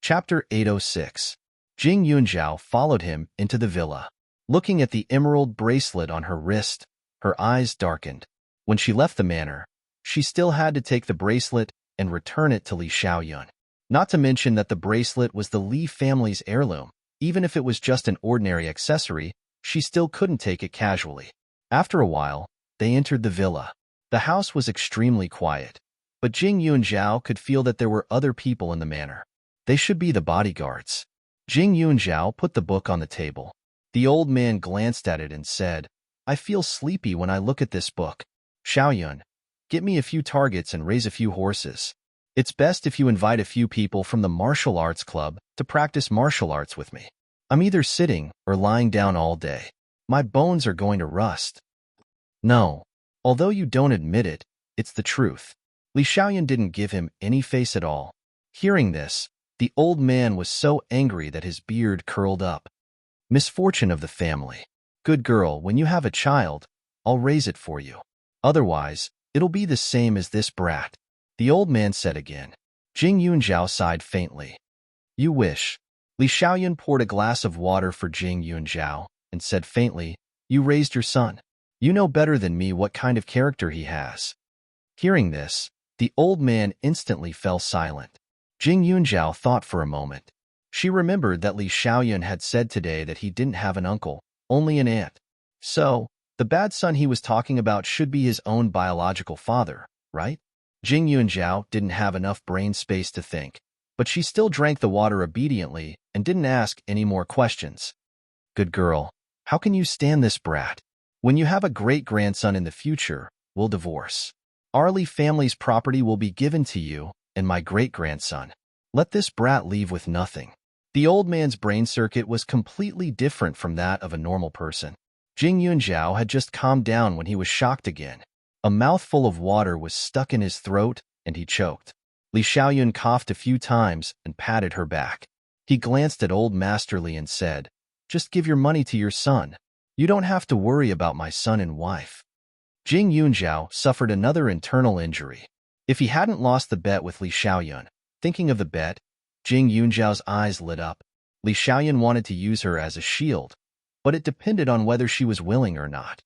Chapter 806. Jing Yunjiao followed him into the villa. Looking at the emerald bracelet on her wrist, her eyes darkened. When she left the manor, she still had to take the bracelet and return it to Li Xiaoyun. Not to mention that the bracelet was the Li family's heirloom. Even if it was just an ordinary accessory, she still couldn't take it casually. After a while, they entered the villa. The house was extremely quiet, but Jing Yunjiao could feel that there were other people in the manor. They should be the bodyguards. Jing Yunjiao put the book on the table. The old man glanced at it and said, "I feel sleepy when I look at this book. Xiaoyun, get me a few targets and raise a few horses. It's best if you invite a few people from the martial arts club to practice martial arts with me. I'm either sitting or lying down all day. My bones are going to rust." No. Although you don't admit it, it's the truth. Li Xiaoyun didn't give him any face at all. Hearing this, the old man was so angry that his beard curled up. Misfortune of the family. Good girl, when you have a child, I'll raise it for you. Otherwise, it'll be the same as this brat. The old man said again. Jing Yunjiao sighed faintly. You wish. Li Xiaoyun poured a glass of water for Jing Yunjiao and said faintly, You raised your son. You know better than me what kind of character he has. Hearing this, the old man instantly fell silent. Jing Yunjiao thought for a moment. She remembered that Li Xiaoyun had said today that he didn't have an uncle, only an aunt. So, the bad son he was talking about should be his own biological father, right? Jing Yunjiao didn't have enough brain space to think, but she still drank the water obediently and didn't ask any more questions. Good girl, how can you stand this brat? When you have a great-grandson in the future, we'll divorce. Our Li family's property will be given to you and my great-grandson. Let this brat leave with nothing. The old man's brain circuit was completely different from that of a normal person. Jing Yunjiao had just calmed down when he was shocked again. A mouthful of water was stuck in his throat, and he choked. Li Xiaoyun coughed a few times and patted her back. He glanced at Old Master Li and said, Just give your money to your son. You don't have to worry about my son and wife. Jing Yunjiao suffered another internal injury. If he hadn't lost the bet with Li Xiaoyun, thinking of the bet, Jing Yunjiao's eyes lit up. Li Xiaoyun wanted to use her as a shield, but it depended on whether she was willing or not.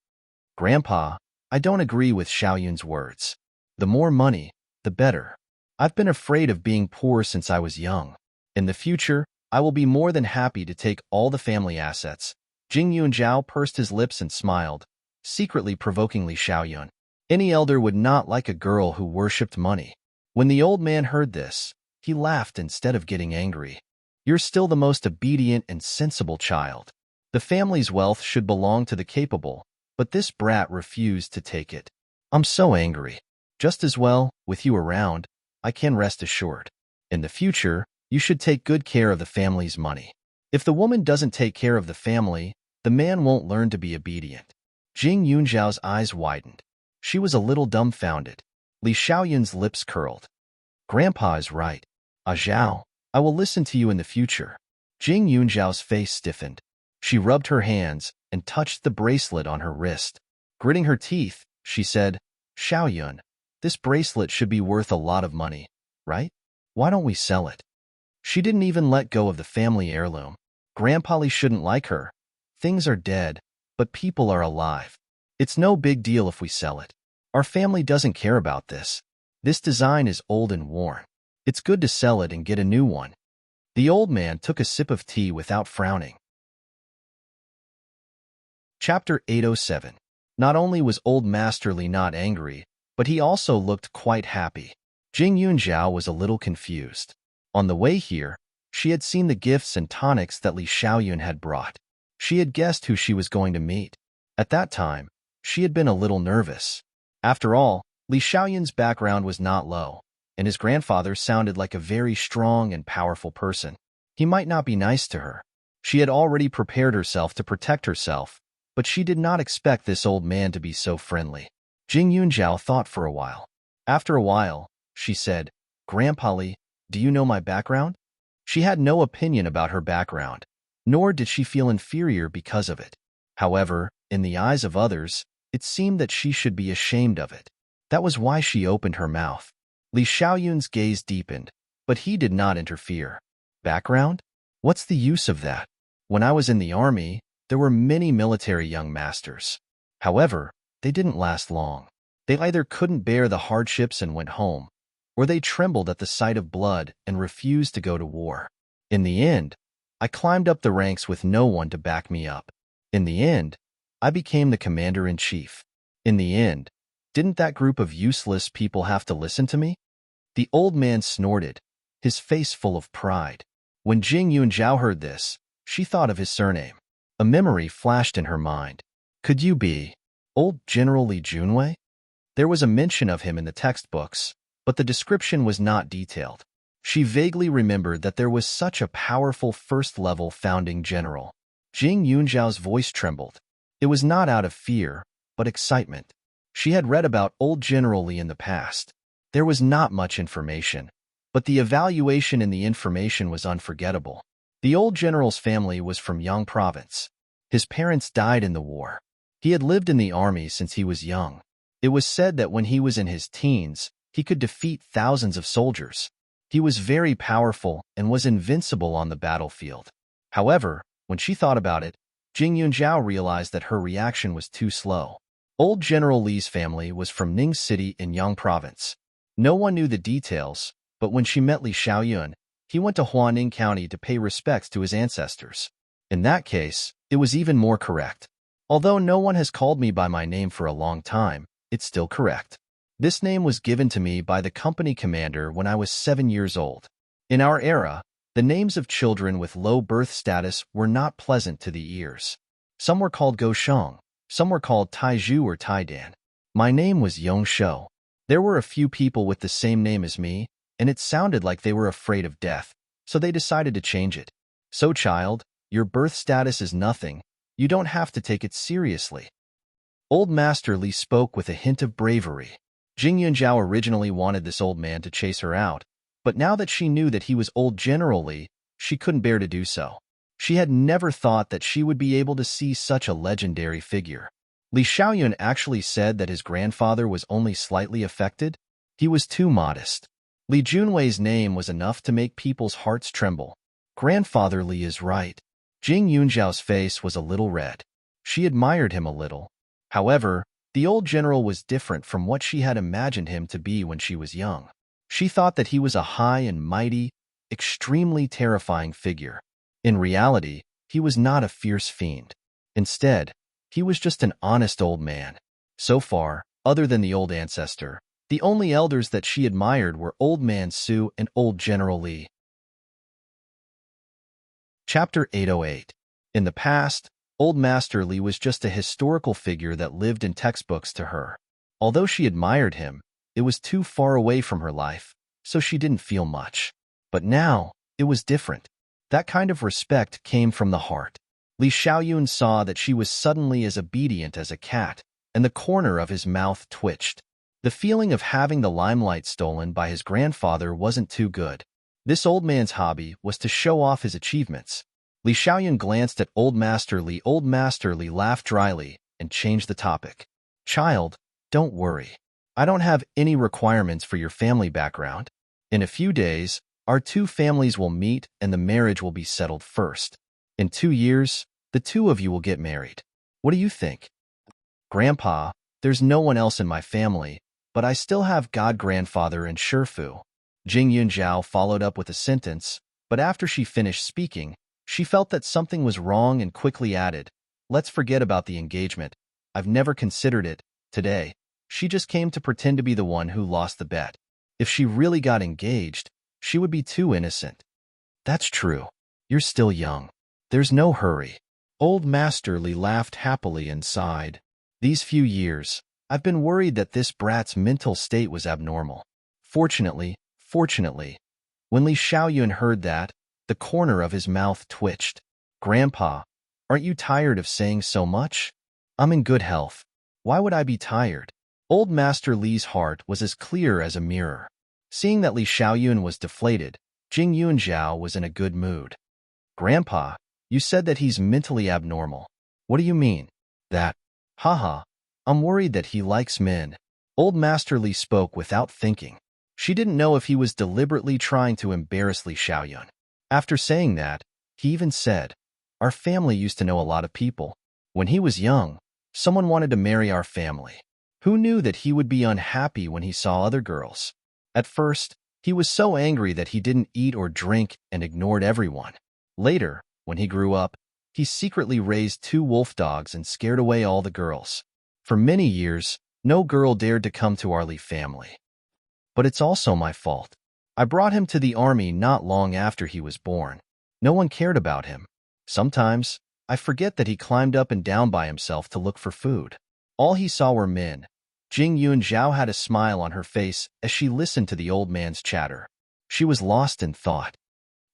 Grandpa, I don't agree with Xiaoyun's words. The more money, the better. I've been afraid of being poor since I was young. In the future, I will be more than happy to take all the family assets. Jing Yunjiao pursed his lips and smiled, secretly provoking Li Xiaoyun. Any elder would not like a girl who worshipped money. When the old man heard this, he laughed instead of getting angry. You're still the most obedient and sensible child. The family's wealth should belong to the capable, but this brat refused to take it. I'm so angry. Just as well, with you around, I can rest assured. In the future, you should take good care of the family's money. If the woman doesn't take care of the family, the man won't learn to be obedient. Jing Yunjiao's eyes widened. She was a little dumbfounded. Li Xiaoyun's lips curled. Grandpa is right. Zhao, I will listen to you in the future. Jing Yunjiao's face stiffened. She rubbed her hands and touched the bracelet on her wrist. Gritting her teeth, she said, Xiaoyun, this bracelet should be worth a lot of money, right? Why don't we sell it? She didn't even let go of the family heirloom. Grandpa Li shouldn't like her. Things are dead, but people are alive. It's no big deal if we sell it. Our family doesn't care about this. This design is old and worn. It's good to sell it and get a new one. The old man took a sip of tea without frowning. Chapter 807. Not only was Old Master Li not angry, but he also looked quite happy. Jing Yunjiao was a little confused. On the way here, she had seen the gifts and tonics that Li Xiaoyun had brought. She had guessed who she was going to meet. At that time, she had been a little nervous. After all, Li Xiaoyun's background was not low, and his grandfather sounded like a very strong and powerful person. He might not be nice to her. She had already prepared herself to protect herself, but she did not expect this old man to be so friendly. Jing Yunjiao thought for a while. After a while, she said, Grandpa Li, do you know my background? She had no opinion about her background, nor did she feel inferior because of it. However, in the eyes of others, it seemed that she should be ashamed of it. That was why she opened her mouth. Li Xiaoyun's gaze deepened, but he did not interfere. Background? What's the use of that? When I was in the army, there were many military young masters. However, they didn't last long. They either couldn't bear the hardships and went home, or they trembled at the sight of blood and refused to go to war. In the end, I climbed up the ranks with no one to back me up. In the end, I became the commander-in-chief. In the end, didn't that group of useless people have to listen to me? The old man snorted, his face full of pride. When Jing Yunjiao heard this, she thought of his surname. A memory flashed in her mind. Could you be old General Li Junwei? There was a mention of him in the textbooks, but the description was not detailed. She vaguely remembered that there was such a powerful first-level founding general. Jing Yunjiao's voice trembled. It was not out of fear, but excitement. She had read about old General Li in the past. There was not much information, but the evaluation in the information was unforgettable. The old general's family was from Yang Province. His parents died in the war. He had lived in the army since he was young. It was said that when he was in his teens, he could defeat thousands of soldiers. He was very powerful and was invincible on the battlefield. However, when she thought about it, Jing Yunjiao realized that her reaction was too slow. Old General Li's family was from Ning City in Yang Province. No one knew the details, but when she met Li Xiaoyun, he went to Huaning County to pay respects to his ancestors. In that case, it was even more correct. Although no one has called me by my name for a long time, it's still correct. This name was given to me by the company commander when I was 7 years old. In our era, the names of children with low birth status were not pleasant to the ears. Some were called Gosheng, some were called Taizhu or Taidan. My name was Yongshou. There were a few people with the same name as me, and it sounded like they were afraid of death, so they decided to change it. So child, your birth status is nothing. You don't have to take it seriously. Old Master Li spoke with a hint of bravery. Jing Yunjiao originally wanted this old man to chase her out, but now that she knew that he was old General Li, she couldn't bear to do so. She had never thought that she would be able to see such a legendary figure. Li Xiaoyun actually said that his grandfather was only slightly affected. He was too modest. Li Junwei's name was enough to make people's hearts tremble. Grandfather Li is right. Jing Yunjiao's face was a little red. She admired him a little. However, the old general was different from what she had imagined him to be when she was young. She thought that he was a high and mighty, extremely terrifying figure. In reality, he was not a fierce fiend. Instead, he was just an honest old man. So far, other than the old ancestor, the only elders that she admired were Old Man Su and Old General Li. Chapter 808. In the past, Old Master Li was just a historical figure that lived in textbooks to her. Although she admired him, it was too far away from her life, so she didn't feel much. But now, it was different. That kind of respect came from the heart. Li Xiaoyun saw that she was suddenly as obedient as a cat, and the corner of his mouth twitched. The feeling of having the limelight stolen by his grandfather wasn't too good. This old man's hobby was to show off his achievements. Li Xiaoyun glanced at Old Master Li. Old Master Li laughed dryly and changed the topic. Child, don't worry. I don't have any requirements for your family background. In a few days, our two families will meet and the marriage will be settled first. In 2 years, the two of you will get married. What do you think? Grandpa, there's no one else in my family, but I still have God-grandfather and Shifu. Jing Yunjiao followed up with a sentence, but after she finished speaking, she felt that something was wrong and quickly added, let's forget about the engagement. I've never considered it. Today, she just came to pretend to be the one who lost the bet. If she really got engaged, she would be too innocent. That's true. You're still young. There's no hurry. Old Master Li laughed happily and sighed. These few years, I've been worried that this brat's mental state was abnormal. Fortunately, when Li Xiaoyun heard that, the corner of his mouth twitched. Grandpa, aren't you tired of saying so much? I'm in good health. Why would I be tired? Old Master Li's heart was as clear as a mirror. Seeing that Li Xiaoyun was deflated, Jing Yunjiao was in a good mood. Grandpa, you said that he's mentally abnormal. What do you mean? That? Haha, I'm worried that he likes men. Old Master Li spoke without thinking. She didn't know if he was deliberately trying to embarrass Li Xiaoyun. After saying that, he even said, "Our family used to know a lot of people. When he was young, someone wanted to marry our family. Who knew that he would be unhappy when he saw other girls? At first, he was so angry that he didn't eat or drink and ignored everyone. Later, when he grew up, he secretly raised 2 wolf dogs and scared away all the girls. For many years, no girl dared to come to our Lee family. But it's also my fault. I brought him to the army not long after he was born. No one cared about him. Sometimes, I forget that he climbed up and down by himself to look for food. All he saw were men." Jing Yunzhao had a smile on her face as she listened to the old man's chatter. She was lost in thought.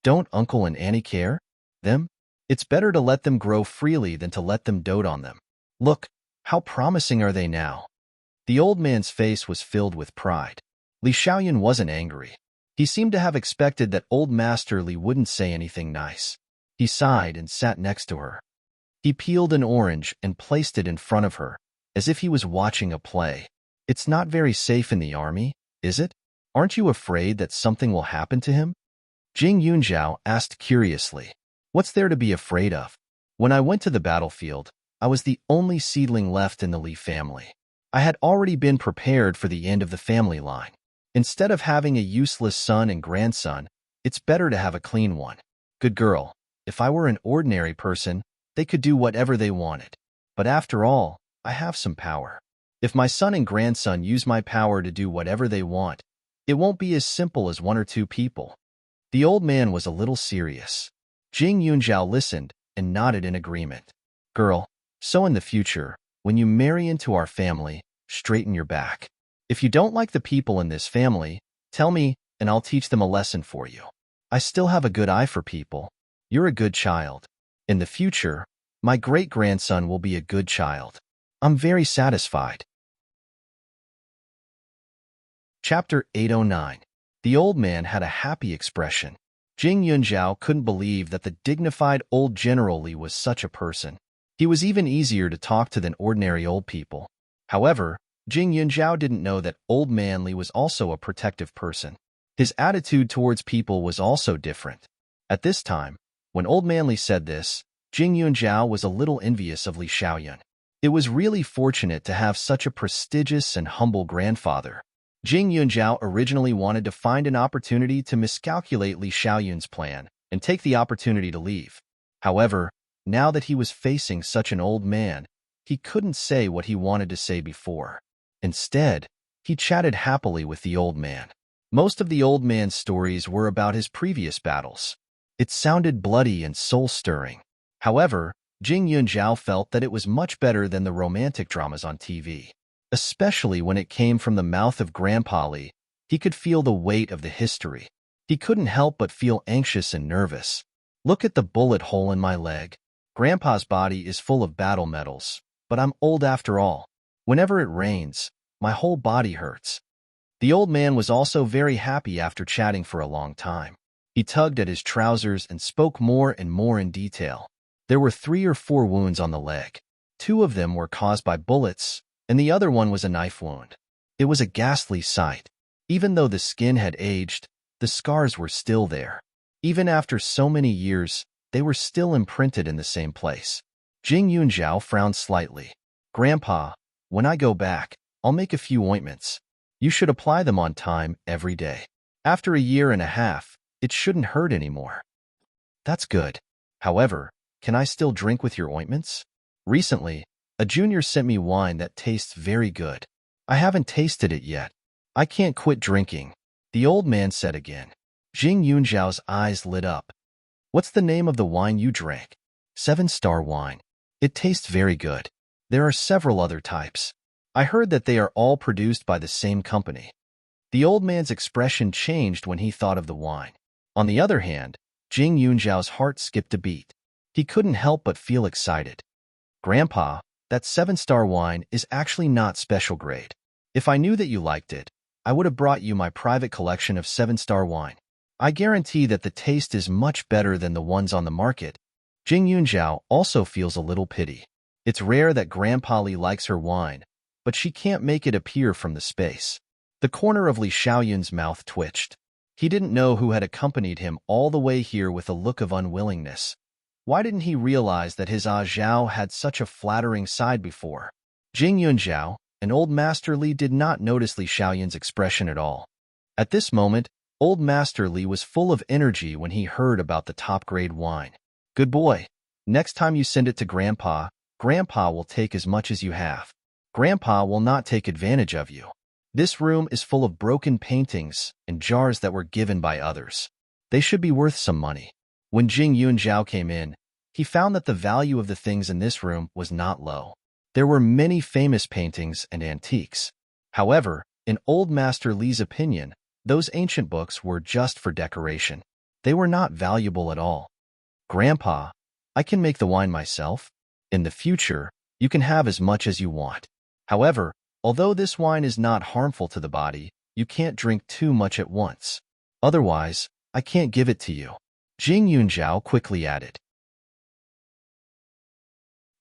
Don't Uncle and Annie care? Them? It's better to let them grow freely than to let them dote on them. Look, how promising are they now? The old man's face was filled with pride. Li Xiaoyun wasn't angry. He seemed to have expected that old Master Li wouldn't say anything nice. He sighed and sat next to her. He peeled an orange and placed it in front of her, as if he was watching a play. It's not very safe in the army, is it? Aren't you afraid that something will happen to him? Jing Yunzhao asked curiously. What's there to be afraid of? When I went to the battlefield, I was the only seedling left in the Li family. I had already been prepared for the end of the family line. Instead of having a useless son and grandson, it's better to have a clean one. Good girl, if I were an ordinary person, they could do whatever they wanted. But after all, I have some power. If my son and grandson use my power to do whatever they want, it won't be as simple as 1 or 2 people. The old man was a little serious. Jing Yunzhao listened and nodded in agreement. Girl, so in the future, when you marry into our family, straighten your back. If you don't like the people in this family, tell me and I'll teach them a lesson for you. I still have a good eye for people. You're a good child. In the future, my great-grandson will be a good child. I'm very satisfied. Chapter 809. The old man had a happy expression. Jing Yunzhao couldn't believe that the dignified old General Li was such a person. He was even easier to talk to than ordinary old people. However, Jing Yunzhao didn't know that old man Li was also a protective person. His attitude towards people was also different. At this time, when old man Li said this, Jing Yunzhao was a little envious of Li Xiaoyun. It was really fortunate to have such a prestigious and humble grandfather. Jing Yunzhao originally wanted to find an opportunity to miscalculate Li Xiaoyun's plan and take the opportunity to leave. However, now that he was facing such an old man, he couldn't say what he wanted to say before. Instead, he chatted happily with the old man. Most of the old man's stories were about his previous battles. It sounded bloody and soul-stirring. However, Jing Yunzhao felt that it was much better than the romantic dramas on TV. Especially when it came from the mouth of Grandpa Li, he could feel the weight of the history. He couldn't help but feel anxious and nervous. Look at the bullet hole in my leg. Grandpa's body is full of battle medals, but I'm old after all. Whenever it rains, my whole body hurts. The old man was also very happy after chatting for a long time. He tugged at his trousers and spoke more and more in detail. There were 3 or 4 wounds on the leg. 2 of them were caused by bullets, and the other one was a knife wound. It was a ghastly sight. Even though the skin had aged, the scars were still there. Even after so many years, they were still imprinted in the same place. Jing Yunzhao frowned slightly. Grandpa, when I go back, I'll make a few ointments. You should apply them on time every day. After 1.5 years, it shouldn't hurt anymore. That's good. However, can I still drink with your ointments? Recently, a junior sent me wine that tastes very good. I haven't tasted it yet. I can't quit drinking, the old man said again. Jing Yunzhao's eyes lit up. What's the name of the wine you drank? 7-star wine. It tastes very good. There are several other types. I heard that they are all produced by the same company. The old man's expression changed when he thought of the wine. On the other hand, Jing Yunzhao's heart skipped a beat. He couldn't help but feel excited. Grandpa, that 7-star wine is actually not special grade. If I knew that you liked it, I would have brought you my private collection of 7-star wine. I guarantee that the taste is much better than the ones on the market. Jing Yunzhao also feels a little pity. It's rare that Grandpa Li likes her wine, but she can't make it appear from the space. The corner of Li Xiaoyun's mouth twitched. He didn't know who had accompanied him all the way here with a look of unwillingness. Why didn't he realize that his Zhao had such a flattering side before? Jing Yunzhao, and Old Master Li did not notice Li Xiaoyun's expression at all. At this moment, Old Master Li was full of energy when he heard about the top-grade wine. Good boy. Next time you send it to Grandpa, Grandpa will take as much as you have. Grandpa will not take advantage of you. This room is full of broken paintings and jars that were given by others. They should be worth some money. When Jing Yunzhao came in, he found that the value of the things in this room was not low. There were many famous paintings and antiques. However, in Old Master Li's opinion, those ancient books were just for decoration. They were not valuable at all. Grandpa, I can make the wine myself. In the future, you can have as much as you want. However, although this wine is not harmful to the body, you can't drink too much at once. Otherwise, I can't give it to you. Jing Yunzhao quickly added.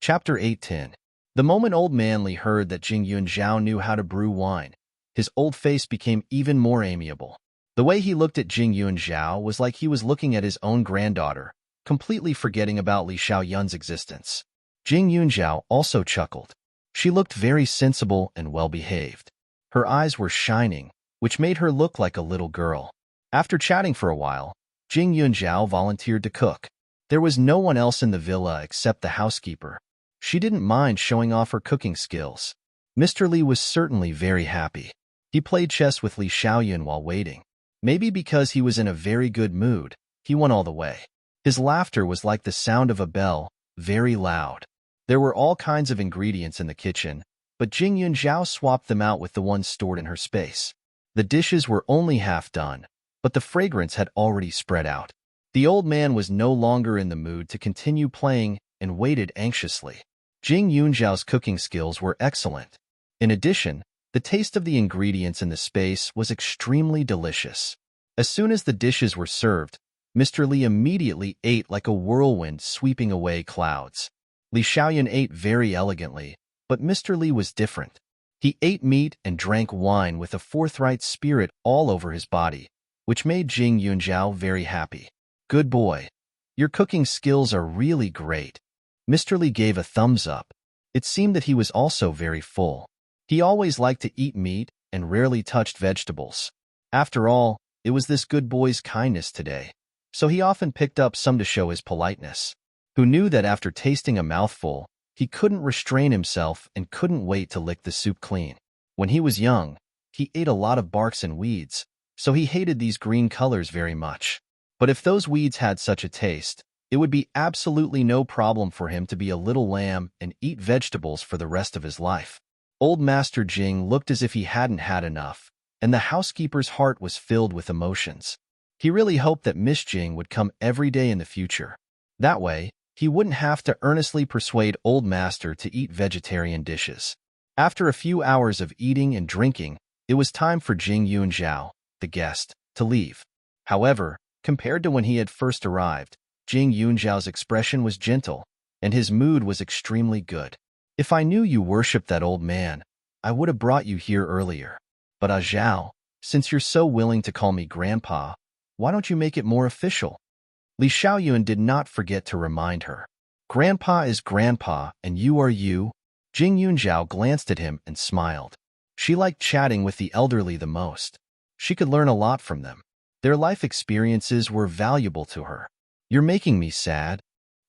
Chapter 8:10. The moment Old Man Li heard that Jing Yunzhao knew how to brew wine, his old face became even more amiable. The way he looked at Jing Yunzhao was like he was looking at his own granddaughter, completely forgetting about Li Xiaoyun's existence. Jing Yunzhao also chuckled. She looked very sensible and well-behaved. Her eyes were shining, which made her look like a little girl. After chatting for a while, Jing Yunzhao volunteered to cook. There was no one else in the villa except the housekeeper. She didn't mind showing off her cooking skills. Mr. Li was certainly very happy. He played chess with Li Xiaoyun while waiting. Maybe because he was in a very good mood, he won all the way. His laughter was like the sound of a bell, very loud. There were all kinds of ingredients in the kitchen, but Jing Yunzhao swapped them out with the ones stored in her space. The dishes were only half done, but the fragrance had already spread out. The old man was no longer in the mood to continue playing and waited anxiously. Jing Yunzhao's cooking skills were excellent. In addition, the taste of the ingredients in the space was extremely delicious. As soon as the dishes were served, Mr. Li immediately ate like a whirlwind sweeping away clouds. Li Xiaoyun ate very elegantly, but Mr. Li was different. He ate meat and drank wine with a forthright spirit all over his body, which made Jing Yunzhao very happy. Good boy. Your cooking skills are really great. Mr. Li gave a thumbs up. It seemed that he was also very full. He always liked to eat meat and rarely touched vegetables. After all, it was this good boy's kindness today, so he often picked up some to show his politeness. Who knew that after tasting a mouthful, he couldn't restrain himself and couldn't wait to lick the soup clean. When he was young, he ate a lot of barks and weeds, so he hated these green colors very much. But if those weeds had such a taste, it would be absolutely no problem for him to be a little lamb and eat vegetables for the rest of his life. Old Master Jing looked as if he hadn't had enough, and the housekeeper's heart was filled with emotions. He really hoped that Miss Jing would come every day in the future. That way, he wouldn't have to earnestly persuade Old Master to eat vegetarian dishes. After a few hours of eating and drinking, it was time for Jing Yunzhao, the guest, to leave. However, compared to when he had first arrived, Jing Yunzhao's expression was gentle, and his mood was extremely good. If I knew you worshipped that old man, I would have brought you here earlier. But Zhao, since you're so willing to call me Grandpa, why don't you make it more official? Li Xiaoyun did not forget to remind her. Grandpa is Grandpa, and you are you. Jing Yunzhao glanced at him and smiled. She liked chatting with the elderly the most. She could learn a lot from them. Their life experiences were valuable to her. You're making me sad.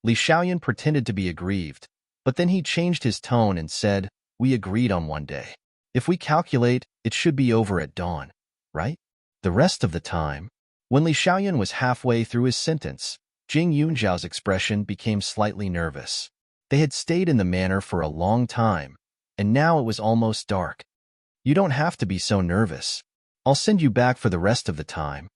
Li Xiaoyun pretended to be aggrieved, but then he changed his tone and said, we agreed on one day. If we calculate, it should be over at dawn, right? The rest of the time. When Li Xiaoyun was halfway through his sentence, Jing Yunzhao's expression became slightly nervous. They had stayed in the manor for a long time, and now it was almost dark. You don't have to be so nervous. I'll send you back for the rest of the time.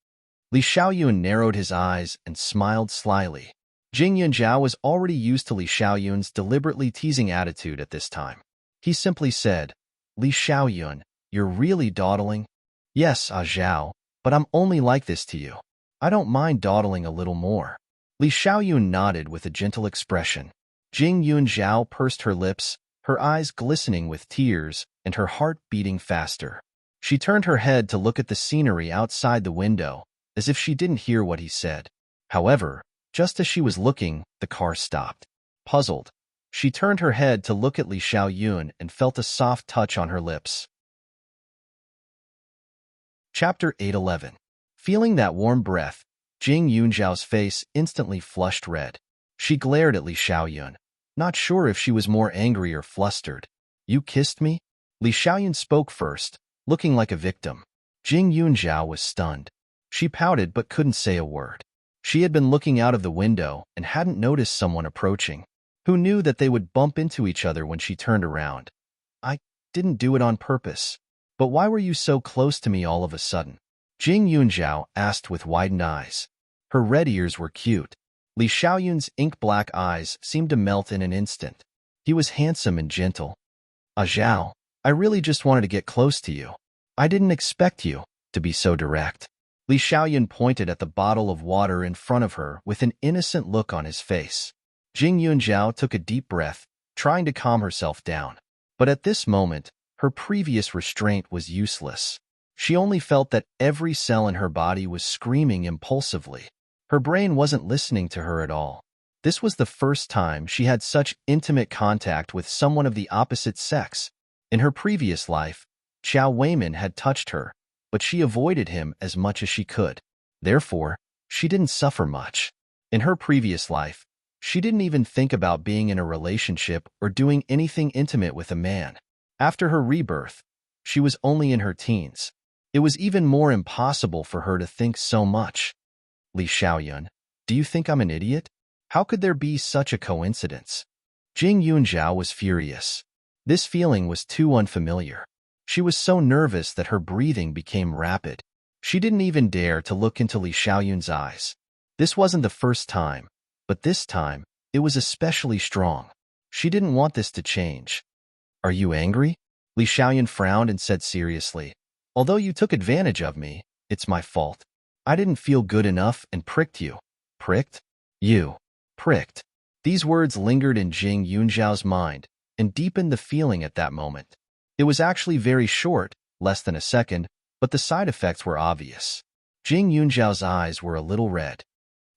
Li Xiaoyun narrowed his eyes and smiled slyly. Jing Yunzhao was already used to Li Xiaoyun's deliberately teasing attitude at this time. He simply said, Li Xiaoyun, you're really dawdling? Yes, Zhao, but I'm only like this to you. I don't mind dawdling a little more. Li Xiaoyun nodded with a gentle expression. Jing Yunzhao pursed her lips, her eyes glistening with tears and her heart beating faster. She turned her head to look at the scenery outside the window, as if she didn't hear what he said. However, just as she was looking, the car stopped. Puzzled, she turned her head to look at Li Xiaoyun and felt a soft touch on her lips. Chapter 811. Feeling that warm breath, Jing Yunzhao's face instantly flushed red. She glared at Li Xiaoyun, not sure if she was more angry or flustered. "You kissed me?" Li Xiaoyun spoke first, looking like a victim. Jing Yunzhao was stunned. She pouted but couldn't say a word. She had been looking out of the window and hadn't noticed someone approaching. Who knew that they would bump into each other when she turned around? "I didn't do it on purpose. But why were you so close to me all of a sudden?" Jing Yunzhao asked with widened eyes. Her red ears were cute. Li Xiaoyun's ink-black eyes seemed to melt in an instant. He was handsome and gentle. "Zhao, I really just wanted to get close to you. I didn't expect you to be so direct." Li Xiaoyun pointed at the bottle of water in front of her with an innocent look on his face. Jing Yunzhao took a deep breath, trying to calm herself down. But at this moment, her previous restraint was useless. She only felt that every cell in her body was screaming impulsively. Her brain wasn't listening to her at all. This was the first time she had such intimate contact with someone of the opposite sex. In her previous life, Qiao Weiman had touched her, but she avoided him as much as she could. Therefore, she didn't suffer much. In her previous life, she didn't even think about being in a relationship or doing anything intimate with a man. After her rebirth, she was only in her teens. It was even more impossible for her to think so much. "Li Xiaoyun, do you think I'm an idiot? How could there be such a coincidence?" Jing Yunzhao was furious. This feeling was too unfamiliar. She was so nervous that her breathing became rapid. She didn't even dare to look into Li Xiaoyun's eyes. This wasn't the first time, but this time, it was especially strong. She didn't want this to change. "Are you angry?" Li Xiaoyun frowned and said seriously, "Although you took advantage of me, it's my fault. I didn't feel good enough and pricked you." "Pricked? You? Pricked?" These words lingered in Jing Yunzhao's mind and deepened the feeling at that moment. It was actually very short, less than a second, but the side effects were obvious. Jing Yunzhao's eyes were a little red.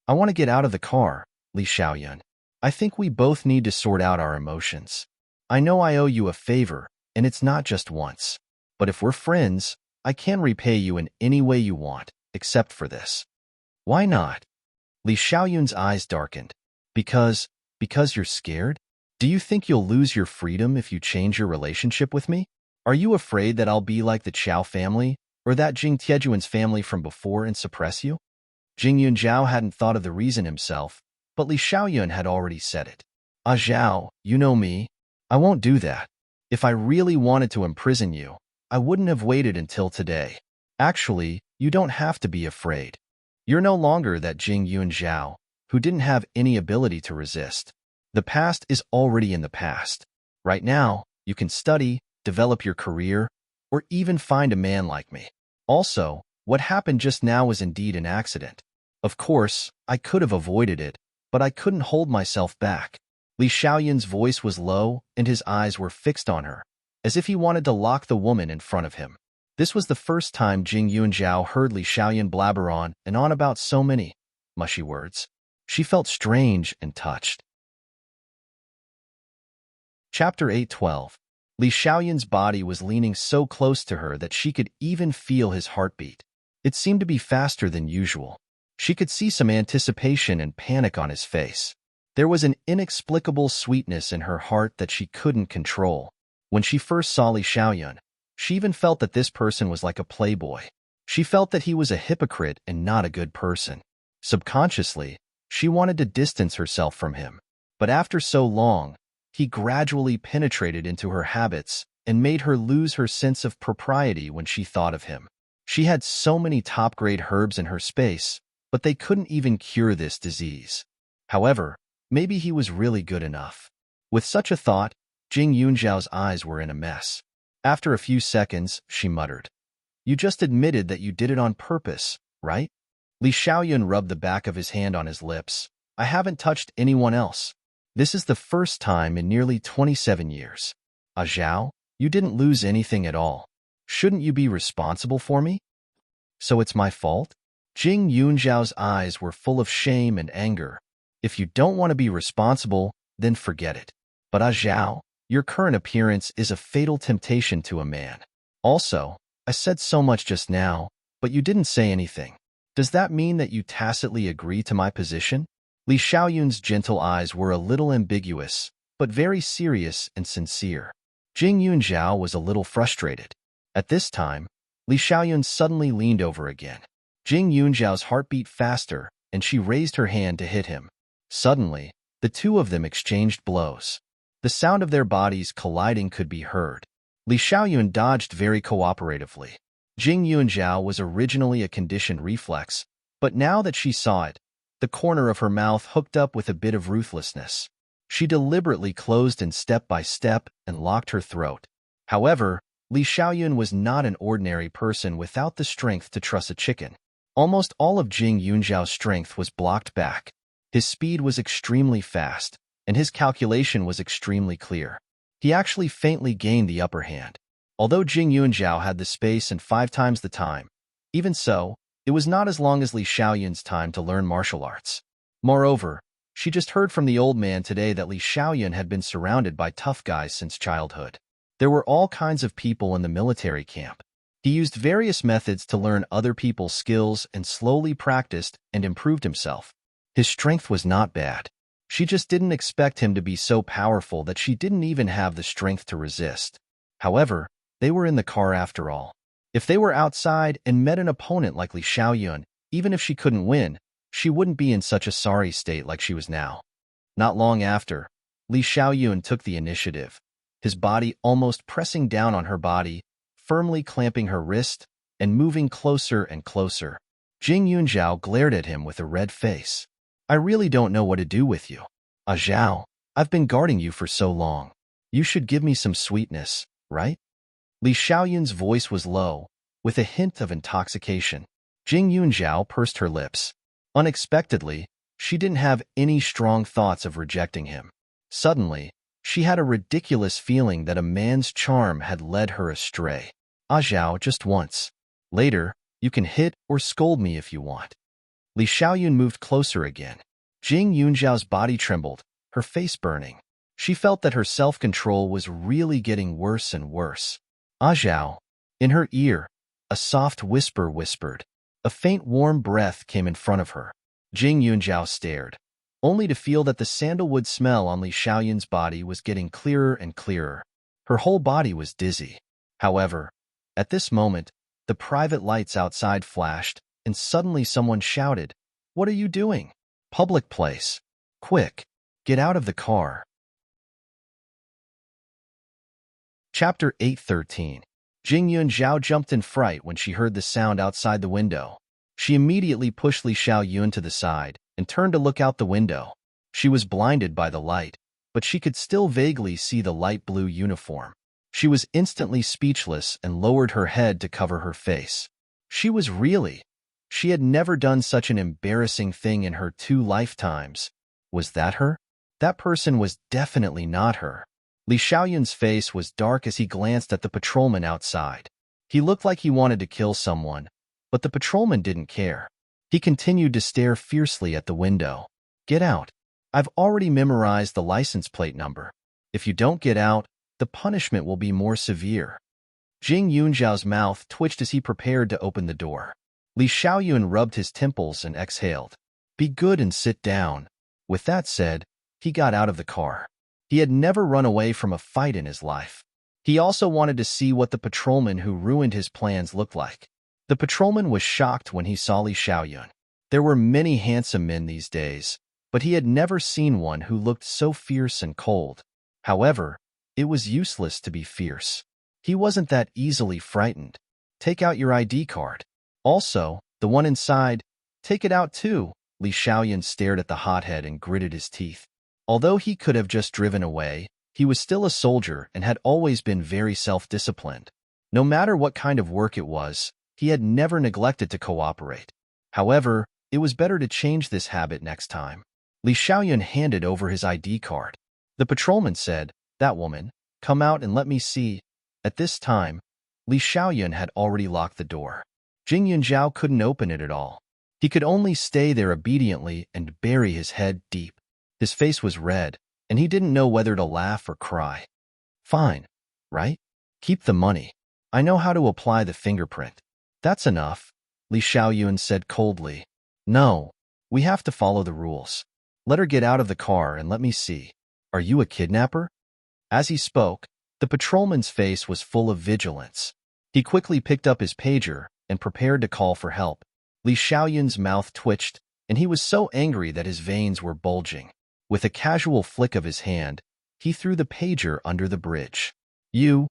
"I want to get out of the car, Li Xiaoyun. I think we both need to sort out our emotions. I know I owe you a favor, and it's not just once. But if we're friends, I can repay you in any way you want, except for this." "Why not?" Li Xiaoyun's eyes darkened. Because you're scared? Do you think you'll lose your freedom if you change your relationship with me? Are you afraid that I'll be like the Qiao family, or that Jing Tiejuan's family from before and suppress you? Jing Yunzhao hadn't thought of the reason himself, but Li Xiaoyun had already said it. "Zhao, you know me. I won't do that. If I really wanted to imprison you, I wouldn't have waited until today. Actually, you don't have to be afraid. You're no longer that Jing Yunzhao, who didn't have any ability to resist. The past is already in the past. Right now, you can study, develop your career, or even find a man like me. Also, what happened just now was indeed an accident. Of course, I could have avoided it, but I couldn't hold myself back." Li Xiaoyun's voice was low, and his eyes were fixed on her, as if he wanted to lock the woman in front of him. This was the first time Jing Yunzhao heard Li Xiaoyun blabber on and on about so many mushy words. She felt strange and touched. Chapter 812. Li Xiaoyun's body was leaning so close to her that she could even feel his heartbeat. It seemed to be faster than usual. She could see some anticipation and panic on his face. There was an inexplicable sweetness in her heart that she couldn't control. When she first saw Li Xiaoyun, she even felt that this person was like a playboy. She felt that he was a hypocrite and not a good person. Subconsciously, she wanted to distance herself from him. But after so long, he gradually penetrated into her habits and made her lose her sense of propriety when she thought of him. She had so many top-grade herbs in her space, but they couldn't even cure this disease. However, maybe he was really good enough. With such a thought, Jing Yunzhao's eyes were in a mess. After a few seconds, she muttered, "You just admitted that you did it on purpose, right?" Li Xiaoyun rubbed the back of his hand on his lips. "I haven't touched anyone else. This is the first time in nearly 27 years. Zhao, you didn't lose anything at all. Shouldn't you be responsible for me?" "So it's my fault?" Jing Yunzhao's eyes were full of shame and anger. If you don't want to be responsible, then forget it. But Zhao, your current appearance is a fatal temptation to a man. Also, I said so much just now, but you didn't say anything. Does that mean that you tacitly agree to my position? Li Xiaoyun's gentle eyes were a little ambiguous, but very serious and sincere. Jing Yunzhao was a little frustrated. At this time, Li Xiaoyun suddenly leaned over again. Jing Yunzhao's heart beat faster, and she raised her hand to hit him. Suddenly, the two of them exchanged blows. The sound of their bodies colliding could be heard. Li Xiaoyun dodged very cooperatively. Jing Yunzhao was originally a conditioned reflex, but now that she saw it, the corner of her mouth hooked up with a bit of ruthlessness. She deliberately closed in step by step and locked her throat. However, Li Xiaoyun was not an ordinary person without the strength to truss a chicken. Almost all of Jing Yunzhao's strength was blocked back. His speed was extremely fast, and his calculation was extremely clear. He actually faintly gained the upper hand. Although Jing Yunzhao had the space and 5 times the time, even so, it was not as long as Li Xiaoyun's time to learn martial arts. Moreover, she just heard from the old man today that Li Xiaoyun had been surrounded by tough guys since childhood. There were all kinds of people in the military camp. He used various methods to learn other people's skills and slowly practiced and improved himself. His strength was not bad. She just didn't expect him to be so powerful that she didn't even have the strength to resist. However, they were in the car after all. If they were outside and met an opponent like Li Xiaoyun, even if she couldn't win, she wouldn't be in such a sorry state like she was now. Not long after, Li Xiaoyun took the initiative, his body almost pressing down on her body, firmly clamping her wrist, and moving closer and closer. Jing Yunzhao glared at him with a red face. I really don't know what to do with you. Zhao, I've been guarding you for so long. You should give me some sweetness, right? Li Xiaoyun's voice was low, with a hint of intoxication. Jing Yunzhao pursed her lips. Unexpectedly, she didn't have any strong thoughts of rejecting him. Suddenly, she had a ridiculous feeling that a man's charm had led her astray. Zhao, just once. Later, you can hit or scold me if you want. Li Xiaoyun moved closer again. Jing Yunzhao's body trembled, her face burning. She felt that her self-control was really getting worse and worse. Zhao. In her ear, a soft whisper whispered. A faint warm breath came in front of her. Jing Yunzhao stared, only to feel that the sandalwood smell on Li Xiaoyun's body was getting clearer and clearer. Her whole body was dizzy. However, at this moment, the private lights outside flashed, and suddenly someone shouted, "What are you doing? Public place. Quick, get out of the car." Chapter 8:13. Jing Yunzhao jumped in fright when she heard the sound outside the window. She immediately pushed Li Xiaoyun to the side and turned to look out the window. She was blinded by the light, but she could still vaguely see the light blue uniform. She was instantly speechless and lowered her head to cover her face. She had never done such an embarrassing thing in her 2 lifetimes. Was that her? That person was definitely not her. Li Xiaoyun's face was dark as he glanced at the patrolman outside. He looked like he wanted to kill someone, but the patrolman didn't care. He continued to stare fiercely at the window. "Get out. I've already memorized the license plate number. If you don't get out, the punishment will be more severe." Jing Yunzhao's mouth twitched as he prepared to open the door. Li Xiaoyun rubbed his temples and exhaled. "Be good and sit down." With that said, he got out of the car. He had never run away from a fight in his life. He also wanted to see what the patrolman who ruined his plans looked like. The patrolman was shocked when he saw Li Xiaoyun. There were many handsome men these days, but he had never seen one who looked so fierce and cold. However, it was useless to be fierce. He wasn't that easily frightened. "Take out your ID card. Also, the one inside, take it out too." Li Xiaoyun stared at the hothead and gritted his teeth. Although he could have just driven away, he was still a soldier and had always been very self-disciplined. No matter what kind of work it was, he had never neglected to cooperate. However, it was better to change this habit next time. Li Xiaoyun handed over his ID card. The patrolman said, "That woman, come out and let me see." At this time, Li Xiaoyun had already locked the door. Jing Yunzhao couldn't open it at all. He could only stay there obediently and bury his head deep. His face was red, and he didn't know whether to laugh or cry. Fine, right? Keep the money. I know how to apply the fingerprint. That's enough, Li Xiaoyun said coldly. No, we have to follow the rules. Let her get out of the car and let me see. Are you a kidnapper? As he spoke, the patrolman's face was full of vigilance. He quickly picked up his pager and prepared to call for help. Li Xiaoyun's mouth twitched, and he was so angry that his veins were bulging. With a casual flick of his hand, he threw the pager under the bridge. You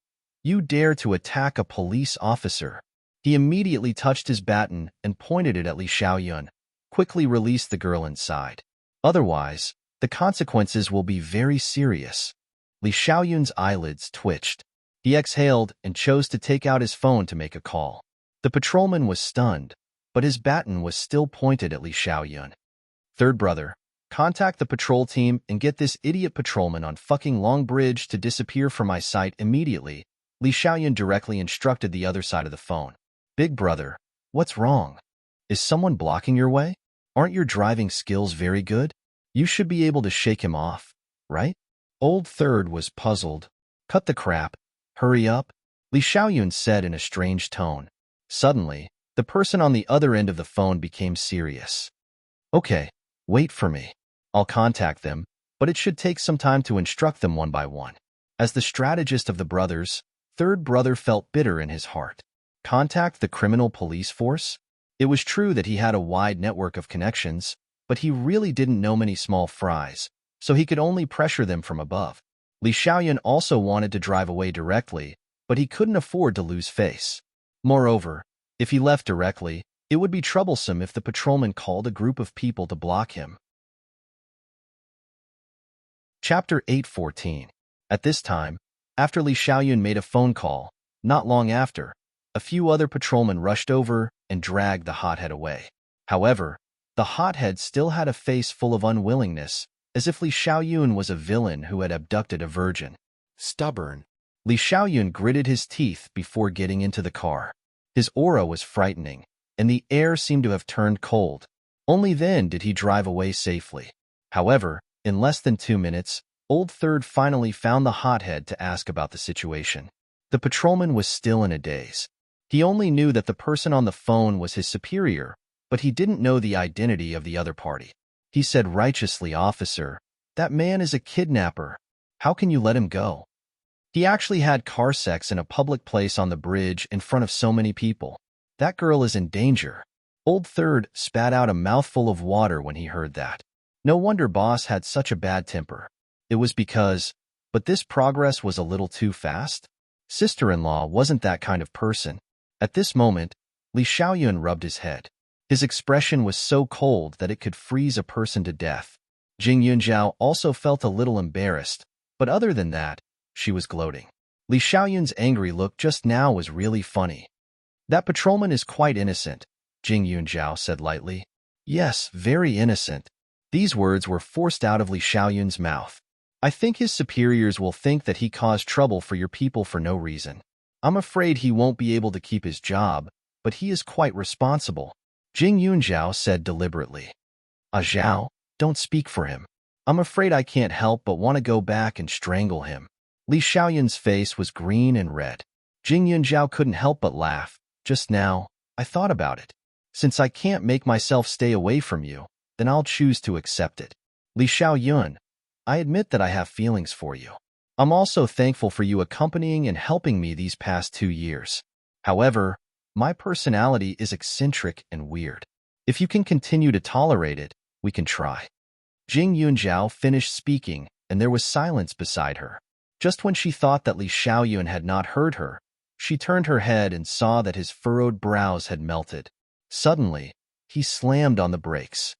dare to attack a police officer. He immediately touched his baton and pointed it at Li Xiaoyun. Quickly release the girl inside. Otherwise, the consequences will be very serious. Li Xiaoyun's eyelids twitched. He exhaled and chose to take out his phone to make a call. The patrolman was stunned, but his baton was still pointed at Li Xiaoyun. Third brother, contact the patrol team and get this idiot patrolman on fucking Long Bridge to disappear from my sight immediately, Li Xiaoyun directly instructed the other side of the phone. Big brother, what's wrong? Is someone blocking your way? Aren't your driving skills very good? You should be able to shake him off, right? Old Third was puzzled. Cut the crap. Hurry up, Li Xiaoyun said in a strange tone. Suddenly, the person on the other end of the phone became serious. Okay, wait for me. I'll contact them, but it should take some time to instruct them one by one. As the strategist of the brothers, Third brother felt bitter in his heart. Contact the criminal police force? It was true that he had a wide network of connections, but he really didn't know many small fries, so he could only pressure them from above. Li Xiaoyun also wanted to drive away directly, but he couldn't afford to lose face. Moreover, if he left directly, it would be troublesome if the patrolman called a group of people to block him. Chapter 8:14. At this time, after Li Xiaoyun made a phone call, not long after, a few other patrolmen rushed over and dragged the hothead away. However, the hothead still had a face full of unwillingness, as if Li Xiaoyun was a villain who had abducted a virgin. Stubborn. Li Xiaoyun gritted his teeth before getting into the car. His aura was frightening, and the air seemed to have turned cold. Only then did he drive away safely. However, in less than 2 minutes, Old Third finally found the hothead to ask about the situation. The patrolman was still in a daze. He only knew that the person on the phone was his superior, but he didn't know the identity of the other party. He said righteously, "Officer, that man is a kidnapper. How can you let him go? He actually had car sex in a public place on the bridge in front of so many people. That girl is in danger." Old Third spat out a mouthful of water when he heard that. No wonder Boss had such a bad temper. It was because, but this progress was a little too fast. Sister-in-law wasn't that kind of person. At this moment, Li Xiaoyun rubbed his head. His expression was so cold that it could freeze a person to death. Jing Yunjiao also felt a little embarrassed, but other than that, she was gloating. Li Xiaoyun's angry look just now was really funny. "That patrolman is quite innocent," Jing Yunjiao said lightly. "Yes, very innocent." These words were forced out of Li Xiaoyun's mouth. "I think his superiors will think that he caused trouble for your people for no reason. I'm afraid he won't be able to keep his job, but he is quite responsible," Jing Yunjiao said deliberately. "Ah Zhao, don't speak for him. I'm afraid I can't help but want to go back and strangle him." Li Xiaoyun's face was green and red. Jing Yunjiao couldn't help but laugh. "Just now, I thought about it. Since I can't make myself stay away from you, then I'll choose to accept it. Li Xiaoyun, I admit that I have feelings for you. I'm also thankful for you accompanying and helping me these past 2 years. However, my personality is eccentric and weird. If you can continue to tolerate it, we can try." Jing Yunjiao finished speaking, and there was silence beside her. Just when she thought that Li Xiaoyun had not heard her, she turned her head and saw that his furrowed brows had melted. Suddenly, he slammed on the brakes.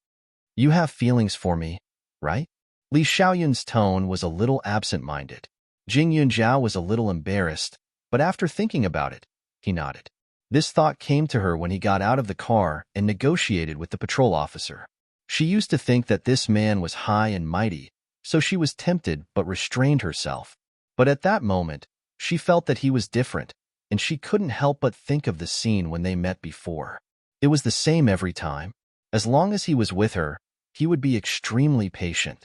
"You have feelings for me, right?" Li Xiaoyun's tone was a little absent-minded. Jing Yunjiao was a little embarrassed, but after thinking about it, he nodded. This thought came to her when he got out of the car and negotiated with the patrol officer. She used to think that this man was high and mighty, so she was tempted but restrained herself. But at that moment, she felt that he was different, and she couldn't help but think of the scene when they met before. It was the same every time. As long as he was with her, he would be extremely patient.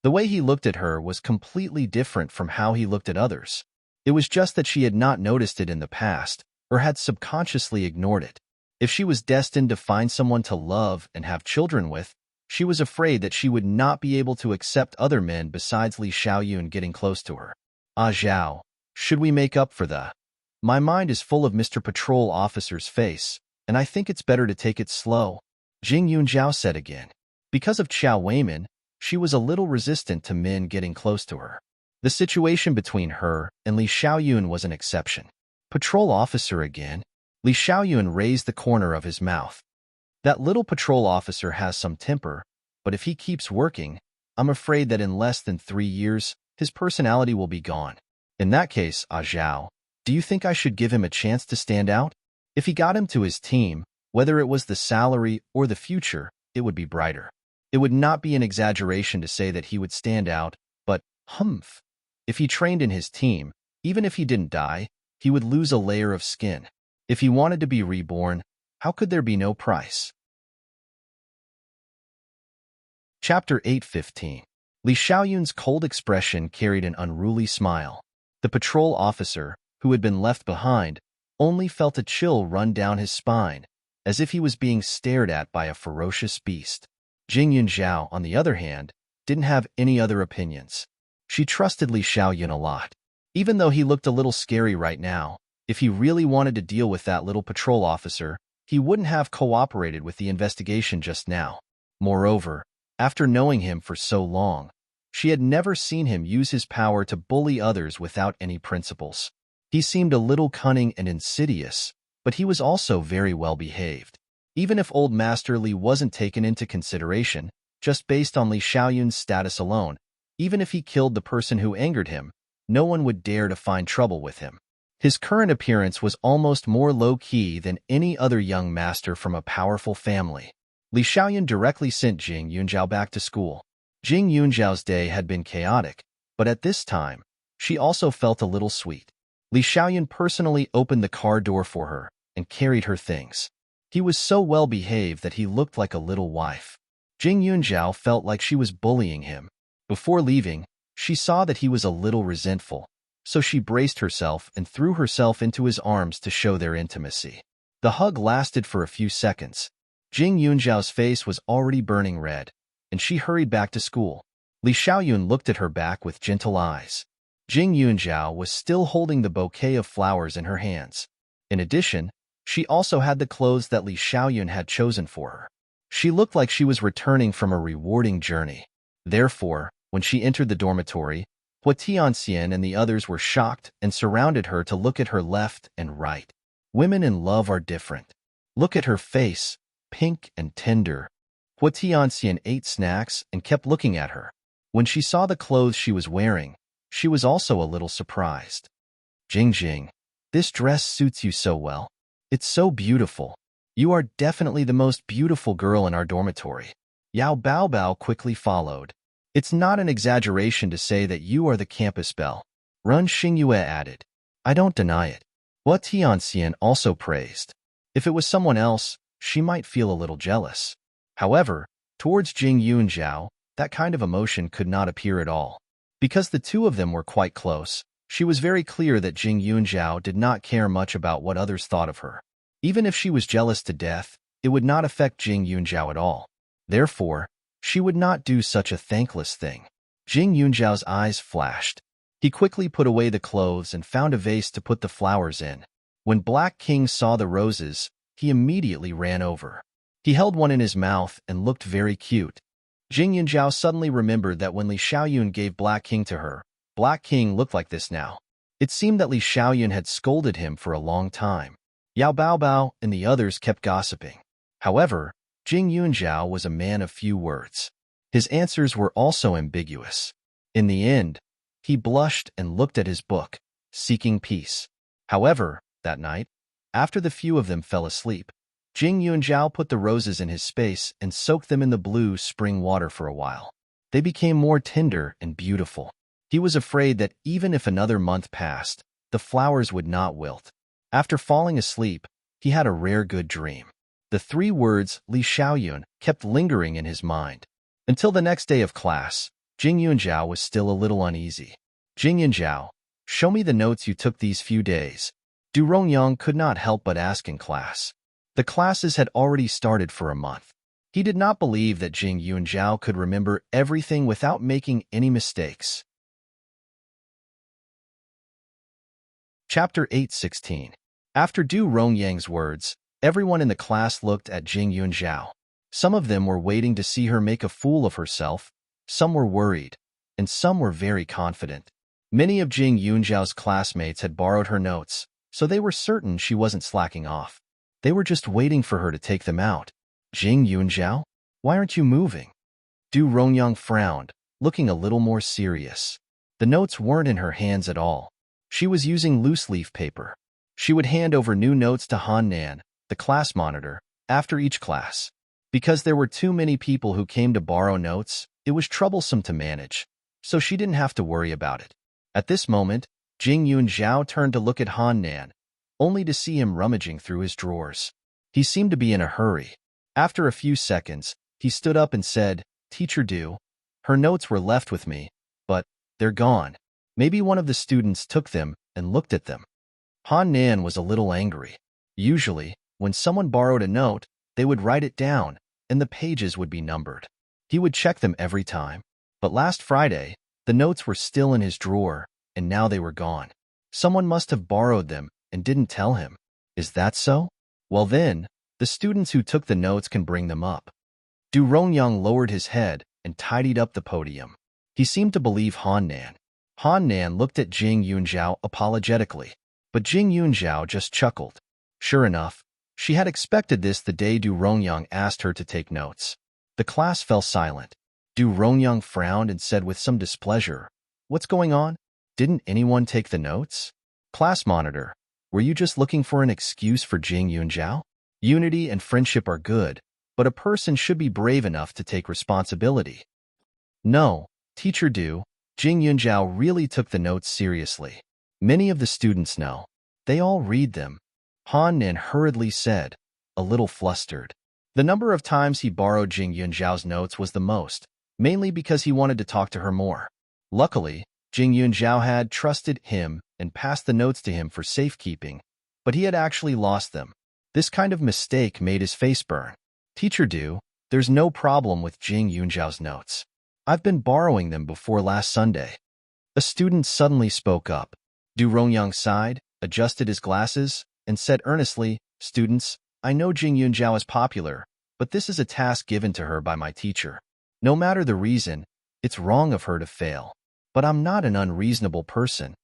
The way he looked at her was completely different from how he looked at others. It was just that she had not noticed it in the past, or had subconsciously ignored it. If she was destined to find someone to love and have children with, she was afraid that she would not be able to accept other men besides Li Xiaoyun getting close to her. Ah Zhao, should we make up for the... My mind is full of Mr. Patrol Officer's face, and I think it's better to take it slow, Jing Yunjiao said again. Because of Qiao Weiman, she was a little resistant to men getting close to her. The situation between her and Li Xiaoyun was an exception. Patrol Officer again? Li Xiaoyun raised the corner of his mouth. That little patrol officer has some temper, but if he keeps working, I'm afraid that in less than 3 years, his personality will be gone. In that case, Ah Zhao, do you think I should give him a chance to stand out? If he got him to his team, whether it was the salary or the future, it would be brighter. It would not be an exaggeration to say that he would stand out, but, humph. If he trained in his team, even if he didn't die, he would lose a layer of skin. If he wanted to be reborn, how could there be no price? Chapter 8:15. Li Xiaoyun's cold expression carried an unruly smile. The patrol officer, who had been left behind, only felt a chill run down his spine, as if he was being stared at by a ferocious beast. Jing Yunjiao, on the other hand, didn't have any other opinions. She trusted Li Xiaoyun a lot. Even though he looked a little scary right now, if he really wanted to deal with that little patrol officer, he wouldn't have cooperated with the investigation just now. Moreover, after knowing him for so long, she had never seen him use his power to bully others without any principles. He seemed a little cunning and insidious, but he was also very well behaved. Even if old Master Li wasn't taken into consideration, just based on Li Xiaoyun's status alone, even if he killed the person who angered him, no one would dare to find trouble with him. His current appearance was almost more low-key than any other young master from a powerful family. Li Xiaoyun directly sent Jing Yunjiao back to school. Jing Yunjiao's day had been chaotic, but at this time, she also felt a little sweet. Li Xiaoyun personally opened the car door for her and carried her things. He was so well behaved that he looked like a little wife. Jing Yunjiao felt like she was bullying him. Before leaving, she saw that he was a little resentful, so she braced herself and threw herself into his arms to show their intimacy. The hug lasted for a few seconds. Jing Yunjiao's face was already burning red, and she hurried back to school. Li Xiaoyun looked at her back with gentle eyes. Jing Yunjiao was still holding the bouquet of flowers in her hands. In addition, she also had the clothes that Li Xiaoyun had chosen for her. She looked like she was returning from a rewarding journey. Therefore, when she entered the dormitory, Hua Tianxian and the others were shocked and surrounded her to look at her left and right. Women in love are different. Look at her face, pink and tender. Hua Tianxian ate snacks and kept looking at her. When she saw the clothes she was wearing, she was also a little surprised. Jing, this dress suits you so well. It's so beautiful. You are definitely the most beautiful girl in our dormitory. Yao Baobao quickly followed. It's not an exaggeration to say that you are the campus belle. Ren Xingyue added. I don't deny it. Hua Tianxian also praised. If it was someone else, she might feel a little jealous. However, towards Jing Yunjiao, that kind of emotion could not appear at all. Because the two of them were quite close, she was very clear that Jing Yunjiao did not care much about what others thought of her. Even if she was jealous to death, it would not affect Jing Yunjiao at all. Therefore, she would not do such a thankless thing. Jing Yunjiao's eyes flashed. He quickly put away the clothes and found a vase to put the flowers in. When Black King saw the roses, he immediately ran over. He held one in his mouth and looked very cute. Jing Yunjiao suddenly remembered that when Li Xiaoyun gave Black King to her, Black King looked like this now. It seemed that Li Xiaoyun had scolded him for a long time. Yao Baobao and the others kept gossiping. However, Jing Yunjiao was a man of few words. His answers were also ambiguous. In the end, he blushed and looked at his book, seeking peace. However, that night, after the few of them fell asleep, Jing Yunjiao put the roses in his space and soaked them in the blue spring water for a while. They became more tender and beautiful. He was afraid that even if another month passed, the flowers would not wilt. After falling asleep, he had a rare good dream. The three words Li Xiaoyun kept lingering in his mind. Until the next day of class, Jing Yunjiao was still a little uneasy. Jing Yunjiao, show me the notes you took these few days. Du Rongyang could not help but ask in class. The classes had already started for a month. He did not believe that Jing Yunjiao could remember everything without making any mistakes. Chapter 8:16. After Du Rongyang's words, everyone in the class looked at Jing Yunjiao. Some of them were waiting to see her make a fool of herself, some were worried, and some were very confident. Many of Jing Yunjiao's classmates had borrowed her notes, so they were certain she wasn't slacking off. They were just waiting for her to take them out. Jing Yunjiao, why aren't you moving? Du Rongyang frowned, looking a little more serious. The notes weren't in her hands at all. She was using loose-leaf paper. She would hand over new notes to Han Nan, the class monitor, after each class. Because there were too many people who came to borrow notes, it was troublesome to manage, so she didn't have to worry about it. At this moment, Jing Yunjiao turned to look at Han Nan, only to see him rummaging through his drawers. He seemed to be in a hurry. After a few seconds, he stood up and said, "Teacher Du, her notes were left with me, but they're gone. Maybe one of the students took them and looked at them." Han Nan was a little angry. Usually, when someone borrowed a note, they would write it down, and the pages would be numbered. He would check them every time. But last Friday, the notes were still in his drawer, and now they were gone. Someone must have borrowed them and didn't tell him. Is that so? Well then, the students who took the notes can bring them up. Du Rongyang lowered his head and tidied up the podium. He seemed to believe Han Nan. Han Nan looked at Jing Yunjiao apologetically, but Jing Yunjiao just chuckled. Sure enough, she had expected this the day Du Rongyang asked her to take notes. The class fell silent. Du Rongyang frowned and said with some displeasure, "What's going on? Didn't anyone take the notes?" Class monitor, were you just looking for an excuse for Jing Yunjiao? Unity and friendship are good, but a person should be brave enough to take responsibility. No, Teacher Du, Jing Yunjiao really took the notes seriously. Many of the students know. They all read them. Han Nan hurriedly said, a little flustered. The number of times he borrowed Jing Yunjiao's notes was the most, mainly because he wanted to talk to her more. Luckily, Jing Yunjiao had trusted him and passed the notes to him for safekeeping, but he had actually lost them. This kind of mistake made his face burn. Teacher Du, there's no problem with Jing Yunjiao's notes. I've been borrowing them before last Sunday. A student suddenly spoke up. Du Rongyang sighed, adjusted his glasses, and said earnestly, "Students, I know Jing Yunjiao is popular, but this is a task given to her by my teacher. No matter the reason, it's wrong of her to fail. But I'm not an unreasonable person.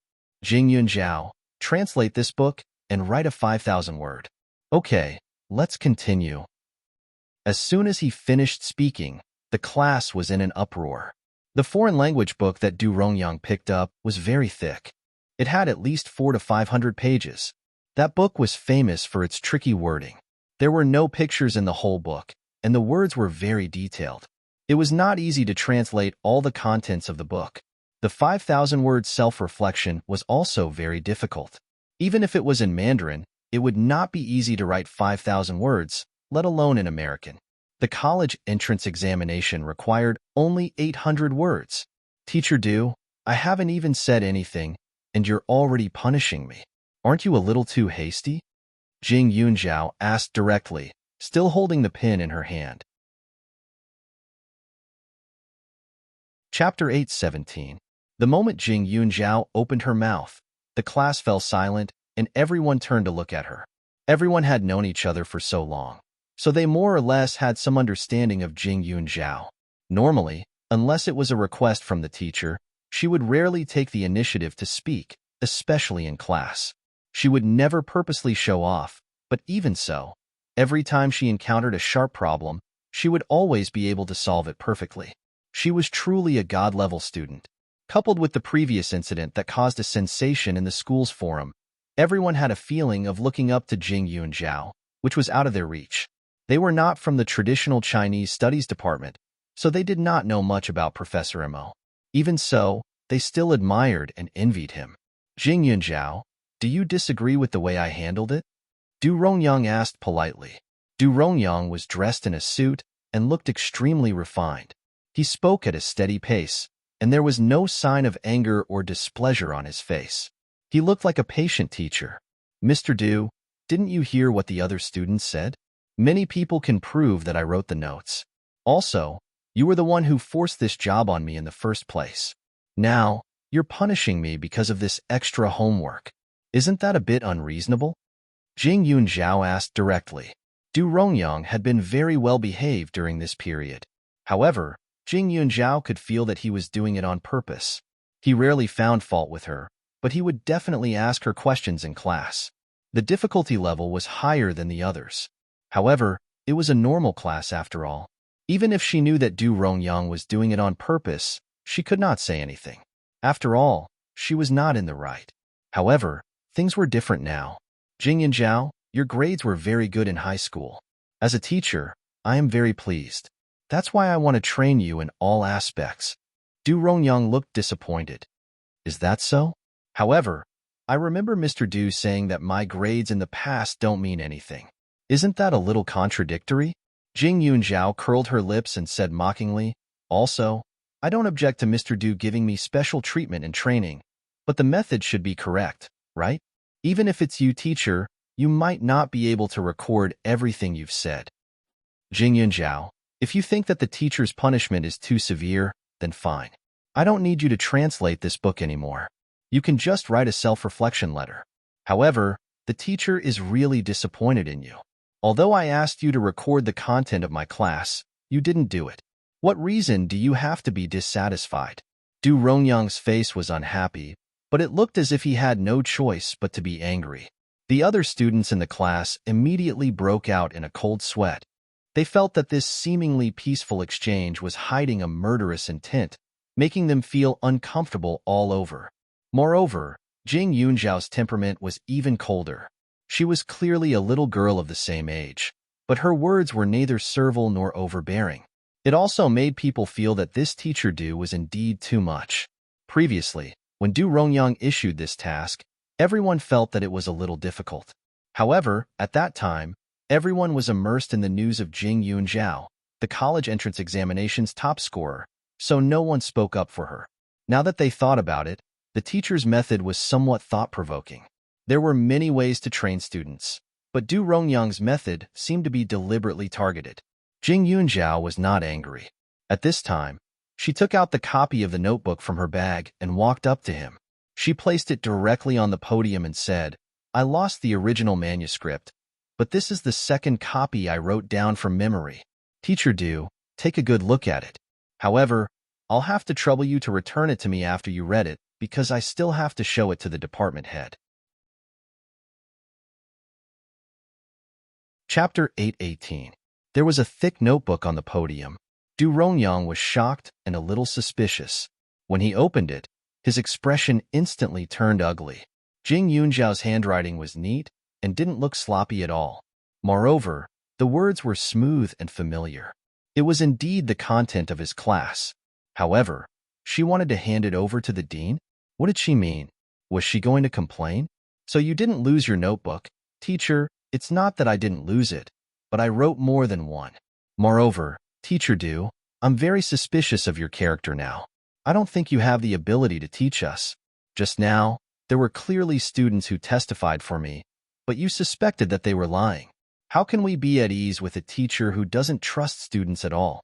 Jing Yunjiao, translate this book and write a 5,000-word. Okay, let's continue." As soon as he finished speaking, the class was in an uproar. The foreign language book that Du Rongyang picked up was very thick. It had at least 400 to 500 pages. That book was famous for its tricky wording. There were no pictures in the whole book, and the words were very detailed. It was not easy to translate all the contents of the book. The 5,000-word self-reflection was also very difficult. Even if it was in Mandarin, it would not be easy to write 5,000 words, let alone in American. The college entrance examination required only 800 words. Teacher Du, I haven't even said anything, and you're already punishing me. Aren't you a little too hasty? Jing Yunjiao asked directly, still holding the pen in her hand. Chapter 8:17. The moment Jing Yunjiao opened her mouth, the class fell silent, and everyone turned to look at her. Everyone had known each other for so long, so they more or less had some understanding of Jing Yunjiao. Normally, unless it was a request from the teacher, she would rarely take the initiative to speak, especially in class. She would never purposely show off, but even so, every time she encountered a sharp problem, she would always be able to solve it perfectly. She was truly a God-level student. Coupled with the previous incident that caused a sensation in the school's forum, everyone had a feeling of looking up to Jing Yunjiao, which was out of their reach. They were not from the traditional Chinese studies department, so they did not know much about Professor Mo. Even so, they still admired and envied him. Jing Yunjiao, do you disagree with the way I handled it? Du Rongyang asked politely. Du Rongyang was dressed in a suit and looked extremely refined. He spoke at a steady pace, and there was no sign of anger or displeasure on his face. He looked like a patient teacher. Mr. Du, didn't you hear what the other students said? Many people can prove that I wrote the notes. Also, you were the one who forced this job on me in the first place. Now, you're punishing me because of this extra homework. Isn't that a bit unreasonable? Jing Yunzhao asked directly. Du Rongyang had been very well behaved during this period. However, Jing Yunzhao could feel that he was doing it on purpose. He rarely found fault with her, but he would definitely ask her questions in class. The difficulty level was higher than the others. However, it was a normal class after all. Even if she knew that Du Rongyang was doing it on purpose, she could not say anything. After all, she was not in the right. However, things were different now. Jing Yunzhao, your grades were very good in high school. As a teacher, I am very pleased. That's why I want to train you in all aspects. Du Rongyang looked disappointed. Is that so? However, I remember Mr. Du saying that my grades in the past don't mean anything. Isn't that a little contradictory? Jing Yunzhao curled her lips and said mockingly, also, I don't object to Mr. Du giving me special treatment and training, but the method should be correct, right? Even if it's you, teacher, you might not be able to record everything you've said. Jing Yunzhao, if you think that the teacher's punishment is too severe, then fine. I don't need you to translate this book anymore. You can just write a self-reflection letter. However, the teacher is really disappointed in you. Although I asked you to record the content of my class, you didn't do it. What reason do you have to be dissatisfied? Du Rongyang's face was unhappy, but it looked as if he had no choice but to be angry. The other students in the class immediately broke out in a cold sweat. They felt that this seemingly peaceful exchange was hiding a murderous intent, making them feel uncomfortable all over. Moreover, Jing Yunzhao's temperament was even colder. She was clearly a little girl of the same age, but her words were neither servile nor overbearing. It also made people feel that this teacher Du was indeed too much. Previously, when Du Rongyang issued this task, everyone felt that it was a little difficult. However, at that time, everyone was immersed in the news of Jing Yunzhao, the college entrance examination's top scorer, so no one spoke up for her. Now that they thought about it, the teacher's method was somewhat thought-provoking. There were many ways to train students, but Du Rongyang's method seemed to be deliberately targeted. Jing Yunzhao was not angry. At this time, she took out the copy of the notebook from her bag and walked up to him. She placed it directly on the podium and said, I lost the original manuscript, but this is the second copy I wrote down from memory. Teacher Du, take a good look at it. However, I'll have to trouble you to return it to me after you read it, because I still have to show it to the department head. Chapter 8:18. There was a thick notebook on the podium. Du Rongyang was shocked and a little suspicious. When he opened it, his expression instantly turned ugly. Jing Yunzhao's handwriting was neat and didn't look sloppy at all. Moreover, the words were smooth and familiar. It was indeed the content of his class. However, she wanted to hand it over to the dean? What did she mean? Was she going to complain? So you didn't lose your notebook. Teacher, it's not that I didn't lose it, but I wrote more than one. Moreover, Teacher Du, I'm very suspicious of your character now. I don't think you have the ability to teach us. Just now, there were clearly students who testified for me, but you suspected that they were lying. How can we be at ease with a teacher who doesn't trust students at all?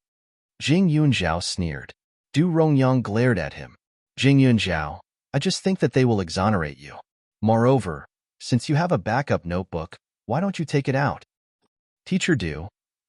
Jing Yunzhao sneered. Du Rongyang glared at him. Jing Yunzhao, I just think that they will exonerate you. Moreover, since you have a backup notebook, why don't you take it out? Teacher Du,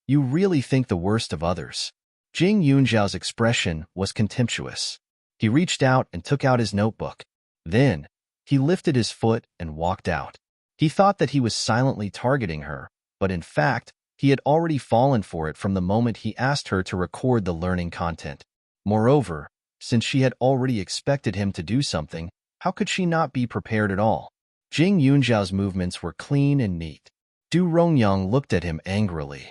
you really think the worst of others. Jing Yunzhao's expression was contemptuous. He reached out and took out his notebook. Then, he lifted his foot and walked out. He thought that he was silently targeting her, but in fact, he had already fallen for it from the moment he asked her to record the learning content. Moreover, since she had already expected him to do something, how could she not be prepared at all? Jing Yunzhao's movements were clean and neat. Du Rongyang looked at him angrily.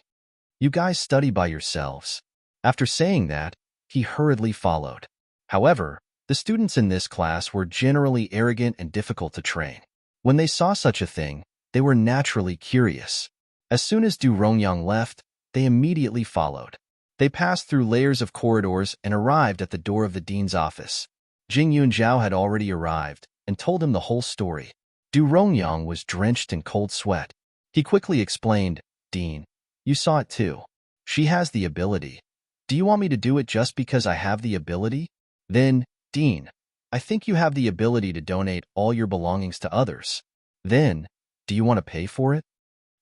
You guys study by yourselves. After saying that, he hurriedly followed. However, the students in this class were generally arrogant and difficult to train. When they saw such a thing, they were naturally curious. As soon as Du Rongyang left, they immediately followed. They passed through layers of corridors and arrived at the door of the dean's office. Jing Yunjiao had already arrived and told him the whole story. Du Rongyang was drenched in cold sweat. He quickly explained, "Dean, you saw it too. She has the ability. Do you want me to do it just because I have the ability? Then, Dean, I think you have the ability to donate all your belongings to others. Then, do you want to pay for it?"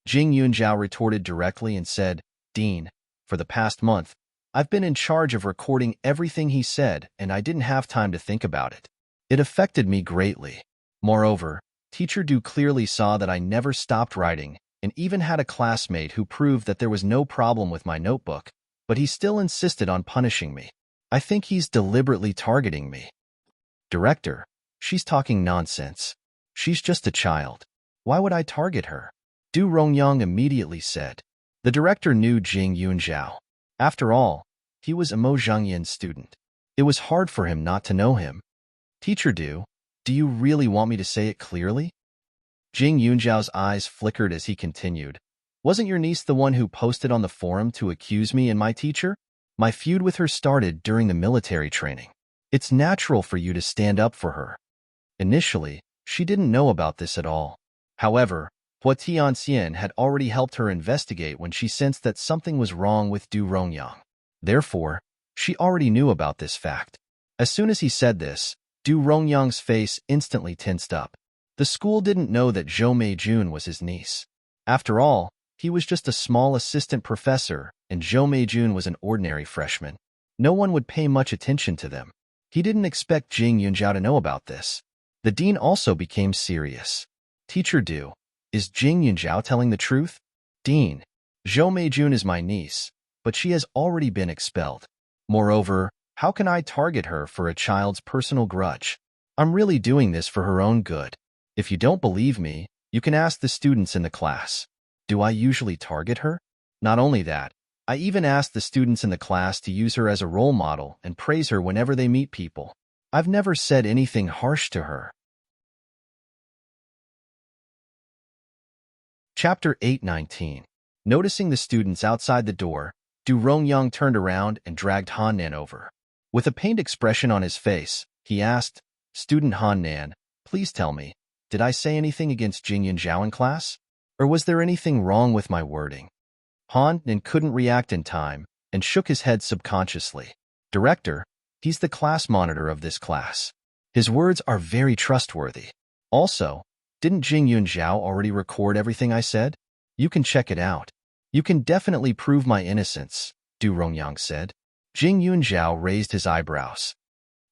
Jing Yunjiao retorted directly and said, "Dean, for the past month, I've been in charge of recording everything he said and I didn't have time to think about it. It affected me greatly. Moreover, Teacher Du clearly saw that I never stopped writing and even had a classmate who proved that there was no problem with my notebook, but he still insisted on punishing me. I think he's deliberately targeting me." "Director, she's talking nonsense. She's just a child. Why would I target her?" Du Rongyang immediately said. The director knew Jing Yunjiao. After all, he was a Mo Zhengyan's student. It was hard for him not to know him. "Teacher Du, do you really want me to say it clearly?" Jing Yunjiao's eyes flickered as he continued. "Wasn't your niece the one who posted on the forum to accuse me and my teacher? My feud with her started during the military training. It's natural for you to stand up for her." Initially, she didn't know about this at all. However, Hua Tianxian had already helped her investigate when she sensed that something was wrong with Du Rongyang. Therefore, she already knew about this fact. As soon as he said this, Du Rongyang's face instantly tensed up. The school didn't know that Zhou Meijun was his niece. After all, he was just a small assistant professor, and Zhou Meijun was an ordinary freshman. No one would pay much attention to them. He didn't expect Jing Yunjiao to know about this. The dean also became serious. "Teacher Du, is Jing Yunjiao telling the truth?" "Dean, Zhou Meijun is my niece, but she has already been expelled. Moreover, how can I target her for a child's personal grudge? I'm really doing this for her own good. If you don't believe me, you can ask the students in the class. Do I usually target her? Not only that, I even ask the students in the class to use her as a role model and praise her whenever they meet people. I've never said anything harsh to her." Chapter 8:19. Noticing the students outside the door, Du Rongyang turned around and dragged Han Nan over. With a pained expression on his face, he asked, "Student Han Nan, please tell me, did I say anything against Jing Yunjiao in class? Or was there anything wrong with my wording?" Han Nan couldn't react in time and shook his head subconsciously. "Director, he's the class monitor of this class. His words are very trustworthy. Also, didn't Jing Yunjiao already record everything I said? You can check it out. You can definitely prove my innocence," Du Rongyang said. Jing Yunjiao raised his eyebrows.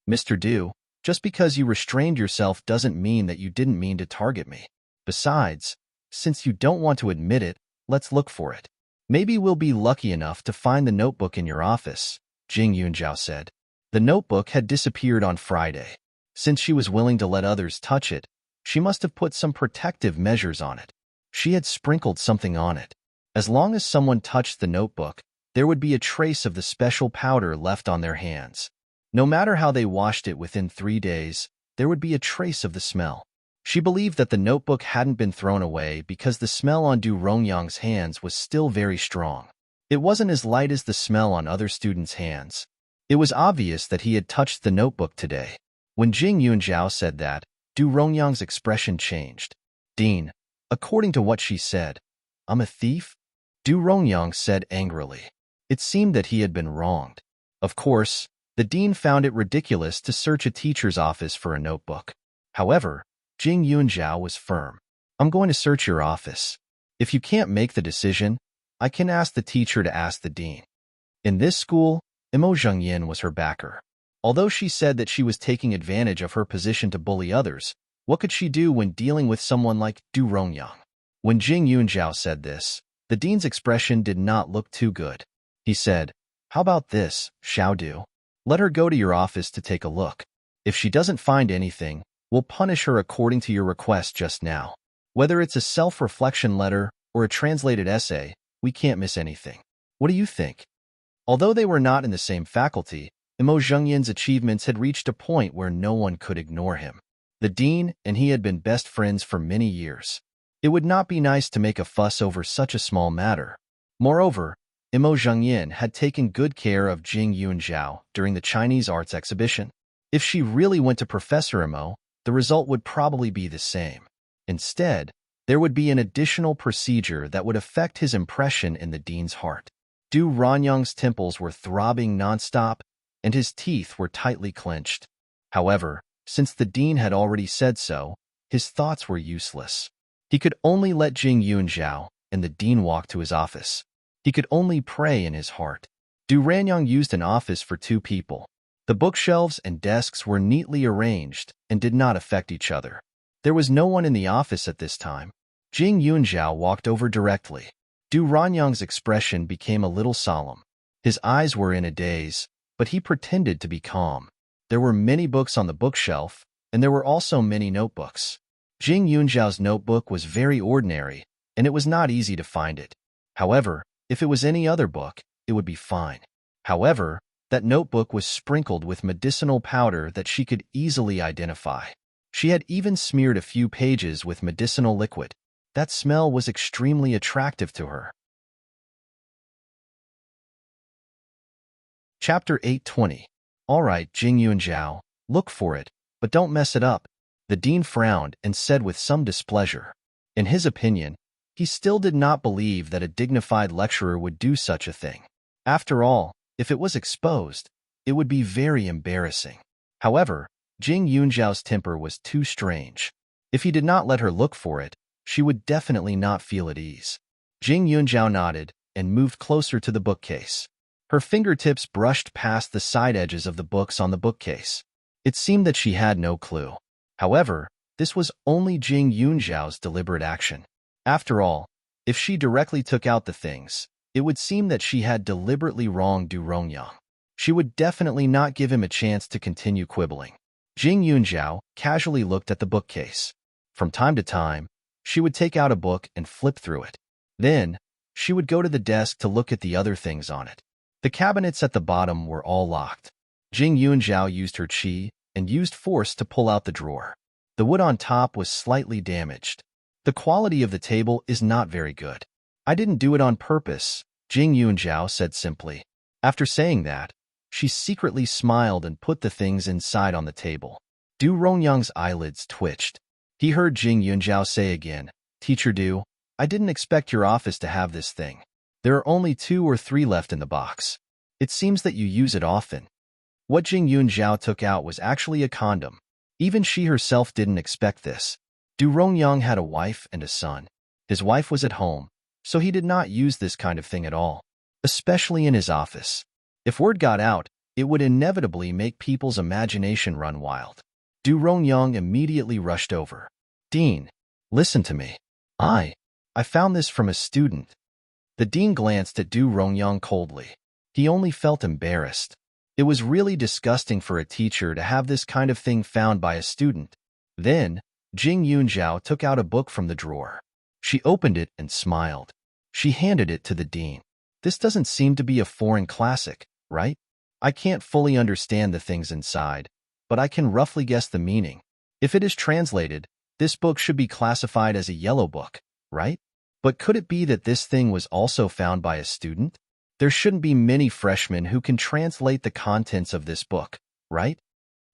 "Mr. Du, just because you restrained yourself doesn't mean that you didn't mean to target me. Besides, since you don't want to admit it, let's look for it. Maybe we'll be lucky enough to find the notebook in your office," Jing Yunjiao said. The notebook had disappeared on Friday. Since she was willing to let others touch it, she must have put some protective measures on it. She had sprinkled something on it. As long as someone touched the notebook, there would be a trace of the special powder left on their hands. No matter how they washed it within 3 days, there would be a trace of the smell. She believed that the notebook hadn't been thrown away because the smell on Du Rongyang's hands was still very strong. It wasn't as light as the smell on other students' hands. It was obvious that he had touched the notebook today. When Jing Yunjiao said that, Du Rongyang's expression changed. "Dean, according to what she said, I'm a thief?" Du Rongyang said angrily. It seemed that he had been wronged. Of course, the dean found it ridiculous to search a teacher's office for a notebook. However, Jing Yunjiao was firm. "I'm going to search your office. If you can't make the decision, I can ask the teacher to ask the dean." In this school, Mo Zhengyan was her backer. Although she said that she was taking advantage of her position to bully others, what could she do when dealing with someone like Du Rongyang? When Jing Yunjiao said this, the dean's expression did not look too good. He said, "How about this, Xiao Du? Let her go to your office to take a look. If she doesn't find anything, we'll punish her according to your request just now. Whether it's a self-reflection letter or a translated essay, we can't miss anything. What do you think?" Although they were not in the same faculty, Mo Zhengyan's achievements had reached a point where no one could ignore him. The dean and he had been best friends for many years. It would not be nice to make a fuss over such a small matter. Moreover, Imo Zhengyin had taken good care of Jing Yunzhao during the Chinese arts exhibition. If she really went to Professor Imo, the result would probably be the same. Instead, there would be an additional procedure that would affect his impression in the dean's heart. Du Ronyang's temples were throbbing nonstop, and his teeth were tightly clenched. However, since the dean had already said so, his thoughts were useless. He could only let Jing Yunzhao and the dean walk to his office. He could only pray in his heart. Du Ranyang used an office for 2 people. The bookshelves and desks were neatly arranged and did not affect each other. There was no one in the office at this time. Jing Yunzhao walked over directly. Du Ranyang's expression became a little solemn. His eyes were in a daze, but he pretended to be calm. There were many books on the bookshelf, and there were also many notebooks. Jing Yunzhao's notebook was very ordinary, and it was not easy to find it. However, if it was any other book, it would be fine. However, that notebook was sprinkled with medicinal powder that she could easily identify. She had even smeared a few pages with medicinal liquid. That smell was extremely attractive to her. Chapter 820. All right, Jing Yunzhao, look for it, but don't mess it up. The dean frowned and said with some displeasure. In his opinion, he still did not believe that a dignified lecturer would do such a thing. After all, if it was exposed, it would be very embarrassing. However, Jing Yunzhao's temper was too strange. If he did not let her look for it, she would definitely not feel at ease. Jing Yunzhao nodded and moved closer to the bookcase. Her fingertips brushed past the side edges of the books on the bookcase. It seemed that she had no clue. However, this was only Jing Yunzhao's deliberate action. After all, if she directly took out the things, it would seem that she had deliberately wronged Du Rongyang. She would definitely not give him a chance to continue quibbling. Jing Yunzhao casually looked at the bookcase. From time to time, she would take out a book and flip through it. Then, she would go to the desk to look at the other things on it. The cabinets at the bottom were all locked. Jing Yunzhao used her qi and used force to pull out the drawer. The wood on top was slightly damaged. The quality of the table is not very good. I didn't do it on purpose, Jing Yunzhao said simply. After saying that, she secretly smiled and put the things inside on the table. Du Rongyang's eyelids twitched. He heard Jing Yunzhao say again, Teacher Du, I didn't expect your office to have this thing. There are only 2 or 3 left in the box. It seems that you use it often. What Jing Yunzhao took out was actually a condom. Even she herself didn't expect this. Du Rongyang had a wife and a son. His wife was at home, so he did not use this kind of thing at all, especially in his office. If word got out, it would inevitably make people's imagination run wild. Du Rongyang immediately rushed over. Dean, listen to me. I found this from a student. The dean glanced at Du Rongyang coldly. He only felt embarrassed. It was really disgusting for a teacher to have this kind of thing found by a student. Then, Jing Yunzhao took out a book from the drawer. She opened it and smiled. She handed it to the dean. This doesn't seem to be a foreign classic, right? I can't fully understand the things inside, but I can roughly guess the meaning. If it is translated, this book should be classified as a yellow book, right? But could it be that this thing was also found by a student? There shouldn't be many freshmen who can translate the contents of this book, right?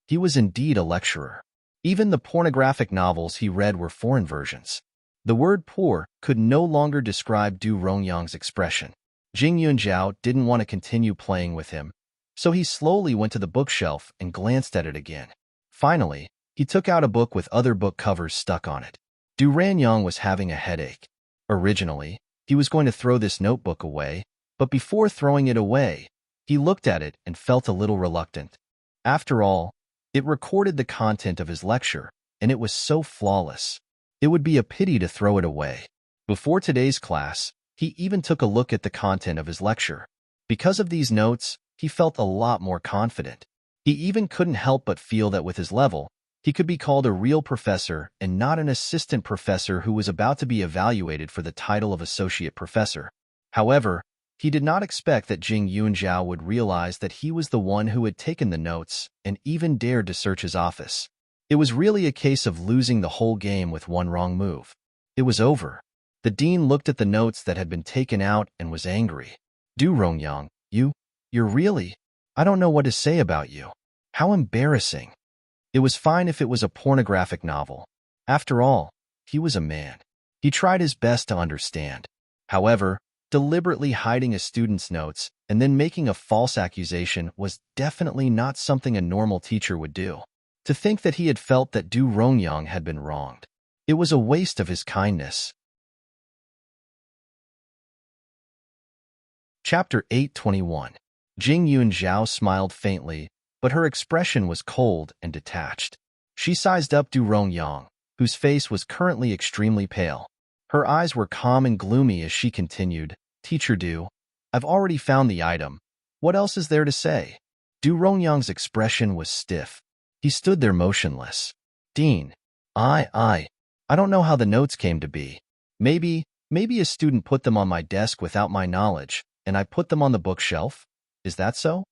He was indeed a lecturer. Even the pornographic novels he read were foreign versions. The word poor could no longer describe Du Rongyang's expression. Jing Yunzhao didn't want to continue playing with him, so he slowly went to the bookshelf and glanced at it again. Finally, he took out a book with other book covers stuck on it. Du Ranyang was having a headache. Originally, he was going to throw this notebook away, but before throwing it away, he looked at it and felt a little reluctant. After all, it recorded the content of his lecture, and it was so flawless. It would be a pity to throw it away. Before today's class, he even took a look at the content of his lecture. Because of these notes, he felt a lot more confident. He even couldn't help but feel that with his level, he could be called a real professor and not an assistant professor who was about to be evaluated for the title of associate professor. However, he did not expect that Jing Yunzhao would realize that he was the one who had taken the notes and even dared to search his office. It was really a case of losing the whole game with one wrong move. It was over. The dean looked at the notes that had been taken out and was angry. Du Rongyang, you're really… I don't know what to say about you. How embarrassing. It was fine if it was a pornographic novel. After all, he was a man. He tried his best to understand. However, deliberately hiding a student's notes and then making a false accusation was definitely not something a normal teacher would do. To think that he had felt that Du Rongyang had been wronged. It was a waste of his kindness. Chapter 821. Jing Yunzhao smiled faintly, but her expression was cold and detached. She sized up Du Rongyang, whose face was currently extremely pale. Her eyes were calm and gloomy as she continued, "Teacher Du, I've already found the item. What else is there to say?" Du Rongyang's expression was stiff. He stood there motionless. "Dean, I don't know how the notes came to be. Maybe a student put them on my desk without my knowledge, and I put them on the bookshelf? Is that so?"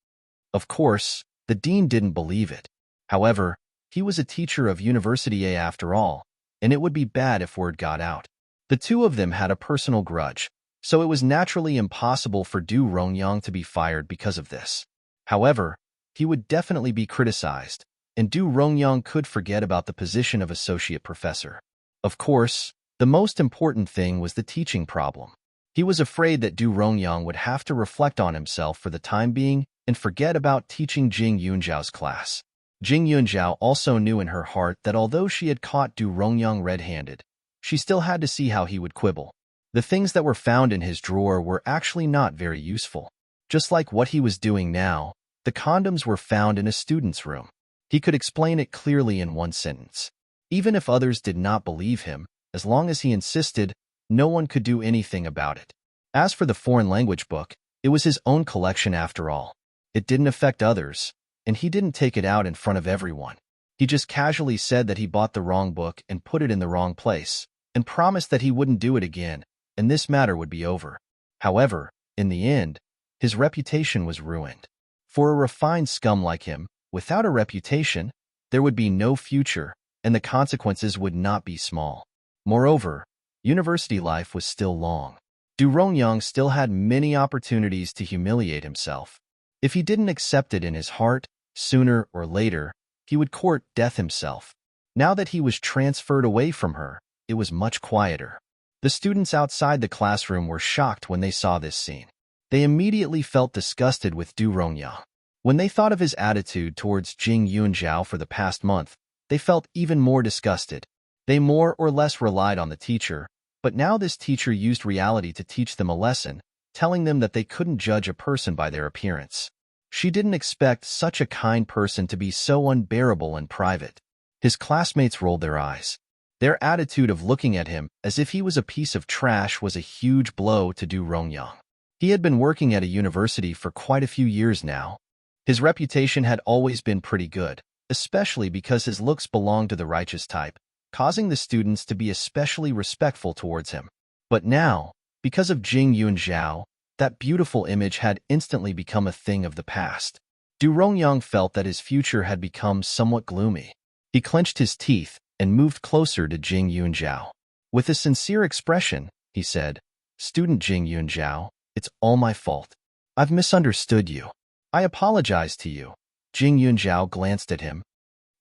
Of course, the dean didn't believe it. However, he was a teacher of University A after all, and it would be bad if word got out. The two of them had a personal grudge, so it was naturally impossible for Du Rongyang to be fired because of this. However, he would definitely be criticized, and Du Rongyang could forget about the position of associate professor. Of course, the most important thing was the teaching problem. He was afraid that Du Rongyang would have to reflect on himself for the time being and forget about teaching Jing Yunzhao's class. Jing Yunzhao also knew in her heart that although she had caught Du Rongyang red-handed, she still had to see how he would quibble. The things that were found in his drawer were actually not very useful. Just like what he was doing now, the condoms were found in a student's room. He could explain it clearly in one sentence. Even if others did not believe him, as long as he insisted, no one could do anything about it. As for the foreign language book, it was his own collection after all. It didn't affect others, and he didn't take it out in front of everyone. He just casually said that he bought the wrong book and put it in the wrong place, and promised that he wouldn't do it again, and this matter would be over. However, in the end, his reputation was ruined. For a refined scum like him, without a reputation, there would be no future, and the consequences would not be small. Moreover, university life was still long. Du Rongyang still had many opportunities to humiliate himself. If he didn't accept it in his heart, sooner or later, he would court death himself. Now that he was transferred away from her, it was much quieter. The students outside the classroom were shocked when they saw this scene. They immediately felt disgusted with Du Rongyang. When they thought of his attitude towards Jing Yunzhao for the past month, they felt even more disgusted. They more or less relied on the teacher, but now this teacher used reality to teach them a lesson, telling them that they couldn't judge a person by their appearance. She didn't expect such a kind person to be so unbearable and private. His classmates rolled their eyes. Their attitude of looking at him as if he was a piece of trash was a huge blow to Du Rongyang. He had been working at a university for quite a few years now. His reputation had always been pretty good, especially because his looks belonged to the righteous type, causing the students to be especially respectful towards him. But now, because of Jing Yunzhao, that beautiful image had instantly become a thing of the past. Du Rongyang felt that his future had become somewhat gloomy. He clenched his teeth and moved closer to Jing Yunzhao. With a sincere expression, he said, "Student Jing Yunzhao, it's all my fault. I've misunderstood you. I apologize to you." Jing Yunzhao glanced at him.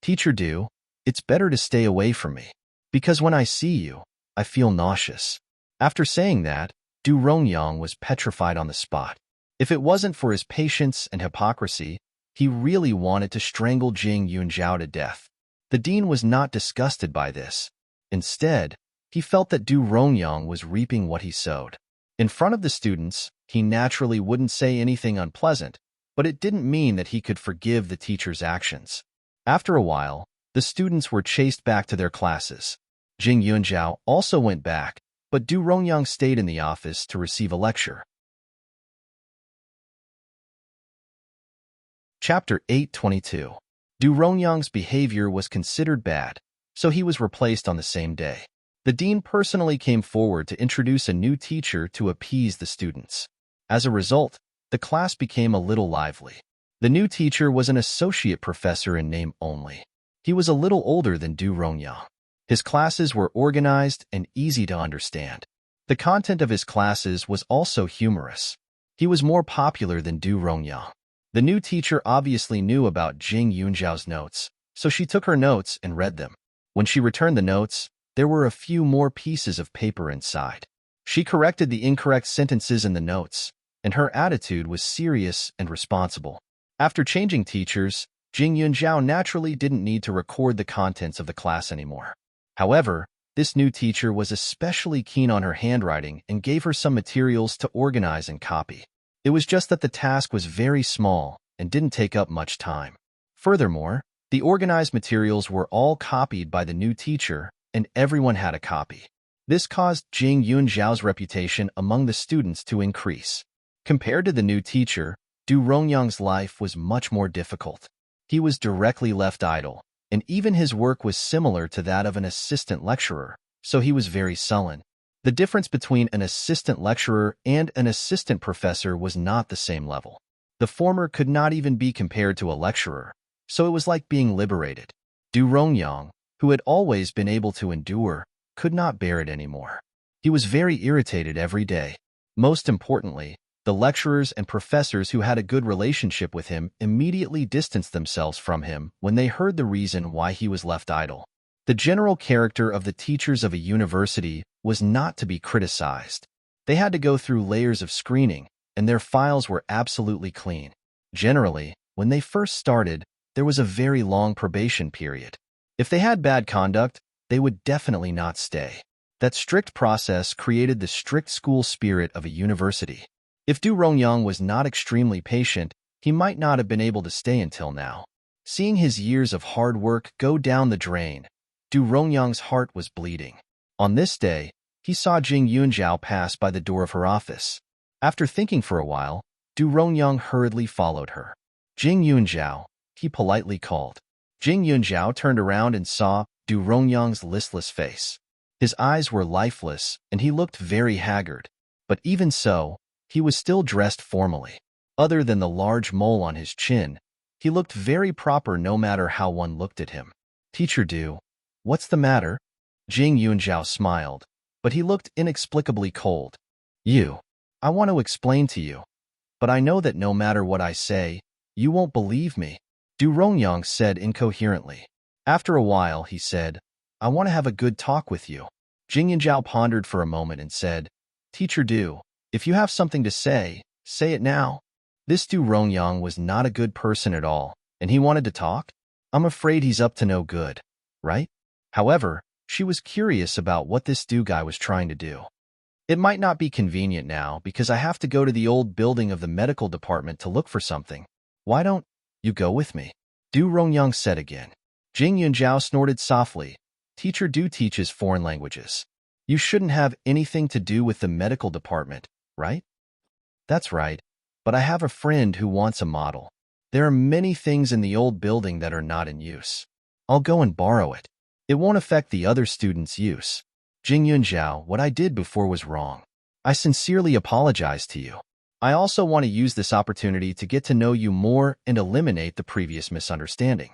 "Teacher Du, it's better to stay away from me, because when I see you, I feel nauseous." After saying that, Du Rongyang was petrified on the spot. If it wasn't for his patience and hypocrisy, he really wanted to strangle Jing Yunzhao to death. The dean was not disgusted by this. Instead, he felt that Du Rongyang was reaping what he sowed. In front of the students, he naturally wouldn't say anything unpleasant, but it didn't mean that he could forgive the teacher's actions. After a while, the students were chased back to their classes. Jing Yunzhao also went back, but Du Rongyang stayed in the office to receive a lecture. Chapter 822. Du Rongyang's behavior was considered bad, so he was replaced on the same day. The dean personally came forward to introduce a new teacher to appease the students. As a result, the class became a little lively. The new teacher was an associate professor in name only. He was a little older than Du Rongyang. His classes were organized and easy to understand. The content of his classes was also humorous. He was more popular than Du Rongyang. The new teacher obviously knew about Jing Yunzhao's notes, so she took her notes and read them. When she returned the notes, there were a few more pieces of paper inside. She corrected the incorrect sentences in the notes, and her attitude was serious and responsible. After changing teachers, Jing Yunzhao naturally didn't need to record the contents of the class anymore. However, this new teacher was especially keen on her handwriting and gave her some materials to organize and copy. It was just that the task was very small and didn't take up much time. Furthermore, the organized materials were all copied by the new teacher, and everyone had a copy. This caused Jing Yunzhao's reputation among the students to increase. Compared to the new teacher, Du Rongyang's life was much more difficult. He was directly left idle, and even his work was similar to that of an assistant lecturer, so he was very sullen. The difference between an assistant lecturer and an assistant professor was not the same level. The former could not even be compared to a lecturer, so it was like being liberated. Du Rongyang, who had always been able to endure, could not bear it anymore. He was very irritated every day. Most importantly, the lecturers and professors who had a good relationship with him immediately distanced themselves from him when they heard the reason why he was left idle. The general character of the teachers of a university was not to be criticized. They had to go through layers of screening, and their files were absolutely clean. Generally, when they first started, there was a very long probation period. If they had bad conduct, they would definitely not stay. That strict process created the strict school spirit of a university. If Du Rongyang was not extremely patient, he might not have been able to stay until now. Seeing his years of hard work go down the drain, Du Rongyang's heart was bleeding. On this day, he saw Jing Yunzhao pass by the door of her office. After thinking for a while, Du Rongyang hurriedly followed her. Jing Yunzhao, he politely called. Jing Yunzhao turned around and saw Du Rongyang's listless face. His eyes were lifeless, and he looked very haggard. But even so, he was still dressed formally. Other than the large mole on his chin, he looked very proper no matter how one looked at him. "Teacher Du, what's the matter?" Jing Yunzhao smiled, but he looked inexplicably cold. I want to explain to you, but I know that no matter what I say, you won't believe me," Du Rongyang said incoherently. After a while, he said, "I want to have a good talk with you." Jing Yunzhao pondered for a moment and said, "Teacher Du, if you have something to say it now." This Du Rongyang was not a good person at all, and he wanted to talk? I'm afraid he's up to no good, right? However, she was curious about what this Du guy was trying to do. "It might not be convenient now because I have to go to the old building of the medical department to look for something. Why don't you go with me?" Du Rongyang said again. Jing Yunzhao snorted softly. "Teacher Du teaches foreign languages. You shouldn't have anything to do with the medical department, right?" "That's right, but I have a friend who wants a model. There are many things in the old building that are not in use. I'll go and borrow it. It won't affect the other students' use." "Jing Yunzhao, what I did before was wrong. I sincerely apologize to you. I also want to use this opportunity to get to know you more and eliminate the previous misunderstanding."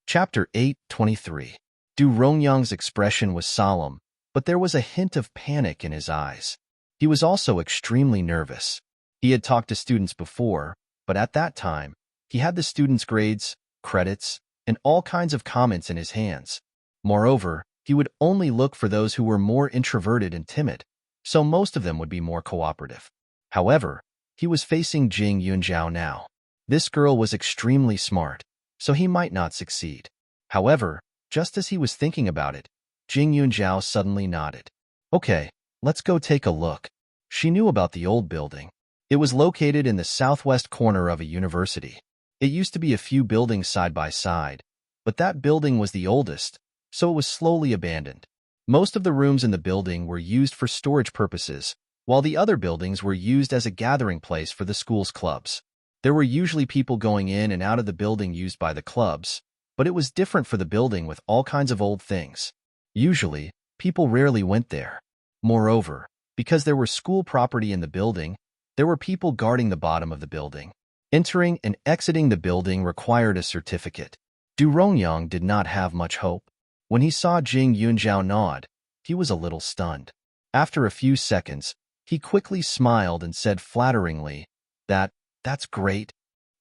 Chapter 8:23. Du Rongyang's expression was solemn, but there was a hint of panic in his eyes. He was also extremely nervous. He had talked to students before, but at that time, he had the students' grades, credits, and all kinds of comments in his hands. Moreover, he would only look for those who were more introverted and timid, so most of them would be more cooperative. However, he was facing Jing Yunzhao now. This girl was extremely smart, so he might not succeed. However, just as he was thinking about it, Jing Yunzhao suddenly nodded. "Okay, let's go take a look." She knew about the old building. It was located in the southwest corner of a university. It used to be a few buildings side by side, but that building was the oldest, so it was slowly abandoned. Most of the rooms in the building were used for storage purposes, while the other buildings were used as a gathering place for the school's clubs. There were usually people going in and out of the building used by the clubs, but it was different for the building with all kinds of old things. Usually, people rarely went there. Moreover, because there were school property in the building, there were people guarding the bottom of the building. Entering and exiting the building required a certificate. Du Rongyang did not have much hope. When he saw Jing Yunzhao nod, he was a little stunned. After a few seconds, he quickly smiled and said flatteringly, That's great.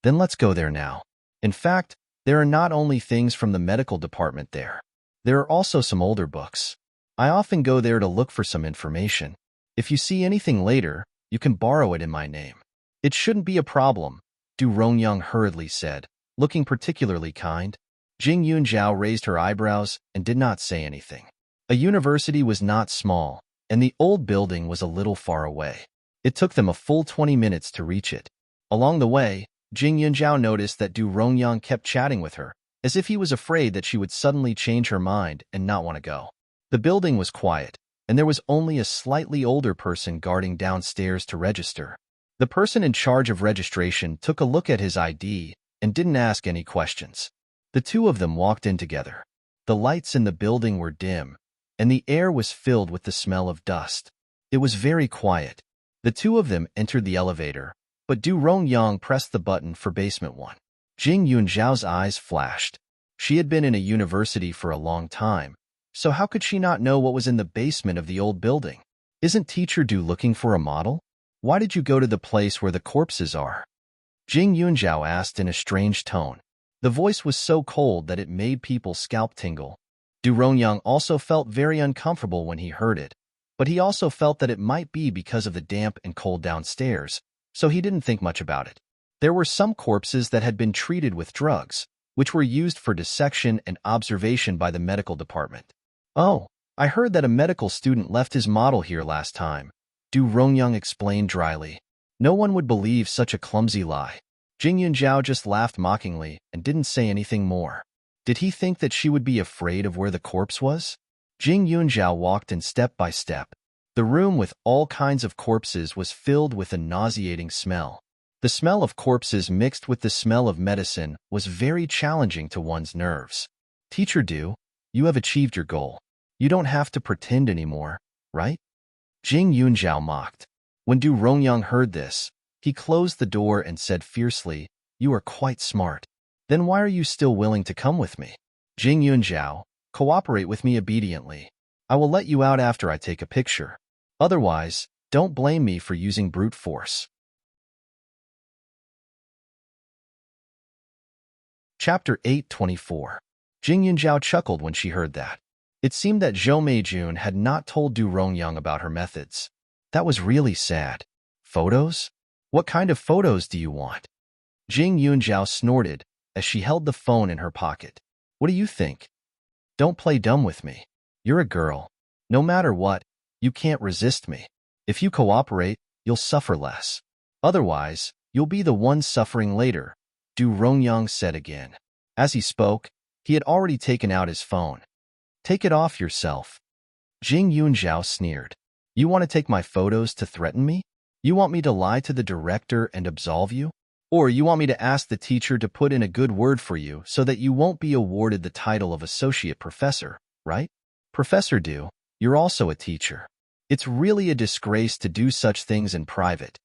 Then let's go there now. In fact, there are not only things from the medical department there. There are also some older books. I often go there to look for some information. If you see anything later, you can borrow it in my name. It shouldn't be a problem, Du Rongyang hurriedly said, looking particularly kind. Jing Yunzhao raised her eyebrows and did not say anything. A university was not small, and the old building was a little far away. It took them a full 20 minutes to reach it. Along the way, Jing Yunzhao noticed that Du Rongyang kept chatting with her, as if he was afraid that she would suddenly change her mind and not want to go. The building was quiet, and there was only a slightly older person guarding downstairs to register. The person in charge of registration took a look at his ID and didn't ask any questions. The two of them walked in together. The lights in the building were dim, and the air was filled with the smell of dust. It was very quiet. The two of them entered the elevator, but Du Rongyang pressed the button for basement 1. Jing Yunzhao's eyes flashed. She had been in a university for a long time, so how could she not know what was in the basement of the old building? Isn't Teacher Du looking for a model? Why did you go to the place where the corpses are? Jing Yunzhao asked in a strange tone. The voice was so cold that it made people's scalp tingle. Du Rongyang also felt very uncomfortable when he heard it, but he also felt that it might be because of the damp and cold downstairs, so he didn't think much about it. There were some corpses that had been treated with drugs, which were used for dissection and observation by the medical department. Oh, I heard that a medical student left his model here last time, Du Rongyang explained dryly. No one would believe such a clumsy lie. Jing Yunzhao just laughed mockingly and didn't say anything more. Did he think that she would be afraid of where the corpse was? Jing Yunzhao walked in step by step. The room with all kinds of corpses was filled with a nauseating smell. The smell of corpses mixed with the smell of medicine was very challenging to one's nerves. Teacher Du, you have achieved your goal. You don't have to pretend anymore, right? Jing Yunzhao mocked. When Du Rongyang heard this, he closed the door and said fiercely, You are quite smart. Then why are you still willing to come with me? Jing Yunzhao, cooperate with me obediently. I will let you out after I take a picture. Otherwise, don't blame me for using brute force. Chapter 8:24. Jing Yunzhao chuckled when she heard that. It seemed that Zhou Meijun had not told Du Rongyang about her methods. That was really sad. Photos? What kind of photos do you want? Jing Yunzhao snorted as she held the phone in her pocket. What do you think? Don't play dumb with me. You're a girl. No matter what, you can't resist me. If you cooperate, you'll suffer less. Otherwise, you'll be the one suffering later, Du Rongyang said again. As he spoke, he had already taken out his phone. Take it off yourself. Jing Yunzhao sneered. You want to take my photos to threaten me? You want me to lie to the director and absolve you? Or you want me to ask the teacher to put in a good word for you so that you won't be awarded the title of associate professor, right? Professor Du, you're also a teacher. It's really a disgrace to do such things in private.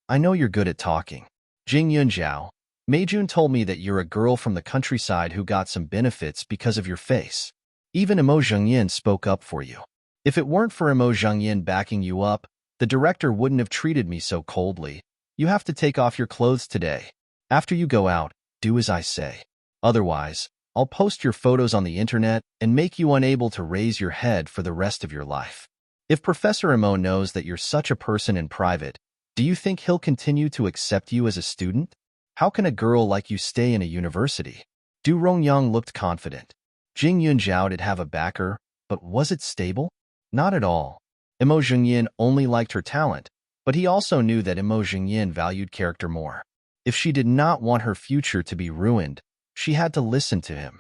I know you're good at talking. Jing Yunzhao, Meijun told me that you're a girl from the countryside who got some benefits because of your face. Even Imo Zhengyin spoke up for you. If it weren't for Imo Zhengyin backing you up, the director wouldn't have treated me so coldly. You have to take off your clothes today. After you go out, do as I say. Otherwise, I'll post your photos on the internet and make you unable to raise your head for the rest of your life. If Professor Imo knows that you're such a person in private, do you think he'll continue to accept you as a student? How can a girl like you stay in a university? Du Rongyang looked confident. Jing Yunzhao did have a backer, but was it stable? Not at all. Imo Zhengyin only liked her talent, but he also knew that Imo Zhengyin valued character more. If she did not want her future to be ruined, she had to listen to him.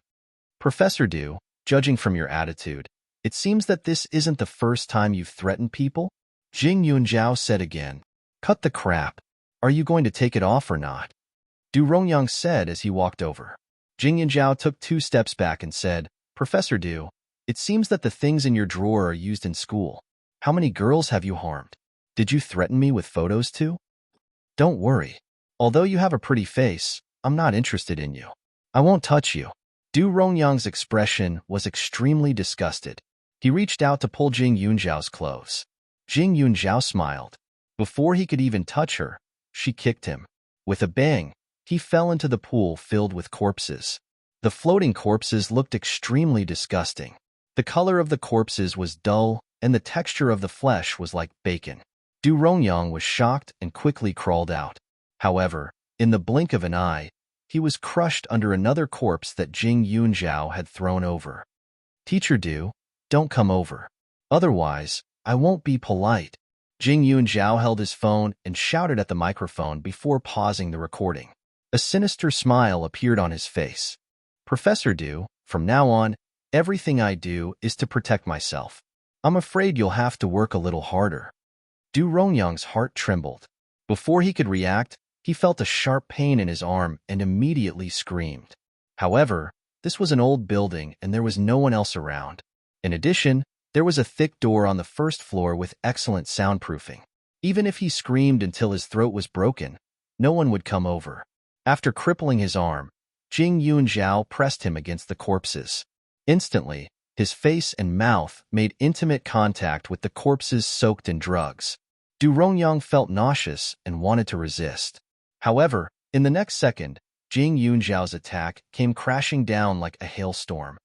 Professor Du, judging from your attitude, it seems that this isn't the first time you've threatened people? Jing Yunzhao said again. Cut the crap. Are you going to take it off or not? Du Rongyang said as he walked over. Jing Yunzhao took 2 steps back and said, Professor Du, it seems that the things in your drawer are used in school. How many girls have you harmed? Did you threaten me with photos too? Don't worry. Although you have a pretty face, I'm not interested in you. I won't touch you. Du Rongyang's expression was extremely disgusted. He reached out to pull Jing Yunjiao's clothes. Jing Yunjiao smiled. Before he could even touch her, she kicked him. With a bang, he fell into the pool filled with corpses. The floating corpses looked extremely disgusting. The color of the corpses was dull, and the texture of the flesh was like bacon. Du Rongyang was shocked and quickly crawled out. However, in the blink of an eye, he was crushed under another corpse that Jing Yunjiao had thrown over. Teacher Du, don't come over. Otherwise, I won't be polite. Jing Yunjiao held his phone and shouted at the microphone before pausing the recording. A sinister smile appeared on his face. Professor Du, from now on, everything I do is to protect myself. I'm afraid you'll have to work a little harder. Du Rongyang's heart trembled. Before he could react, he felt a sharp pain in his arm and immediately screamed. However, this was an old building and there was no one else around. In addition, there was a thick door on the first floor with excellent soundproofing. Even if he screamed until his throat was broken, no one would come over. After crippling his arm, Jing Yunjiao pressed him against the corpses. Instantly, his face and mouth made intimate contact with the corpses soaked in drugs. Du Rongyang felt nauseous and wanted to resist. However, in the next second, Jing Yunjiao's attack came crashing down like a hailstorm.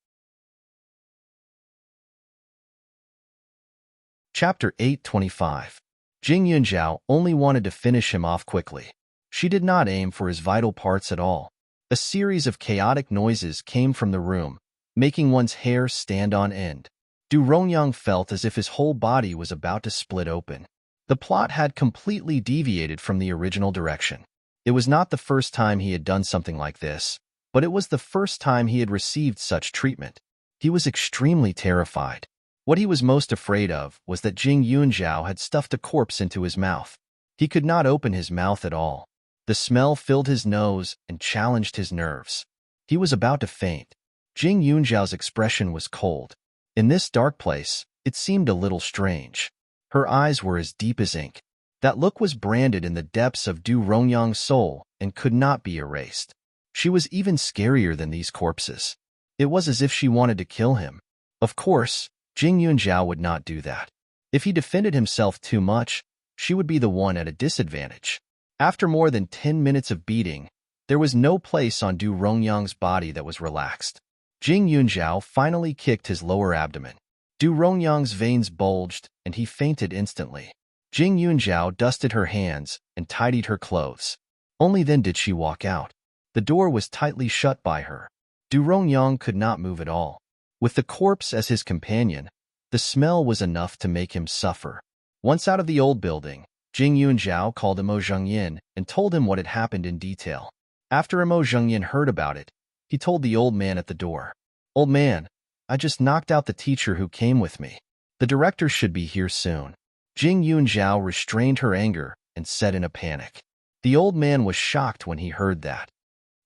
Chapter 825. Jing Yunjiao only wanted to finish him off quickly. She did not aim for his vital parts at all. A series of chaotic noises came from the room, making one's hair stand on end. Du Rongyang felt as if his whole body was about to split open. The plot had completely deviated from the original direction. It was not the first time he had done something like this, but it was the first time he had received such treatment. He was extremely terrified. What he was most afraid of was that Jing Yunjiao had stuffed a corpse into his mouth. He could not open his mouth at all. The smell filled his nose and challenged his nerves. He was about to faint. Jing Yunjiao's expression was cold. In this dark place, it seemed a little strange. Her eyes were as deep as ink. That look was branded in the depths of Du Rongyang's soul and could not be erased. She was even scarier than these corpses. It was as if she wanted to kill him. Of course, Jing Yunjiao would not do that. If he defended himself too much, she would be the one at a disadvantage. After more than 10 minutes of beating, there was no place on Du Rongyang's body that was relaxed. Jing Yunjiao finally kicked his lower abdomen. Du Rongyang's veins bulged, and he fainted instantly. Jing Yunjiao dusted her hands and tidied her clothes. Only then did she walk out. The door was tightly shut by her. Du Rongyang could not move at all. With the corpse as his companion, the smell was enough to make him suffer. Once out of the old building, Jing Yunjiao called Mo Zhengyin and told him what had happened in detail. After Mo Zhengyin heard about it, he told the old man at the door, "Old man, I just knocked out the teacher who came with me. The director should be here soon." Jing Yunjiao restrained her anger and said in a panic. The old man was shocked when he heard that.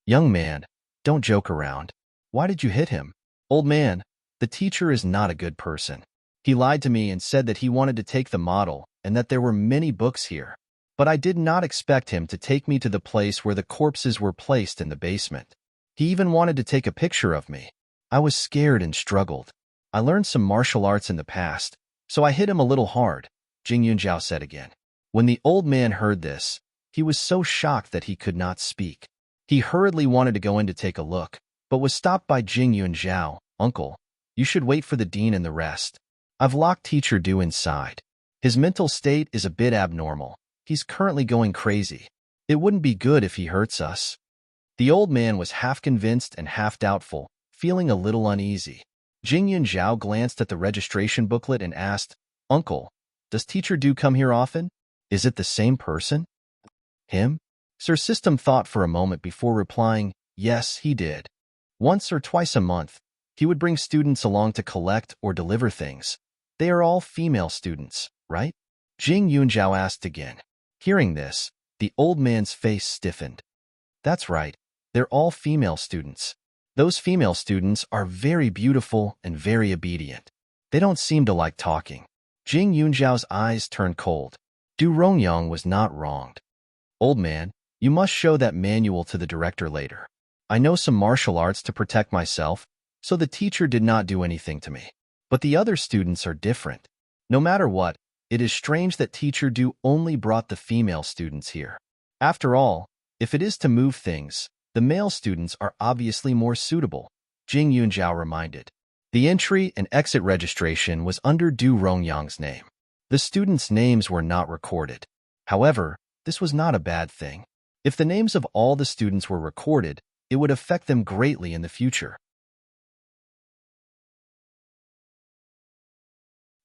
"Young man, don't joke around. Why did you hit him?" "Old man, the teacher is not a good person. He lied to me and said that he wanted to take the model and that there were many books here. But I did not expect him to take me to the place where the corpses were placed in the basement. He even wanted to take a picture of me. I was scared and struggled. I learned some martial arts in the past, so I hit him a little hard," Jing Yunjiao said again. When the old man heard this, he was so shocked that he could not speak. He hurriedly wanted to go in to take a look, but was stopped by Jing Yunjiao. "Uncle, you should wait for the dean and the rest. I've locked Teacher Du inside. His mental state is a bit abnormal. He's currently going crazy. It wouldn't be good if he hurts us." The old man was half convinced and half doubtful, feeling a little uneasy. Jing Yunjiao glanced at the registration booklet and asked, "Uncle, does Teacher Du come here often? Is it the same person?" "Him?" Sir System thought for a moment before replying, "Yes, he did. Once or twice a month, he would bring students along to collect or deliver things. They are all female students, right?" Jing Yunjiao asked again. Hearing this, the old man's face stiffened. "That's right. They're all female students. Those female students are very beautiful and very obedient. They don't seem to like talking." Jing Yunjiao's eyes turned cold. Du Rongyang was not wronged. "Old man, You must show that manual to the director later. I know some martial arts to protect myself, so the teacher did not do anything to me. But the other students are different. No matter what, it is strange that teacher Du only brought the female students here. After all, if it is to move things, the male students are obviously more suitable, Jing Yunjiao reminded. The entry and exit registration was under Du Rongyang's name. The students' names were not recorded. However, this was not a bad thing. If the names of all the students were recorded, it would affect them greatly in the future.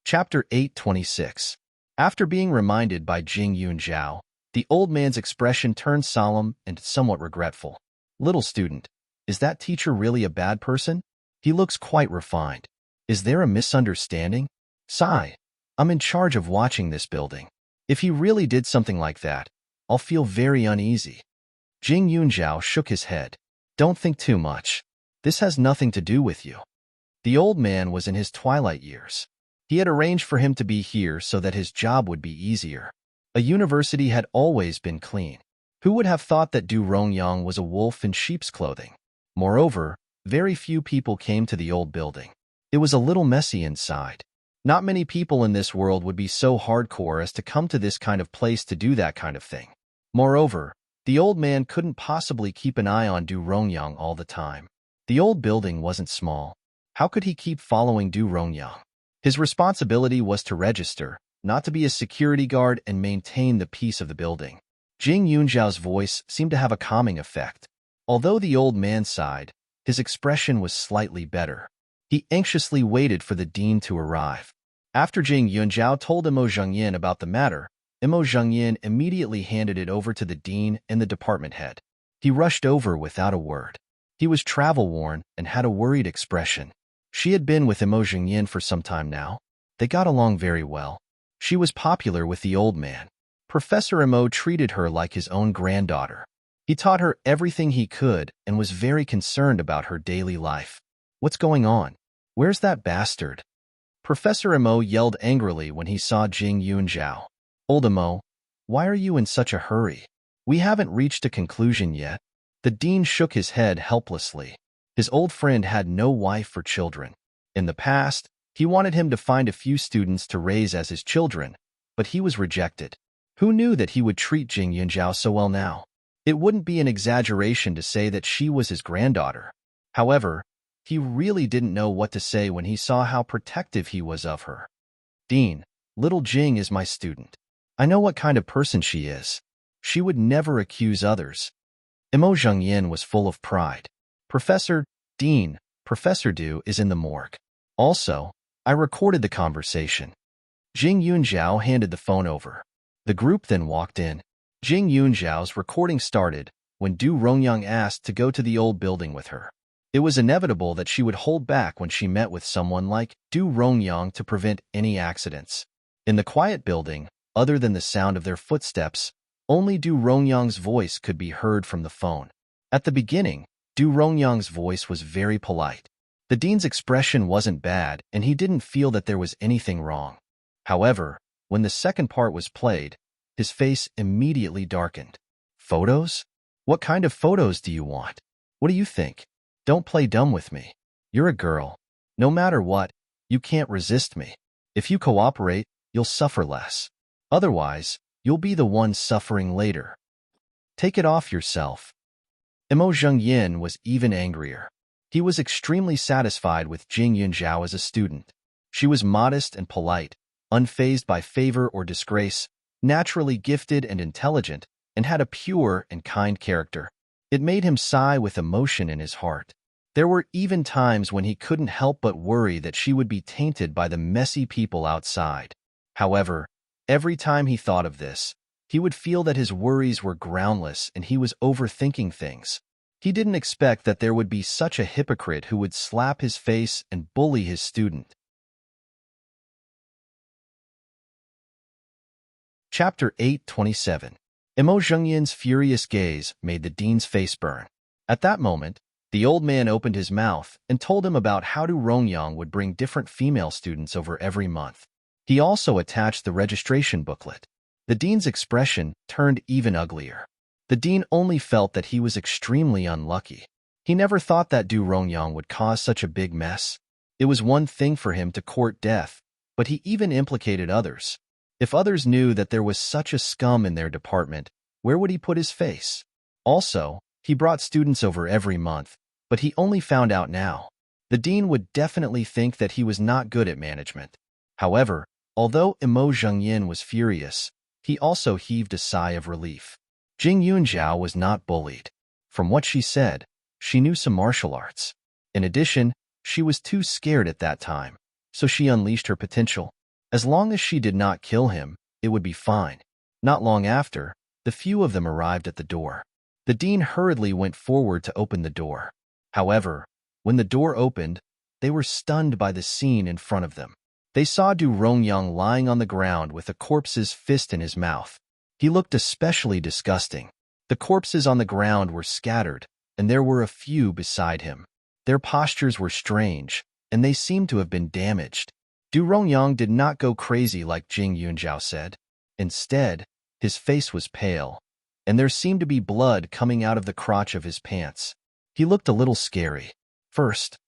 Chapter 8:26. After being reminded by Jing Yunjiao, the old man's expression turned solemn and somewhat regretful. Little student, is that teacher really a bad person? He looks quite refined. Is there a misunderstanding? Sigh. I'm in charge of watching this building. If he really did something like that, I'll feel very uneasy. Jing Yunjiao shook his head. Don't think too much. This has nothing to do with you. The old man was in his twilight years. He had arranged for him to be here so that his job would be easier. A university had always been clean. Who would have thought that Du Rongyang was a wolf in sheep's clothing? Moreover, very few people came to the old building. It was a little messy inside. Not many people in this world would be so hardcore as to come to this kind of place to do that kind of thing. Moreover, the old man couldn't possibly keep an eye on Du Rongyang all the time. The old building wasn't small. How could he keep following Du Rongyang? His responsibility was to register, not to be a security guard and maintain the peace of the building. Jing Yunjiao's voice seemed to have a calming effect. Although the old man sighed, his expression was slightly better. He anxiously waited for the dean to arrive. After Jing Yunjiao told Imo Zhengyin about the matter, Imo Zhengyin immediately handed it over to the dean and the department head. He rushed over without a word. He was travel-worn and had a worried expression. She had been with Imo Zhengyin for some time now. They got along very well. She was popular with the old man. Professor Imo treated her like his own granddaughter. He taught her everything he could and was very concerned about her daily life. What's going on? Where's that bastard? Professor Imo yelled angrily when he saw Jing Yunjiao. Old Imo, why are you in such a hurry? We haven't reached a conclusion yet. The dean shook his head helplessly. His old friend had no wife or children. In the past, he wanted him to find a few students to raise as his children, but he was rejected. Who knew that he would treat Jing Yunjiao so well now? It wouldn't be an exaggeration to say that she was his granddaughter. However, he really didn't know what to say when he saw how protective he was of her. Dean, little Jing is my student. I know what kind of person she is. She would never accuse others. Imo Zhengyin was full of pride. Dean, Professor Du is in the morgue. Also, I recorded the conversation. Jing Yunjiao handed the phone over. The group then walked in. Jing Yunjiao's recording started when Du Rongyang asked to go to the old building with her. It was inevitable that she would hold back when she met with someone like Du Rongyang to prevent any accidents. In the quiet building, other than the sound of their footsteps, only Du Rongyang's voice could be heard from the phone. At the beginning, Du Rongyang's voice was very polite. The dean's expression wasn't bad, and he didn't feel that there was anything wrong. However, when the second part was played, his face immediately darkened. Photos? What kind of photos do you want? What do you think? Don't play dumb with me. You're a girl. No matter what, you can't resist me. If you cooperate, you'll suffer less. Otherwise, you'll be the one suffering later. Take it off yourself. Imo Zhengyin was even angrier. He was extremely satisfied with Jing Yunjiao as a student. She was modest and polite, unfazed by favor or disgrace, naturally gifted and intelligent, and had a pure and kind character. It made him sigh with emotion in his heart. There were even times when he couldn't help but worry that she would be tainted by the messy people outside. However, every time he thought of this, he would feel that his worries were groundless and he was overthinking things. He didn't expect that there would be such a hypocrite who would slap his face and bully his student. Chapter 8:27. Imo Zhengyin's furious gaze made the dean's face burn. At that moment, the old man opened his mouth and told him about how Du Rongyang would bring different female students over every month. He also attached the registration booklet. The dean's expression turned even uglier. The dean only felt that he was extremely unlucky. He never thought that Du Rongyang would cause such a big mess. It was one thing for him to court death, but he even implicated others. If others knew that there was such a scum in their department, where would he put his face? Also, he brought students over every month, but he only found out now. The dean would definitely think that he was not good at management. However, although Imo Zhengyin was furious, he also heaved a sigh of relief. Jing Yunjiao was not bullied. From what she said, she knew some martial arts. In addition, she was too scared at that time, so she unleashed her potential. As long as she did not kill him, it would be fine. Not long after, the few of them arrived at the door. The dean hurriedly went forward to open the door. However, when the door opened, they were stunned by the scene in front of them. They saw Du Rongyang lying on the ground with a corpse's fist in his mouth. He looked especially disgusting. The corpses on the ground were scattered, and there were a few beside him. Their postures were strange, and they seemed to have been damaged. Du Rongyang did not go crazy like Jing Yunjiao said. Instead, his face was pale, and there seemed to be blood coming out of the crotch of his pants. He looked a little scary. First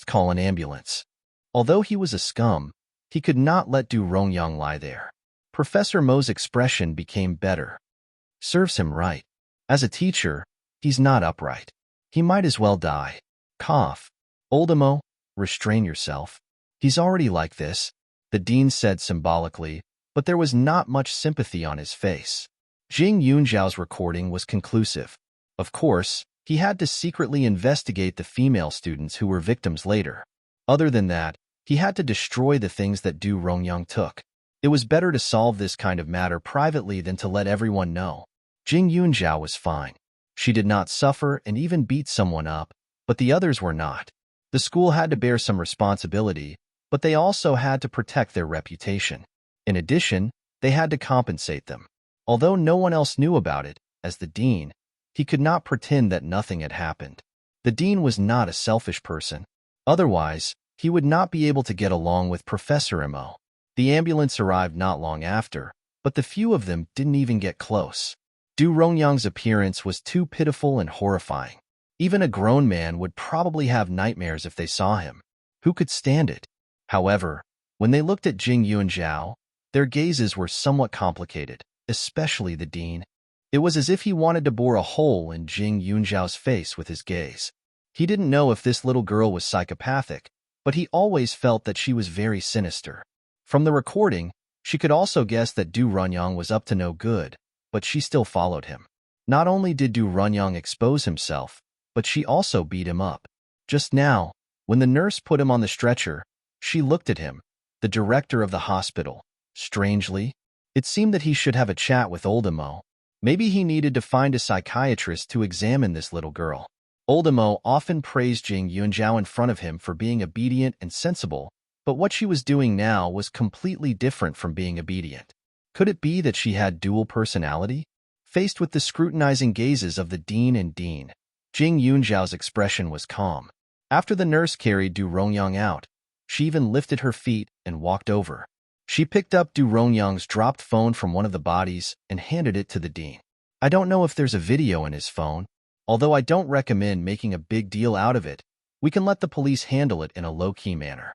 call an ambulance. Although he was a scum, he could not let Du Rongyang lie there. Professor Mo's expression became better. Serves him right. As a teacher, he's not upright. He might as well die. Cough. Oldemo, restrain yourself. He's already like this, the dean said symbolically, but there was not much sympathy on his face. Jing Yunjiao's recording was conclusive. Of course, he had to secretly investigate the female students who were victims later. Other than that, he had to destroy the things that Du Rongyang took. It was better to solve this kind of matter privately than to let everyone know. Jing Yunjiao was fine. She did not suffer and even beat someone up, but the others were not. The school had to bear some responsibility, but they also had to protect their reputation. In addition, they had to compensate them. Although no one else knew about it, as the dean, he could not pretend that nothing had happened. The dean was not a selfish person. Otherwise, he would not be able to get along with Professor Imo. The ambulance arrived not long after, but the few of them didn't even get close. Du Rongyang's appearance was too pitiful and horrifying. Even a grown man would probably have nightmares if they saw him. Who could stand it? However, when they looked at Jing Yunjiao, their gazes were somewhat complicated, especially the dean. It was as if he wanted to bore a hole in Jing Yunjiao's face with his gaze. He didn't know if this little girl was psychopathic, but he always felt that she was very sinister. From the recording, she could also guess that Du Rongyang was up to no good, but she still followed him. Not only did Du Rongyang expose himself, but she also beat him up. Just now, when the nurse put him on the stretcher, she looked at him, the director of the hospital. Strangely, it seemed that he should have a chat with Oldemo. Maybe he needed to find a psychiatrist to examine this little girl. Oldemo often praised Jing Yunjiao in front of him for being obedient and sensible, but what she was doing now was completely different from being obedient. Could it be that she had dual personality? Faced with the scrutinizing gazes of the dean and dean, Jing Yunjiao's expression was calm. After the nurse carried Du Rongyang out, she even lifted her feet and walked over. She picked up Du Rongyang's dropped phone from one of the bodies and handed it to the dean. I don't know if there's a video in his phone, although I don't recommend making a big deal out of it. We can let the police handle it in a low-key manner.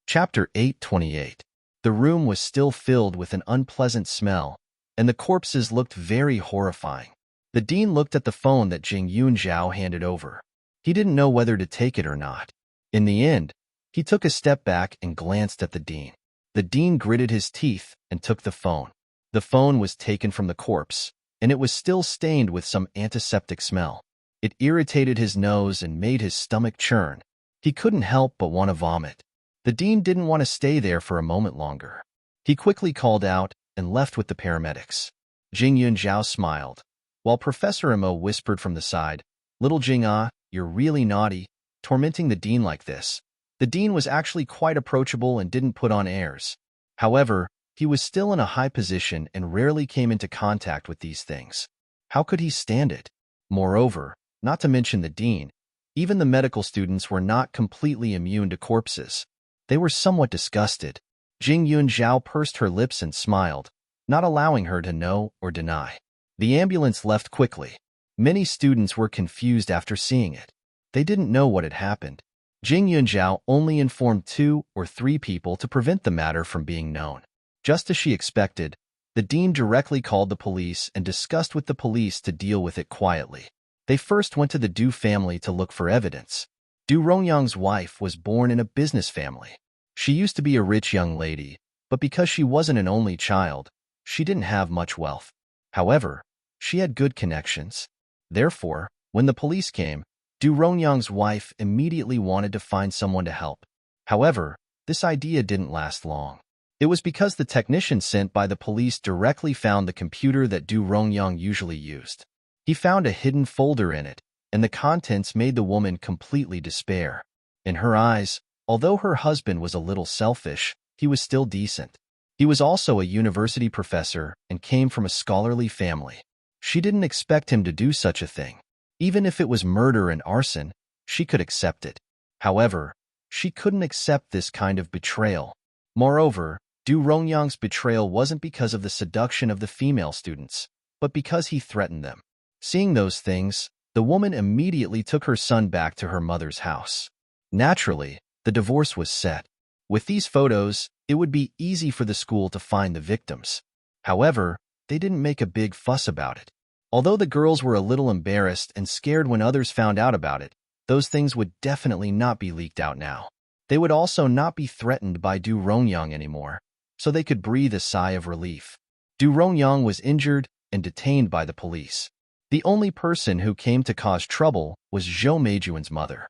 Chapter 828. The room was still filled with an unpleasant smell, and the corpses looked very horrifying. The dean looked at the phone that Jing Yunjiao handed over. He didn't know whether to take it or not. In the end, he took a step back and glanced at the dean. The dean gritted his teeth and took the phone. The phone was taken from the corpse, and it was still stained with some antiseptic smell. It irritated his nose and made his stomach churn. He couldn't help but want to vomit. The dean didn't want to stay there for a moment longer. He quickly called out and left with the paramedics. Jing Yunjiao smiled, while Professor Imo whispered from the side, "Little Jing you're really naughty, tormenting the dean like this." The dean was actually quite approachable and didn't put on airs. However, he was still in a high position and rarely came into contact with these things. How could he stand it? Moreover, not to mention the dean, even the medical students were not completely immune to corpses. They were somewhat disgusted. Jing Yunjiao pursed her lips and smiled, not allowing her to know or deny. The ambulance left quickly. Many students were confused after seeing it. They didn't know what had happened. Jing Yunjiao only informed 2 or 3 people to prevent the matter from being known. Just as she expected, the dean directly called the police and discussed with the police to deal with it quietly. They first went to the Du family to look for evidence. Du Rongyang's wife was born in a business family. She used to be a rich young lady, but because she wasn't an only child, she didn't have much wealth. However, she had good connections. Therefore, when the police came, Du Rongyang's wife immediately wanted to find someone to help. However, this idea didn't last long. It was because the technician sent by the police directly found the computer that Du Rongyang usually used. He found a hidden folder in it, and the contents made the woman completely despair. In her eyes, although her husband was a little selfish, he was still decent. He was also a university professor and came from a scholarly family. She didn't expect him to do such a thing. Even if it was murder and arson, she could accept it. However, she couldn't accept this kind of betrayal. Moreover, Du Rongyang's betrayal wasn't because of the seduction of the female students, but because he threatened them. Seeing those things, the woman immediately took her son back to her mother's house. Naturally, the divorce was set. With these photos, it would be easy for the school to find the victims. However, they didn't make a big fuss about it. Although the girls were a little embarrassed and scared when others found out about it, those things would definitely not be leaked out now. They would also not be threatened by Du Rongyang anymore, so they could breathe a sigh of relief. Du Rongyang was injured and detained by the police. The only person who came to cause trouble was Zhou Meijuan's mother.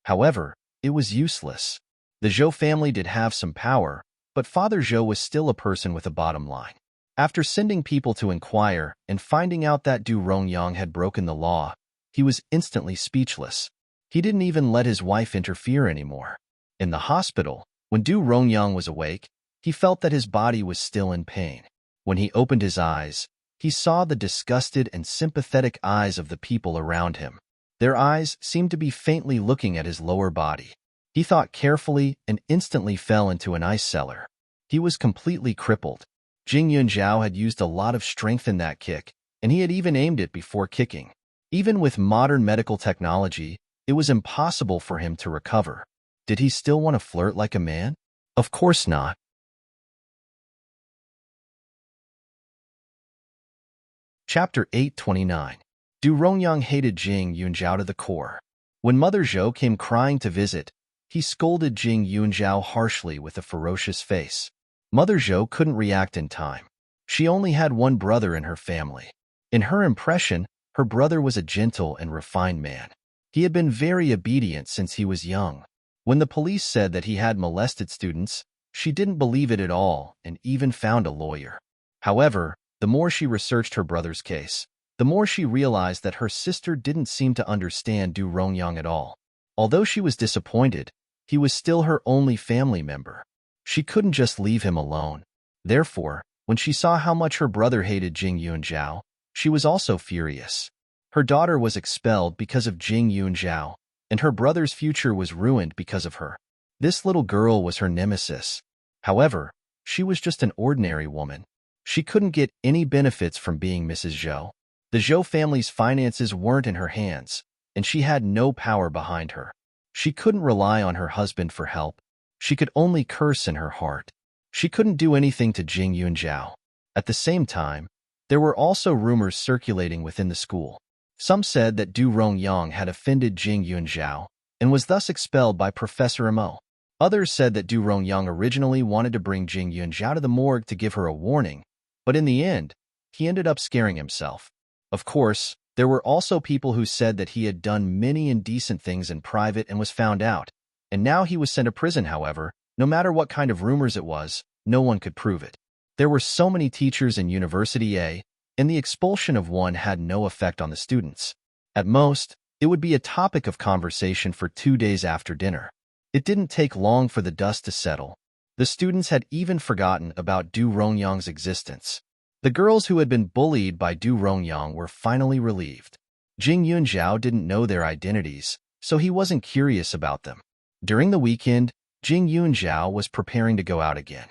However, it was useless. The Zhou family did have some power, but Father Zhou was still a person with a bottom line. After sending people to inquire and finding out that Du Rongyang had broken the law, he was instantly speechless. He didn't even let his wife interfere anymore. In the hospital, when Du Rongyang was awake, he felt that his body was still in pain. When he opened his eyes, he saw the disgusted and sympathetic eyes of the people around him. Their eyes seemed to be faintly looking at his lower body. He thought carefully and instantly fell into an ice cellar. He was completely crippled. Jing Yunjiao had used a lot of strength in that kick, and he had even aimed it before kicking. Even with modern medical technology, it was impossible for him to recover. Did he still want to flirt like a man? Of course not. Chapter 829. Du Rongyang hated Jing Yunjiao to the core. When Mother Zhou came crying to visit, he scolded Jing Yunjiao harshly with a ferocious face. Mother Zhou couldn't react in time. She only had one brother in her family. In her impression, her brother was a gentle and refined man. He had been very obedient since he was young. When the police said that he had molested students, she didn't believe it at all and even found a lawyer. However, the more she researched her brother's case, the more she realized that her sister didn't seem to understand Du Rongyang at all. Although she was disappointed, he was still her only family member. She couldn't just leave him alone. Therefore, when she saw how much her brother hated Jing Yunjiao, she was also furious. Her daughter was expelled because of Jing Yunjiao, and her brother's future was ruined because of her. This little girl was her nemesis. However, she was just an ordinary woman. She couldn't get any benefits from being Mrs. Zhou. The Zhou family's finances weren't in her hands, and she had no power behind her. She couldn't rely on her husband for help. She could only curse in her heart. She couldn't do anything to Jing Yunjiao. At the same time, there were also rumors circulating within the school. Some said that Du Rongyang had offended Jing Yunjiao and was thus expelled by Professor Mo. Others said that Du Rongyang originally wanted to bring Jing Yunjiao to the morgue to give her a warning, but in the end, he ended up scaring himself. Of course, there were also people who said that he had done many indecent things in private and was found out, and now he was sent to prison. However, no matter what kind of rumors it was, no one could prove it. There were so many teachers in University A, and the expulsion of one had no effect on the students. At most, it would be a topic of conversation for 2 days after dinner. It didn't take long for the dust to settle. The students had even forgotten about Du Rongyang's existence. The girls who had been bullied by Du Rongyang were finally relieved. Jing Yunjiao didn't know their identities, so he wasn't curious about them. During the weekend, Jing Yunjiao was preparing to go out again.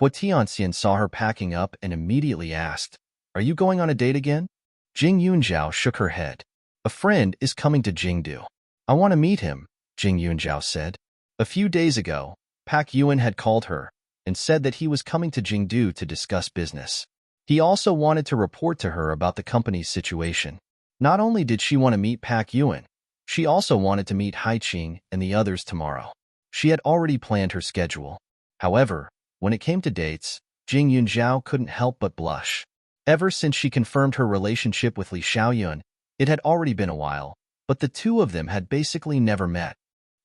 Tianxian saw her packing up and immediately asked, "Are you going on a date again?" Jing Yunjiao shook her head. "A friend is coming to Jingdu. I want to meet him," Jing Yunjiao said. A few days ago, Pak Yuan had called her and said that he was coming to Jingdu to discuss business. He also wanted to report to her about the company's situation. Not only did she want to meet Pak Yuan, she also wanted to meet Haiqing and the others tomorrow. She had already planned her schedule. However, when it came to dates, Jing Yunjiao couldn't help but blush. Ever since she confirmed her relationship with Li Xiaoyun, it had already been a while, but the two of them had basically never met.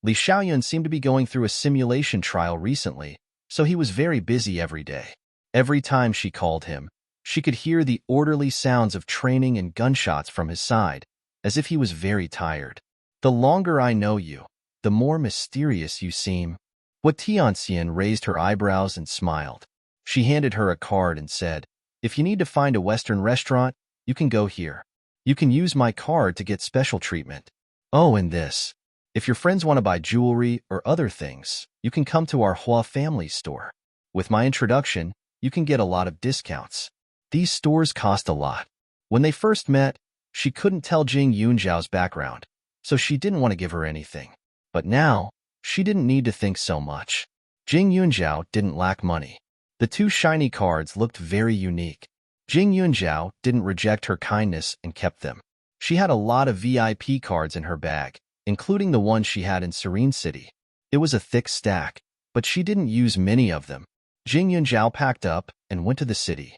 Li Xiaoyun seemed to be going through a simulation trial recently, so he was very busy every day. Every time she called him, she could hear the orderly sounds of training and gunshots from his side, as if he was very tired. "The longer I know you, the more mysterious you seem." Tianxian raised her eyebrows and smiled. She handed her a card and said, "If you need to find a Western restaurant, you can go here. You can use my card to get special treatment. Oh, and this. If your friends want to buy jewelry or other things, you can come to our Hua family store. With my introduction, you can get a lot of discounts. These stores cost a lot." When they first met, she couldn't tell Jing Yunjiao's background, so she didn't want to give her anything. But now, she didn't need to think so much. Jing Yunjiao didn't lack money. The two shiny cards looked very unique. Jing Yunjiao didn't reject her kindness and kept them. She had a lot of VIP cards in her bag, including the one she had in Serene City. It was a thick stack, but she didn't use many of them. Jing Yunjiao packed up and went to the city.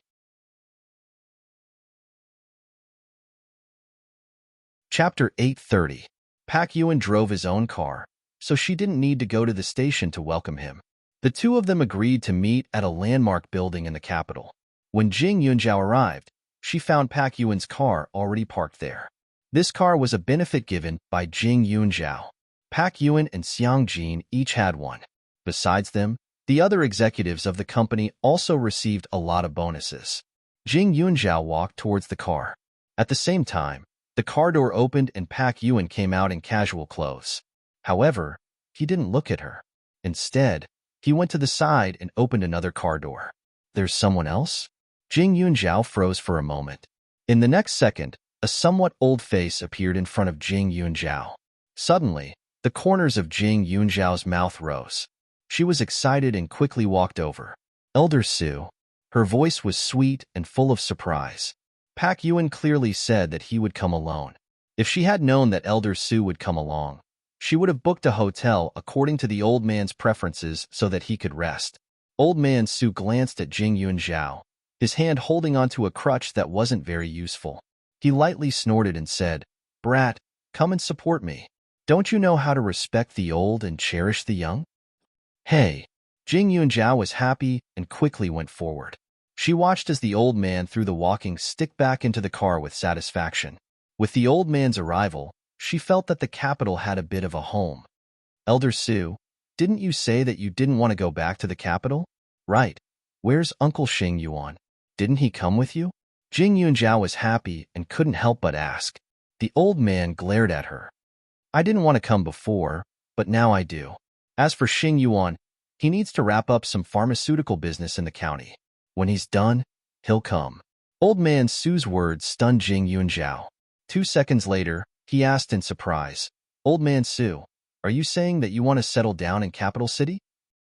Chapter 830. Pak Yuan drove his own car, so she didn't need to go to the station to welcome him. The two of them agreed to meet at a landmark building in the capital. When Jing Yunjiao arrived, she found Pak Yuan's car already parked there. This car was a benefit given by Jing Yunjiao. Pak Yuan and Xiang Jin each had one. Besides them, the other executives of the company also received a lot of bonuses. Jing Yunjiao walked towards the car. At the same time, the car door opened and Pak Yuan came out in casual clothes. However, he didn't look at her. Instead, he went to the side and opened another car door. "There's someone else?" Jing Yunjiao froze for a moment. In the next second, a somewhat old face appeared in front of Jing Yunjiao. Suddenly, the corners of Jing Yunjiao's mouth rose. She was excited and quickly walked over. "Elder Su." Her voice was sweet and full of surprise. Pak Yuan clearly said that he would come alone. If she had known that Elder Su would come along, she would have booked a hotel according to the old man's preferences so that he could rest. Old man Su glanced at Jing Yunjiao, his hand holding onto a crutch that wasn't very useful. He lightly snorted and said, "Brat, come and support me. Don't you know how to respect the old and cherish the young?" "Hey." Jing Yunjiao was happy and quickly went forward. She watched as the old man threw the walking stick back into the car with satisfaction. With the old man's arrival, she felt that the capital had a bit of a home. "Elder Su, didn't you say that you didn't want to go back to the capital?" "Right. Where's Uncle Xing Yuan? Didn't he come with you?" Jing Yunjiao was happy and couldn't help but ask. The old man glared at her. "I didn't want to come before, but now I do. As for Xing Yuan, he needs to wrap up some pharmaceutical business in the county. When he's done, he'll come." Old man Su's words stunned Jing Yunjiao. 2 seconds later, he asked in surprise, "Old man Su, are you saying that you want to settle down in Capital City?"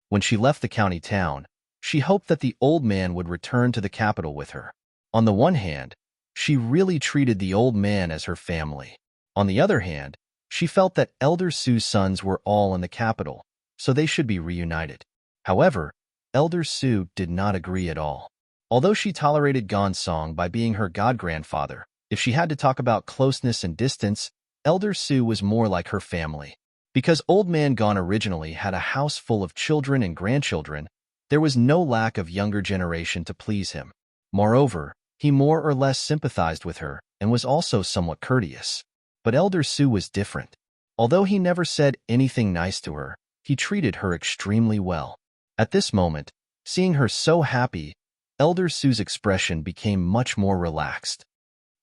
When she left the county town, she hoped that the old man would return to the capital with her. On the one hand, she really treated the old man as her family. On the other hand, she felt that Elder Su's sons were all in the capital, so they should be reunited. However, Elder Su did not agree at all. Although she tolerated Gonsong by being her god-grandfather, if she had to talk about closeness and distance, Elder Su was more like her family. Because Old Man Gon originally had a house full of children and grandchildren, there was no lack of younger generation to please him. Moreover, he more or less sympathized with her and was also somewhat courteous. But Elder Su was different. Although he never said anything nice to her, he treated her extremely well. At this moment, seeing her so happy, Elder Su's expression became much more relaxed.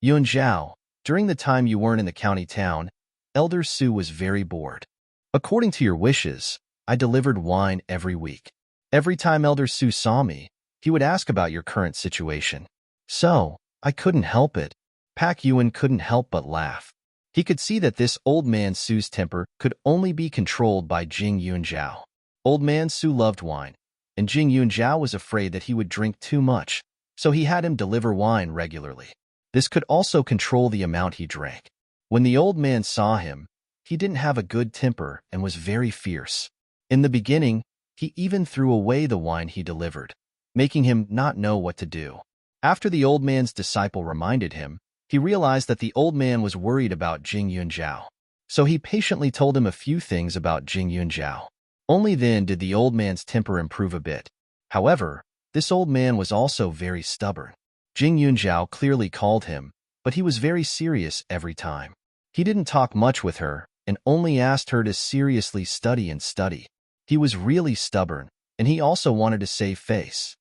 "Yunjiao, during the time you weren't in the county town, Elder Su was very bored. According to your wishes, I delivered wine every week. Every time Elder Su saw me, He would ask about your current situation. So, I couldn't help it. Pak Yuan couldn't help but laugh. He could see that this old man Su's temper could only be controlled by Jing Yunjiao. Old man Su loved wine, and Jing Yunjiao was afraid that he would drink too much, so he had him deliver wine regularly. This could also control the amount he drank. When the old man saw him, he didn't have a good temper and was very fierce. In the beginning, he even threw away the wine he delivered, making him not know what to do. After the old man's disciple reminded him, he realized that the old man was worried about Jing Yunjiao. So he patiently told him a few things about Jing Yunjiao. Only then did the old man's temper improve a bit. However, this old man was also very stubborn. Jing Yunjiao clearly called him, but he was very serious every time. He didn't talk much with her and only asked her to seriously study and study. He was really stubborn, and he also wanted to save face.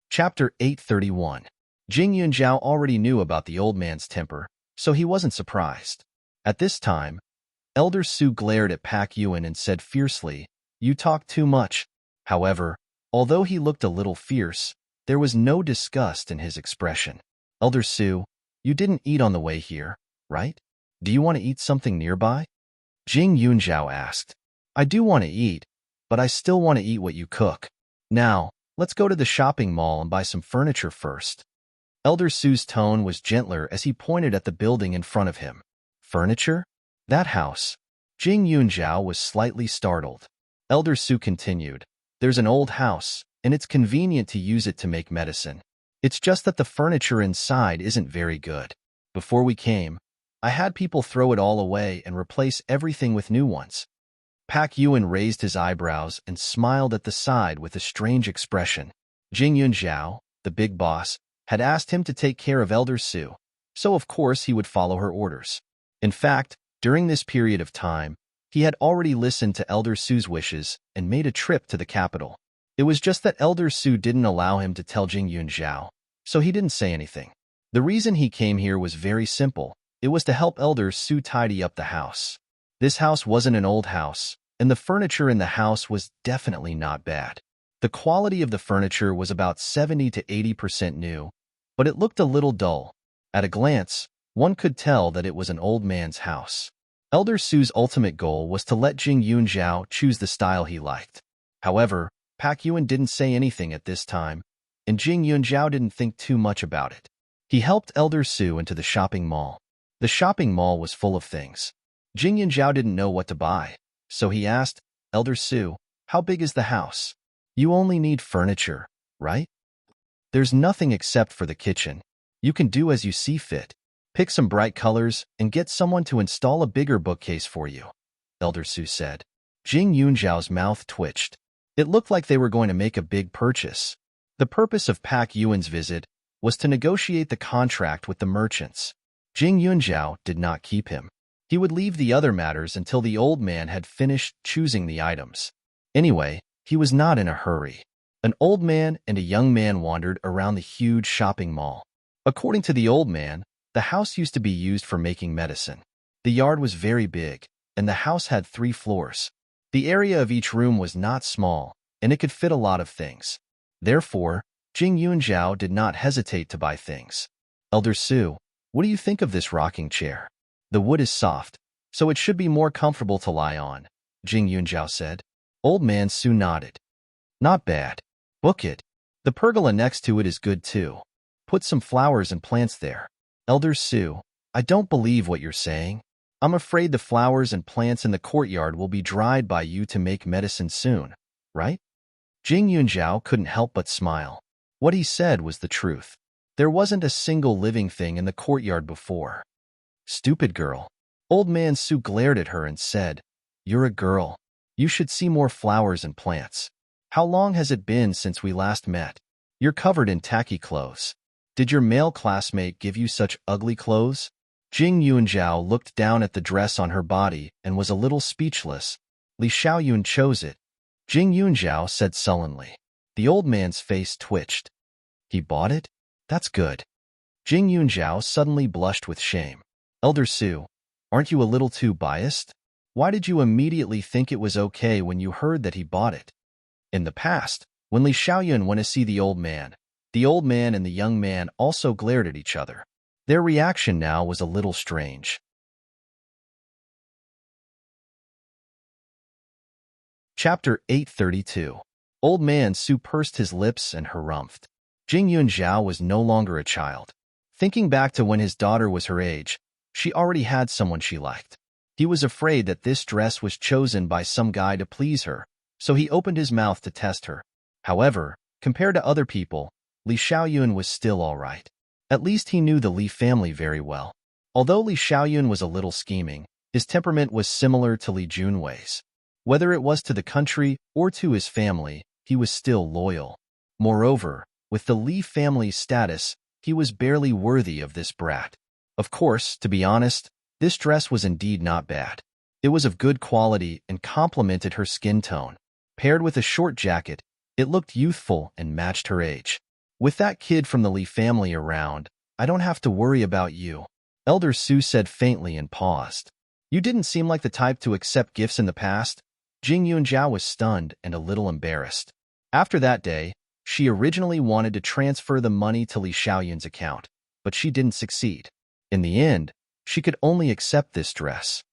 Chapter 831. Jing Yunjiao already knew about the old man's temper, so he wasn't surprised. At this time, Elder Su glared at Pak Yuan and said fiercely, "You talk too much." However, although he looked a little fierce, there was no disgust in his expression. "Elder Su, you didn't eat on the way here, right? Do you want to eat something nearby?" Jing Yunjiao asked. "I do want to eat, but I still want to eat what you cook. Now, let's go to the shopping mall and buy some furniture first." Elder Su's tone was gentler as he pointed at the building in front of him. "Furniture? That house?" Jing Yunjiao was slightly startled. Elder Su continued, "There's an old house, and it's convenient to use it to make medicine. It's just that the furniture inside isn't very good. Before we came, I had people throw it all away and replace everything with new ones." Pak Yuan raised his eyebrows and smiled at the side with a strange expression. Jing Yunjiao, the big boss, had asked him to take care of Elder Su, so of course he would follow her orders. In fact, during this period of time, he had already listened to Elder Su's wishes and made a trip to the capital. It was just that Elder Su didn't allow him to tell Jing Yunjiao, so he didn't say anything. The reason he came here was very simple. It was to help Elder Su tidy up the house. This house wasn't an old house, and the furniture in the house was definitely not bad. The quality of the furniture was about 70 to 80% new, but it looked a little dull. At a glance, one could tell that it was an old man's house. Elder Su's ultimate goal was to let Jing Yunjiao choose the style he liked. However, Pak Yuan didn't say anything at this time, and Jing Yunjiao didn't think too much about it. He helped Elder Su into the shopping mall. The shopping mall was full of things. Jing Yunjiao didn't know what to buy, so he asked, "Elder Su, how big is the house? You only need furniture, right? There's nothing except for the kitchen. You can do as you see fit. Pick some bright colors and get someone to install a bigger bookcase for you," Elder Su said. Jing Yunjiao's mouth twitched. It looked like they were going to make a big purchase. The purpose of Pak Yuan's visit was to negotiate the contract with the merchants. Jing Yunjiao did not keep him. He would leave the other matters until the old man had finished choosing the items. Anyway, he was not in a hurry. An old man and a young man wandered around the huge shopping mall. According to the old man, the house used to be used for making medicine. The yard was very big, and the house had 3 floors. The area of each room was not small, and it could fit a lot of things. Therefore, Jing Yunjiao did not hesitate to buy things. "Elder Su, what do you think of this rocking chair? The wood is soft, so it should be more comfortable to lie on," Jing Yunjiao said. Old man Su nodded. "Not bad. Book it. The pergola next to it is good too. Put some flowers and plants there." "Elder Su, I don't believe what you're saying. I'm afraid the flowers and plants in the courtyard will be dried by you to make medicine soon, right?" Jing Yunjiao couldn't help but smile. What he said was the truth. There wasn't a single living thing in the courtyard before. "Stupid girl." Old man Su glared at her and said, "You're a girl. You should see more flowers and plants. How long has it been since we last met? You're covered in tacky clothes. Did your male classmate give you such ugly clothes?" Jing Yunjiao looked down at the dress on her body and was a little speechless. "Li Xiaoyun chose it," Jing Yunjiao said sullenly. The old man's face twitched. "He bought it? That's good." Jing Yunjiao suddenly blushed with shame. "Elder Su, aren't you a little too biased? Why did you immediately think it was okay when you heard that he bought it? In the past, when Li Xiaoyun went to see the old man and the young man also glared at each other. Their reaction now was a little strange. Chapter 832. Old Man Su pursed his lips and harumphed. Jing Yunzhao was no longer a child. Thinking back to when his daughter was her age, she already had someone she liked. He was afraid that this dress was chosen by some guy to please her, so he opened his mouth to test her. However, compared to other people, Li Xiaoyun was still all right. At least he knew the Li family very well. Although Li Xiaoyun was a little scheming, his temperament was similar to Li Junwei's. Whether it was to the country or to his family, he was still loyal. Moreover, with the Li family's status, he was barely worthy of this brat. Of course, to be honest, this dress was indeed not bad. It was of good quality and complemented her skin tone. Paired with a short jacket, it looked youthful and matched her age. With that kid from the Li family around, I don't have to worry about you, Elder Su said faintly and paused. You didn't seem like the type to accept gifts in the past. Jing Yunzhao was stunned and a little embarrassed. After that day, she originally wanted to transfer the money to Li Xiaoyun's account, but she didn't succeed. In the end, she could only accept this dress.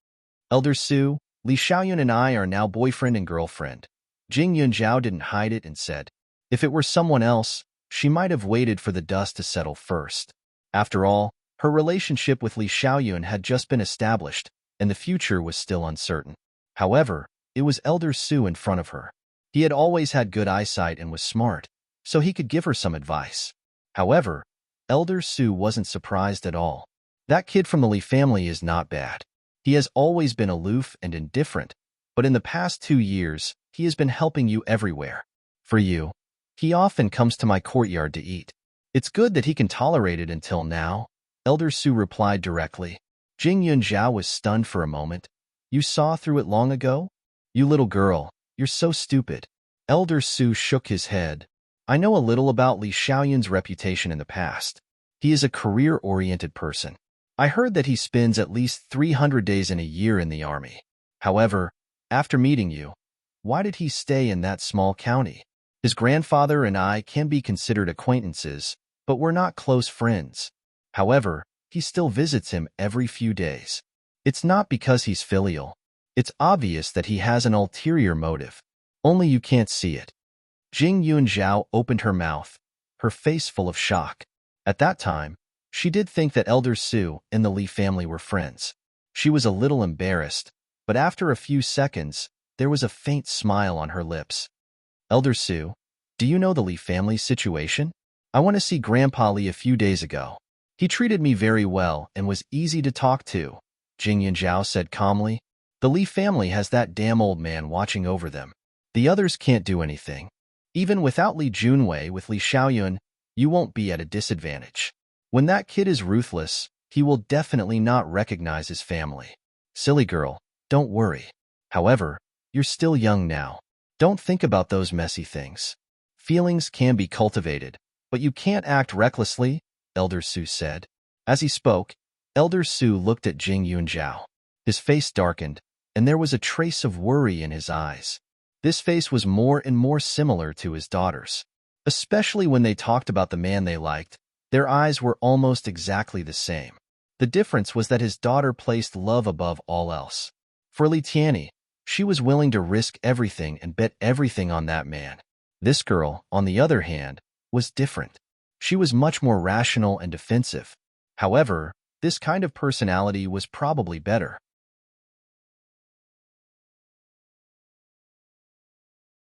Elder Su, Li Xiaoyun and I are now boyfriend and girlfriend. Jing Yunzhao didn't hide it and said, if it were someone else, she might have waited for the dust to settle first. After all, her relationship with Li Xiaoyun had just been established, and the future was still uncertain. However, it was Elder Su in front of her. He had always had good eyesight and was smart, so he could give her some advice. However, Elder Su wasn't surprised at all. That kid from the Li family is not bad. He has always been aloof and indifferent, but in the past 2 years, he has been helping you everywhere. For you, he often comes to my courtyard to eat. It's good that he can tolerate it until now, Elder Su replied directly. Jing Yunzhao was stunned for a moment. You saw through it long ago? You little girl, you're so stupid. Elder Su shook his head. I know a little about Li Xiaoyun's reputation in the past. He is a career-oriented person. I heard that he spends at least 300 days in a year in the army. However, after meeting you, why did he stay in that small county? His grandfather and I can be considered acquaintances, but we're not close friends. However, he still visits him every few days. It's not because he's filial. It's obvious that he has an ulterior motive. Only you can't see it. Jing Yunzhao opened her mouth, her face full of shock. At that time, she did think that Elder Su and the Li family were friends. She was a little embarrassed, but after a few seconds, there was a faint smile on her lips. Elder Su, do you know the Li family's situation? I went to see Grandpa Li a few days ago. He treated me very well and was easy to talk to, Jing Yunzhao said calmly. The Li family has that damn old man watching over them. The others can't do anything. Even without Li Junwei with Li Xiaoyun, you won't be at a disadvantage. When that kid is ruthless, he will definitely not recognize his family. Silly girl, don't worry. However, you're still young now. Don't think about those messy things. Feelings can be cultivated, but you can't act recklessly, Elder Su said. As he spoke, Elder Su looked at Jing Yunzhao. His face darkened, and there was a trace of worry in his eyes. This face was more and more similar to his daughter's. Especially when they talked about the man they liked, their eyes were almost exactly the same. The difference was that his daughter placed love above all else. For Li Tianyi, she was willing to risk everything and bet everything on that man. This girl, on the other hand, was different. She was much more rational and defensive. However, this kind of personality was probably better.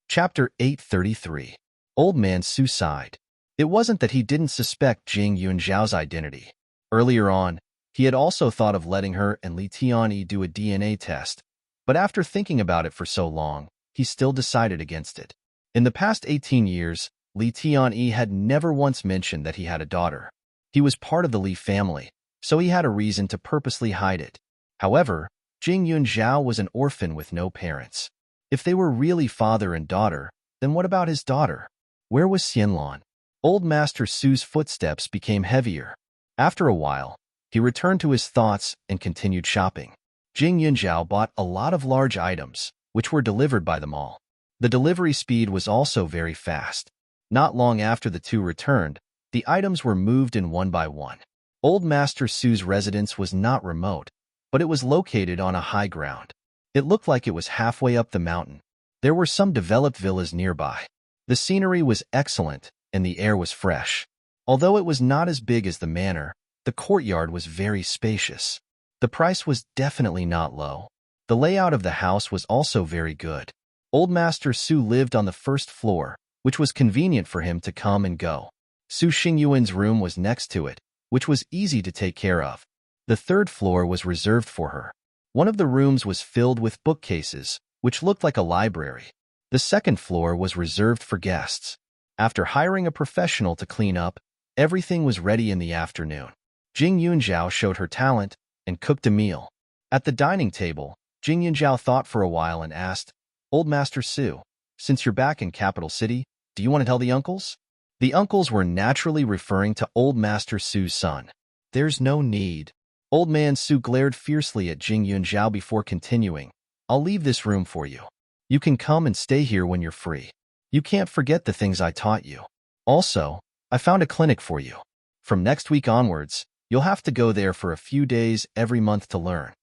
Chapter 833. Old Man Su sighed. It wasn't that he didn't suspect Jing Yunzhao's identity. Earlier on, he had also thought of letting her and Li Tianyi do a DNA test, but after thinking about it for so long, he still decided against it. In the past 18 years, Li Tianyi had never once mentioned that he had a daughter. He was part of the Li family, so he had a reason to purposely hide it. However, Jing Yunzhao was an orphan with no parents. If they were really father and daughter, then what about his daughter? Where was Xianlan? Old Master Su's footsteps became heavier. After a while, he returned to his thoughts and continued shopping. Jing Yunjiao bought a lot of large items, which were delivered by them all. The delivery speed was also very fast. Not long after the two returned, the items were moved in one by one. Old Master Su's residence was not remote, but it was located on a high ground. It looked like it was halfway up the mountain. There were some developed villas nearby. The scenery was excellent, and the air was fresh. Although it was not as big as the manor, the courtyard was very spacious. The price was definitely not low. The layout of the house was also very good. Old Master Su lived on the first floor, which was convenient for him to come and go. Su Xingyuan's room was next to it, which was easy to take care of. The third floor was reserved for her. One of the rooms was filled with bookcases, which looked like a library. The second floor was reserved for guests. After hiring a professional to clean up, everything was ready in the afternoon. Jing Yunjiao showed her talent and cooked a meal. At the dining table, Jing Yunjiao thought for a while and asked, "Old Master Su, since you're back in Capital City, do you want to tell the uncles?" The uncles were naturally referring to Old Master Su's son. "There's no need." Old Man Su glared fiercely at Jing Yunjiao before continuing, "I'll leave this room for you. You can come and stay here when you're free. You can't forget the things I taught you. Also, I found a clinic for you. From next week onwards, you'll have to go there for a few days every month to learn."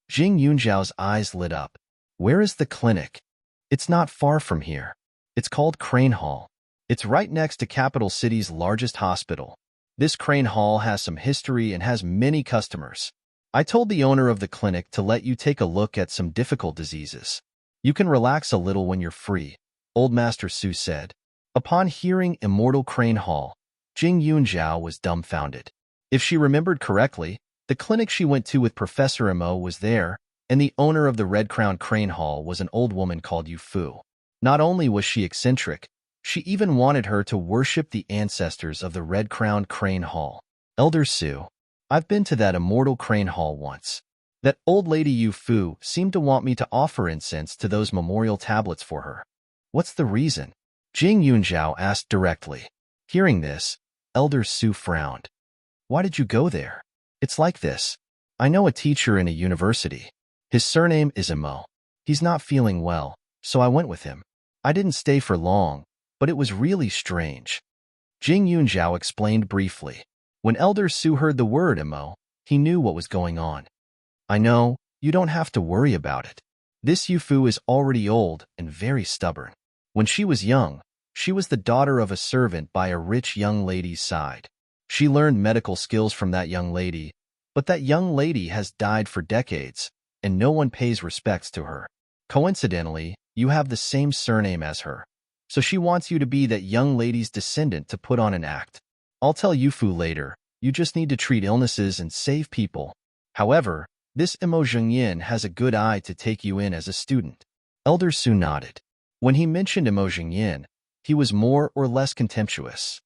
Jing Yunjiao's eyes lit up. "Where is the clinic?" "It's not far from here. It's called Crane Hall. It's right next to Capital City's largest hospital. This Crane Hall has some history and has many customers. I told the owner of the clinic to let you take a look at some difficult diseases. You can relax a little when you're free," Old Master Su said. Upon hearing Immortal Crane Hall, Jing Yunjiao was dumbfounded. If she remembered correctly, the clinic she went to with Professor Mo was there, and the owner of the Red Crown Crane Hall was an old woman called Yu Fu. Not only was she eccentric, she even wanted her to worship the ancestors of the Red-Crowned Crane Hall. "Elder Su, I've been to that Immortal Crane Hall once. That old lady Yu Fu seemed to want me to offer incense to those memorial tablets for her. What's the reason?" Jing Yunjiao asked directly. Hearing this, Elder Su frowned. "Why did you go there?" "It's like this. I know a teacher in a university. His surname is Mo. He's not feeling well, so I went with him. I didn't stay for long, but it was really strange." Jing Yunjiao explained briefly. When Elder Su heard the word Mo, he knew what was going on. "I know, you don't have to worry about it. This Yu Fu is already old and very stubborn. When she was young, she was the daughter of a servant by a rich young lady's side. She learned medical skills from that young lady, but that young lady has died for decades, and no one pays respects to her. Coincidentally, you have the same surname as her, so she wants you to be that young lady's descendant to put on an act. I'll tell Yu Fu later, you just need to treat illnesses and save people. However, this Imo Zhengyin has a good eye to take you in as a student." Elder Su nodded. When he mentioned Imo Zhengyin, he was more or less contemptuous.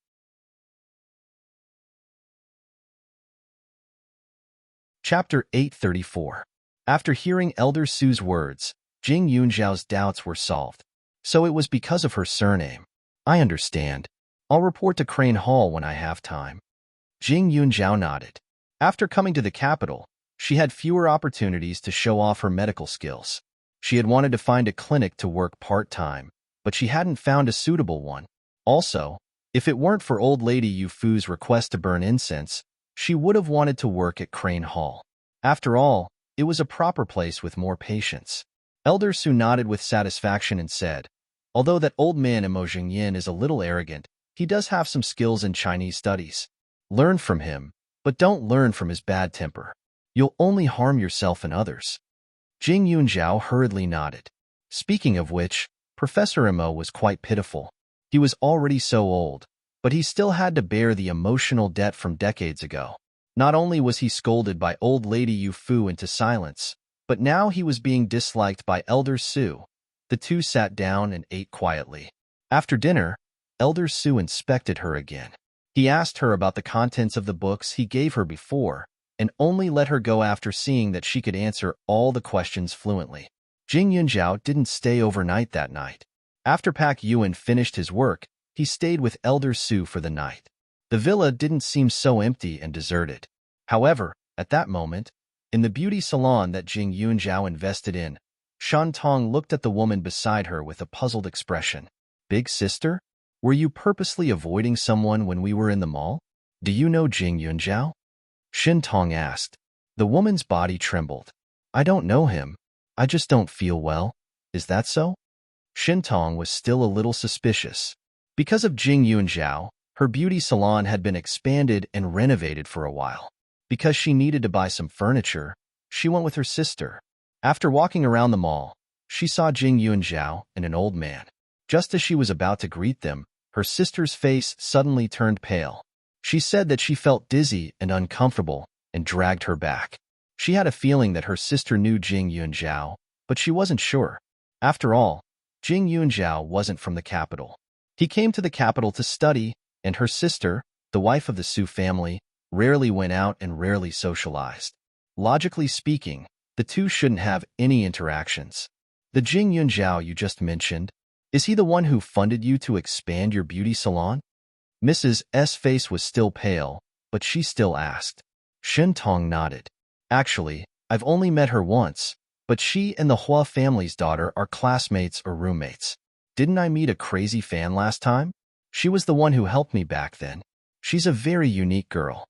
Chapter 834. After hearing Elder Su's words, Jing Yunjiao's doubts were solved. So it was because of her surname. "I understand. I'll report to Crane Hall when I have time." Jing Yunjiao nodded. After coming to the capital, she had fewer opportunities to show off her medical skills. She had wanted to find a clinic to work part-time, but she hadn't found a suitable one. Also, if it weren't for old lady Yu Fu's request to burn incense, she would have wanted to work at Crane Hall. After all, it was a proper place with more patients. Elder Su nodded with satisfaction and said, "Although that old man Imo Zhengyin is a little arrogant, he does have some skills in Chinese studies. Learn from him, but don't learn from his bad temper. You'll only harm yourself and others." Jing Yunjiao hurriedly nodded. Speaking of which, Professor Mo was quite pitiful. He was already so old, but he still had to bear the emotional debt from decades ago. Not only was he scolded by old lady Yu Fu into silence, but now he was being disliked by Elder Su. The two sat down and ate quietly. After dinner, Elder Su inspected her again. He asked her about the contents of the books he gave her before, and only let her go after seeing that she could answer all the questions fluently. Jing Yunjiao didn't stay overnight that night. After Pak Yuan finished his work, he stayed with Elder Su for the night. The villa didn't seem so empty and deserted. However, at that moment, In the beauty salon that Jing Yunjiao invested in, Shan Tong looked at the woman beside her with a puzzled expression. Big sister? Were you purposely avoiding someone when we were in the mall? Do you know Jing Yunjiao? Shin Tong asked. The woman's body trembled. I don't know him. I just don't feel well. Is that so? Shin Tong was still a little suspicious. Because of Jing Yunjiao, her beauty salon had been expanded and renovated for a while. Because she needed to buy some furniture, she went with her sister. After walking around the mall, she saw Jing Yunjiao and an old man. Just as she was about to greet them, her sister's face suddenly turned pale. She said that she felt dizzy and uncomfortable and dragged her back. She had a feeling that her sister knew Jing Yunjiao, but she wasn't sure. After all, Jing Yunjiao wasn't from the capital. He came to the capital to study, and her sister, the wife of the Su family, rarely went out and rarely socialized. Logically speaking, the two shouldn't have any interactions. The Jing Yunjiao you just mentioned, is he the one who funded you to expand your beauty salon? Mrs. S. face was still pale, but she still asked. Shin Tong nodded. Actually, I've only met her once, but she and the Hua family's daughter are classmates or roommates. Didn't I meet a crazy fan last time? She was the one who helped me back then. She's a very unique girl.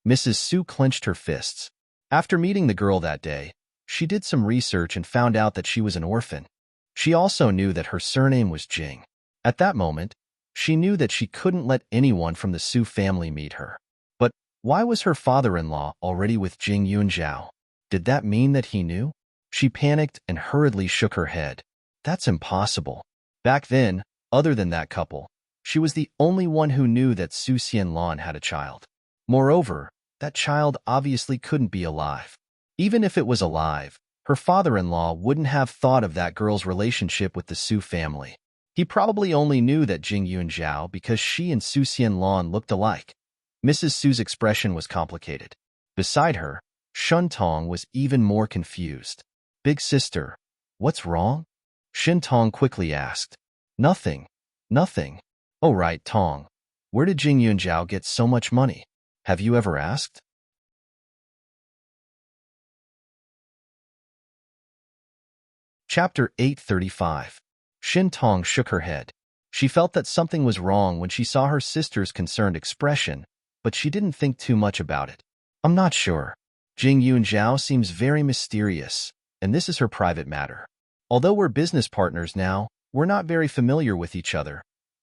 Mrs. Su clenched her fists. After meeting the girl that day, she did some research and found out that she was an orphan. She also knew that her surname was Jing. At that moment, she knew that she couldn't let anyone from the Su family meet her. But why was her father-in-law already with Jing Yunjiao? Did that mean that he knew? She panicked and hurriedly shook her head. That's impossible. Back then, other than that couple, she was the only one who knew that Su Xianlan had a child. Moreover, that child obviously couldn't be alive. Even if it was alive, her father-in-law wouldn't have thought of that girl's relationship with the Su family. He probably only knew that Jing Yunjiao because she and Su Xianlan looked alike. Mrs. Su's expression was complicated. Beside her, Shun Tong was even more confused. Big sister, what's wrong? Shin Tong quickly asked. Nothing. Nothing. Oh right, Tong. Where did Jing Yunjiao get so much money? Have you ever asked? Chapter 835. Shin Tong shook her head. She felt that something was wrong when she saw her sister's concerned expression, but she didn't think too much about it. I'm not sure. Jing Yunjiao seems very mysterious, and this is her private matter. Although we're business partners now, we're not very familiar with each other.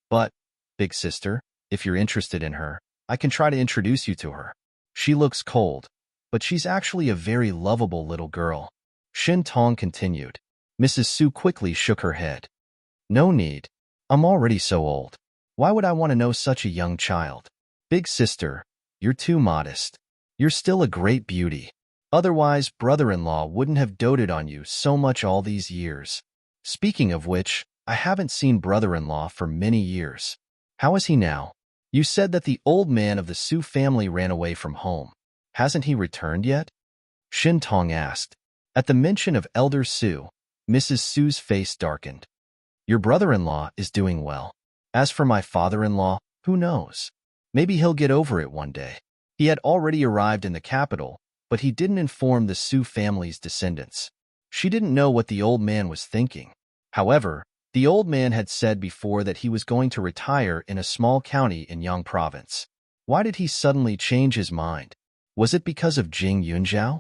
But, big sister, if you're interested in her, I can try to introduce you to her. She looks cold, but she's actually a very lovable little girl. Shin Tong continued. Mrs. Su quickly shook her head. No need. I'm already so old. Why would I want to know such a young child? Big sister, you're too modest. You're still a great beauty. Otherwise, brother-in-law wouldn't have doted on you so much all these years. Speaking of which, I haven't seen brother-in-law for many years. How is he now? You said that the old man of the Su family ran away from home. Hasn't he returned yet? Shin Tong asked. At the mention of Elder Su, Mrs. Su's face darkened. Your brother-in-law is doing well. As for my father-in-law, who knows? Maybe he'll get over it one day. He had already arrived in the capital, but he didn't inform the Su family's descendants. She didn't know what the old man was thinking. However, the old man had said before that he was going to retire in a small county in Yang province. Why did he suddenly change his mind? Was it because of Jing Yunjiao?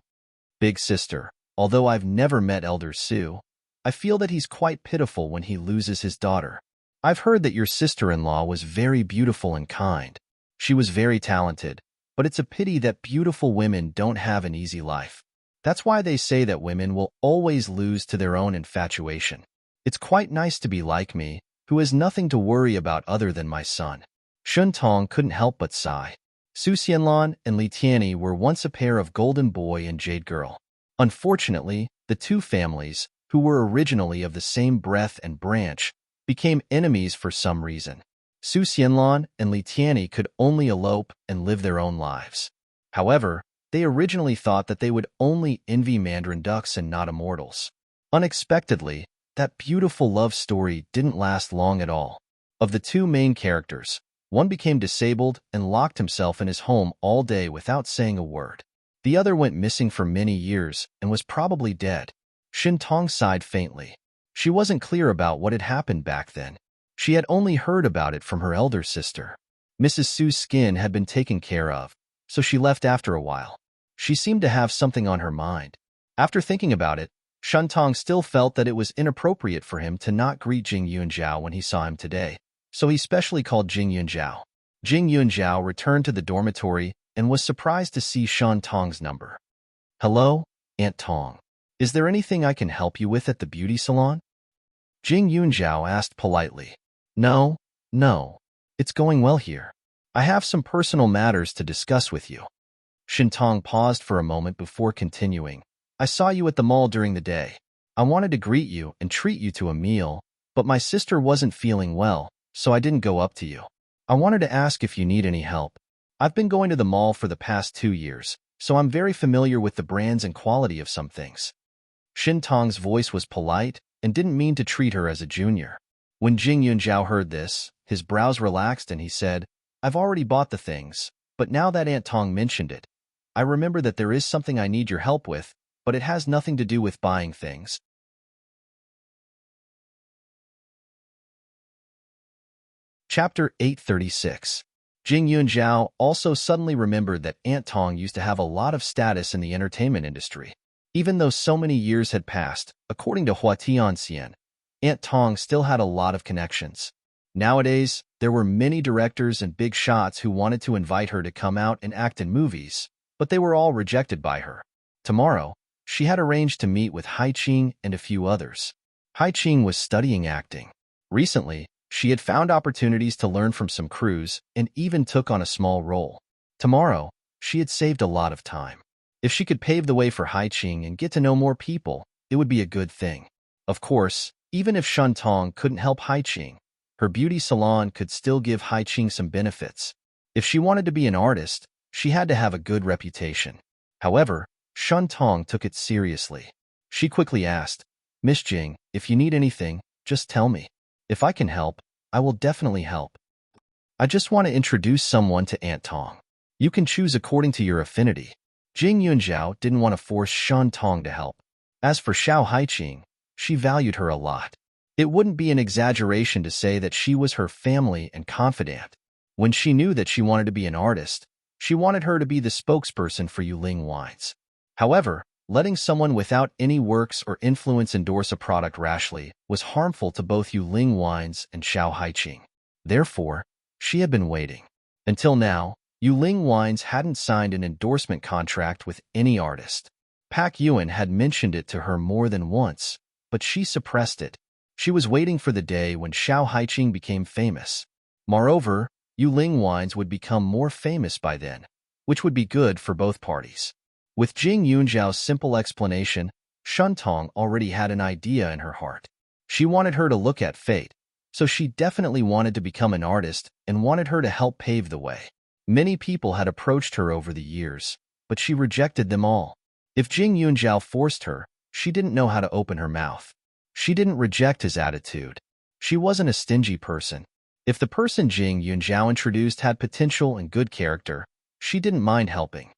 Big sister, although I've never met Elder Su, I feel that he's quite pitiful when he loses his daughter. I've heard that your sister-in-law was very beautiful and kind. She was very talented, but it's a pity that beautiful women don't have an easy life. That's why they say that women will always lose to their own infatuation. It's quite nice to be like me, who has nothing to worry about other than my son. Shun Tong couldn't help but sigh. Su Xianlan and Li Tianyi were once a pair of golden boy and jade girl. Unfortunately, the two families, who were originally of the same breath and branch, became enemies for some reason. Su Xianlan and Li Tianyi could only elope and live their own lives. However, they originally thought that they would only envy mandarin ducks and not immortals. Unexpectedly, that beautiful love story didn't last long at all. Of the two main characters, one became disabled and locked himself in his home all day without saying a word. The other went missing for many years and was probably dead. Shin Tong sighed faintly. She wasn't clear about what had happened back then. She had only heard about it from her elder sister. Mrs. Su's skin had been taken care of, so she left after a while. She seemed to have something on her mind. After thinking about it, Shin Tong still felt that it was inappropriate for him to not greet Jing Yunjiao when he saw him today, so he specially called Jing Yunjiao. Jing Yunjiao returned to the dormitory and was surprised to see Shin Tong's number. "Hello, Aunt Tong. Is there anything I can help you with at the beauty salon?" Jing Yunjiao asked politely. No, it's going well here. I have some personal matters to discuss with you." Shin Tong paused for a moment before continuing. "I saw you at the mall during the day. I wanted to greet you and treat you to a meal, but my sister wasn't feeling well, so I didn't go up to you. I wanted to ask if you need any help. I've been going to the mall for the past 2 years, so I'm very familiar with the brands and quality of some things." Shin Tong's voice was polite and didn't mean to treat her as a junior. When Jing Yunjiao heard this, his brows relaxed and he said, "I've already bought the things, but now that Aunt Tong mentioned it, I remember that there is something I need your help with, but it has nothing to do with buying things." Chapter 836. Jing Yunjiao also suddenly remembered that Aunt Tong used to have a lot of status in the entertainment industry. Even though so many years had passed, according to Hua Tianxian, Aunt Tong still had a lot of connections. Nowadays, there were many directors and big shots who wanted to invite her to come out and act in movies, but they were all rejected by her. Tomorrow, she had arranged to meet with Haiqing and a few others. Haiqing was studying acting. Recently, she had found opportunities to learn from some crews and even took on a small role. Tomorrow, she had saved a lot of time. If she could pave the way for Haiqing and get to know more people, it would be a good thing. Of course, even if Shin Tong couldn't help Haiqing, her beauty salon could still give Haiqing some benefits. If she wanted to be an artist, she had to have a good reputation. However, Shin Tong took it seriously. She quickly asked, "Miss Jing, if you need anything, just tell me. If I can help, I will definitely help. I just want to introduce someone to Aunt Tong. You can choose according to your affinity." Jing Yunjiao didn't want to force Shin Tong to help. As for Xiao Haiqing, she valued her a lot. It wouldn't be an exaggeration to say that she was her family and confidant. When she knew that she wanted to be an artist, she wanted her to be the spokesperson for Yuling Wines. However, letting someone without any works or influence endorse a product rashly was harmful to both Yuling Wines and Xiao Haiqing. Therefore, she had been waiting. Until now, Yuling Wines hadn't signed an endorsement contract with any artist. Pak Yuan had mentioned it to her more than once, but she suppressed it. She was waiting for the day when Xiao Haiqing became famous. Moreover, Yuling Wines would become more famous by then, which would be good for both parties. With Jing Yunjiao's simple explanation, Shin Tong already had an idea in her heart. She wanted her to look at fate, so she definitely wanted to become an artist and wanted her to help pave the way. Many people had approached her over the years, but she rejected them all. If Jing Yunjiao forced her, she didn't know how to open her mouth. She didn't reject his attitude. She wasn't a stingy person. If the person Jing Yunjiao introduced had potential and good character, she didn't mind helping.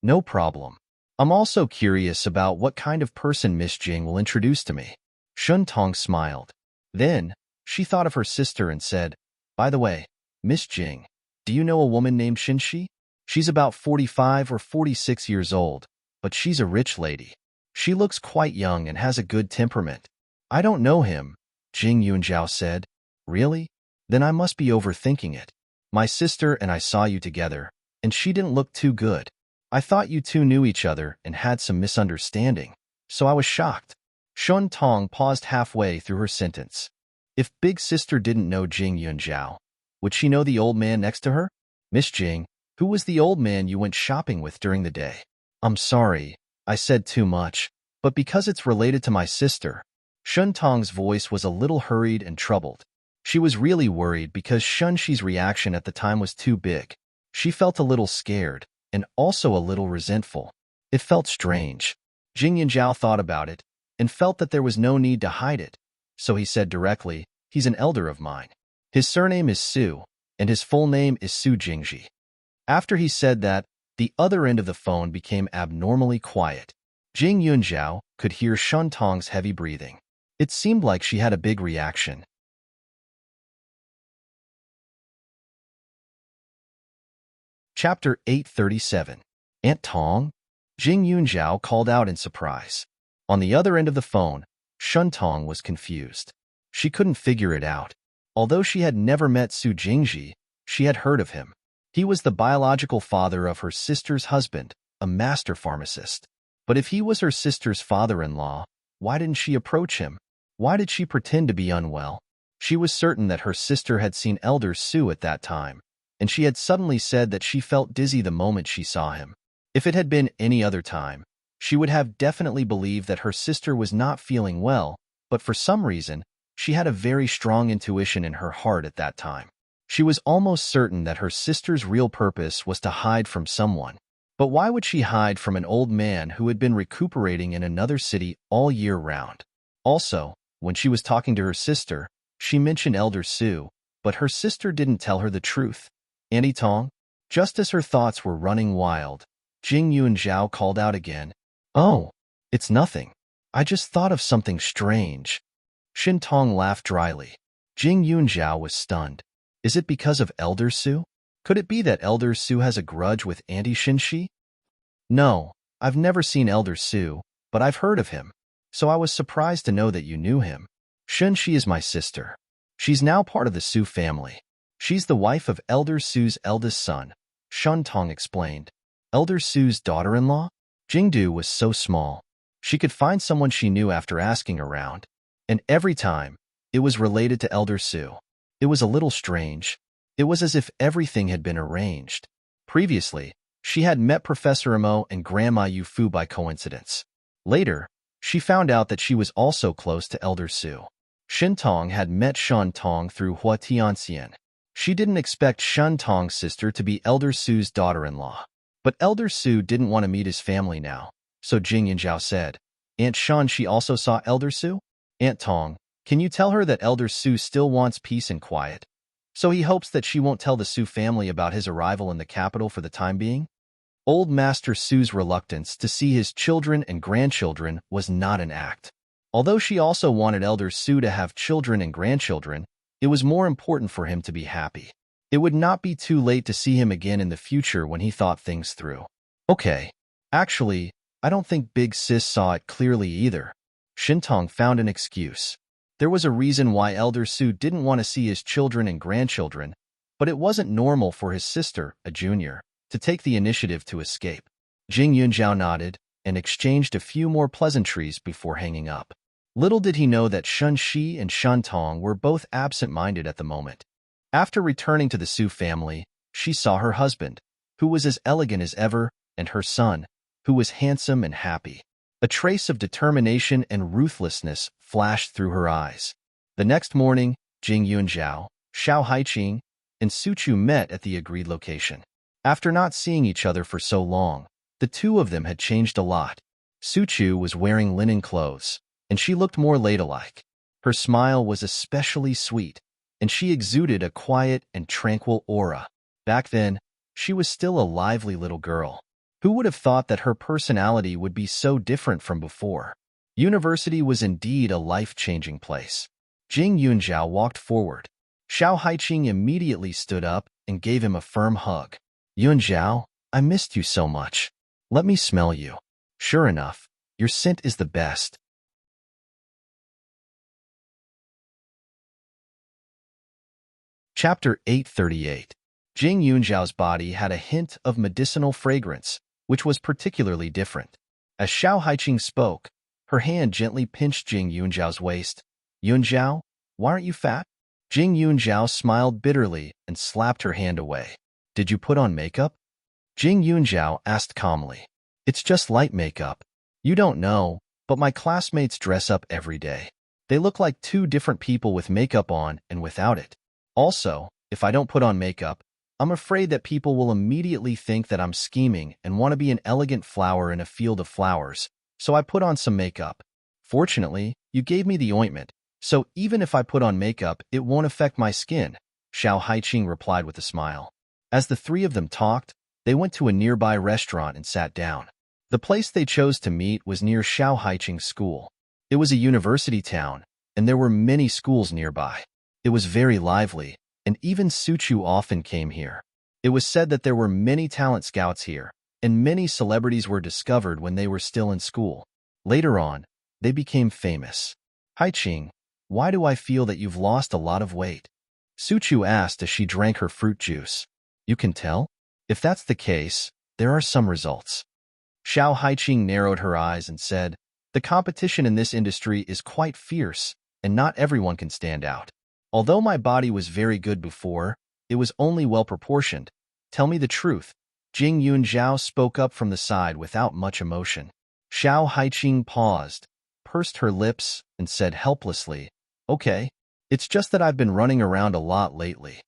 "No problem. I'm also curious about what kind of person Miss Jing will introduce to me." Shin Tong smiled. Then, she thought of her sister and said, "By the way, Miss Jing, do you know a woman named Shinshi? She's about 45 or 46 years old, but she's a rich lady. She looks quite young and has a good temperament." "I don't know him," Jing Yunjiao said. "Really? Then I must be overthinking it. My sister and I saw you together, and she didn't look too good. I thought you two knew each other and had some misunderstanding, so I was shocked." Shin Tong paused halfway through her sentence. If Big Sister didn't know Jing Yunjiao, would she know the old man next to her? "Miss Jing, who was the old man you went shopping with during the day?" "I'm sorry, I said too much, but because it's related to my sister." Shin Tong's voice was a little hurried and troubled. She was really worried because Shunshi's reaction at the time was too big. She felt a little scared, and also a little resentful. It felt strange. Jing Yunjiao thought about it, and felt that there was no need to hide it, so he said directly, "He's an elder of mine. His surname is Su, and his full name is Su Jingji." After he said that, The other end of the phone became abnormally quiet. Jing Yunjiao could hear Shun Tong's heavy breathing. It seemed like she had a big reaction. Chapter 837. Aunt Tong? Jing Yunjiao called out in surprise. On the other end of the phone, Shun Tong was confused. She couldn't figure it out. Although she had never met Su Jingji, she had heard of him. He was the biological father of her sister's husband, a master pharmacist. But if he was her sister's father-in-law, why didn't she approach him? Why did she pretend to be unwell? She was certain that her sister had seen Elder Su at that time, and she had suddenly said that she felt dizzy the moment she saw him. If it had been any other time, she would have definitely believed that her sister was not feeling well, but for some reason, she had a very strong intuition in her heart at that time. She was almost certain that her sister's real purpose was to hide from someone. But why would she hide from an old man who had been recuperating in another city all year round? Also, when she was talking to her sister, she mentioned Elder Su, but her sister didn't tell her the truth. Auntie Tong? Just as her thoughts were running wild, Jing Yunjiao called out again. Oh, it's nothing. I just thought of something strange. Shin Tong laughed dryly. Jing Yunjiao was stunned. Is it because of Elder Su? Could it be that Elder Su has a grudge with Auntie Shinshi? No, I've never seen Elder Su, but I've heard of him, so I was surprised to know that you knew him. Shinshi is my sister. She's now part of the Su family. She's the wife of Elder Su's eldest son, Shun Tong explained. Elder Su's daughter-in-law? Jingdu was so small. She could find someone she knew after asking around, and every time, it was related to Elder Su. It was a little strange. It was as if everything had been arranged. Previously, she had met Professor Imo and Grandma Yufu by coincidence. Later, she found out that she was also close to Elder Su. Shin Tong had met Shun Tong through Hua Tianxian. She didn't expect Shun Tong's sister to be Elder Su's daughter-in-law. But Elder Su didn't want to meet his family now, so Jing Yunjiao said, Aunt Shun, she also saw Elder Su? Aunt Tong, can you tell her that Elder Su still wants peace and quiet? So he hopes that she won't tell the Su family about his arrival in the capital for the time being? Old Master Su's reluctance to see his children and grandchildren was not an act. Although she also wanted Elder Su to have children and grandchildren, it was more important for him to be happy. It would not be too late to see him again in the future when he thought things through. Okay. Actually, I don't think Big Sis saw it clearly either. Shin Tong found an excuse. There was a reason why Elder Su didn't want to see his children and grandchildren, but it wasn't normal for his sister, a junior, to take the initiative to escape. Jing Yunjiao nodded and exchanged a few more pleasantries before hanging up. Little did he know that Shun Shi and Shun Tong were both absent-minded at the moment. After returning to the Su family, she saw her husband, who was as elegant as ever, and her son, who was handsome and happy. A trace of determination and ruthlessness flashed through her eyes. The next morning, Jing Yunjiao, Xiao Haiqing, and Su Chu met at the agreed location. After not seeing each other for so long, the two of them had changed a lot. Su Chu was wearing linen clothes, and she looked more ladylike. Her smile was especially sweet, and she exuded a quiet and tranquil aura. Back then, she was still a lively little girl. Who would have thought that her personality would be so different from before? University was indeed a life-changing place. Jing Yunjiao walked forward. Xiao Haiqing immediately stood up and gave him a firm hug. Yunjiao, I missed you so much. Let me smell you. Sure enough, your scent is the best. Chapter 838. Jing Yunjiao's body had a hint of medicinal fragrance, which was particularly different. As Xiao Haiqing spoke, her hand gently pinched Jing Yunjiao's waist. Yunjiao, why aren't you fat? Jing Yunjiao smiled bitterly and slapped her hand away. Did you put on makeup? Jing Yunjiao asked calmly. It's just light makeup. You don't know, but my classmates dress up every day. They look like two different people with makeup on and without it. Also, if I don't put on makeup, I'm afraid that people will immediately think that I'm scheming and want to be an elegant flower in a field of flowers, so I put on some makeup. Fortunately, you gave me the ointment, so even if I put on makeup, it won't affect my skin, Xiao Haiqing replied with a smile. As the three of them talked, They went to a nearby restaurant and sat down. The place they chose to meet was near Xiao Haiqing's school. It was a university town, and there were many schools nearby. It was very lively, and even Suchu often came here. It was said that there were many talent scouts here, and many celebrities were discovered when they were still in school. Later on, they became famous. Haiqing, why do I feel that you've lost a lot of weight? Suchu asked as she drank her fruit juice. You can tell? If that's the case, there are some results. Xiao Haiqing narrowed her eyes and said, the competition in this industry is quite fierce, and not everyone can stand out. Although my body was very good before, it was only well-proportioned. Tell me the truth. Jing Yunzhao spoke up from the side without much emotion. Xiao Haiqing paused, pursed her lips, and said helplessly, okay, it's just that I've been running around a lot lately.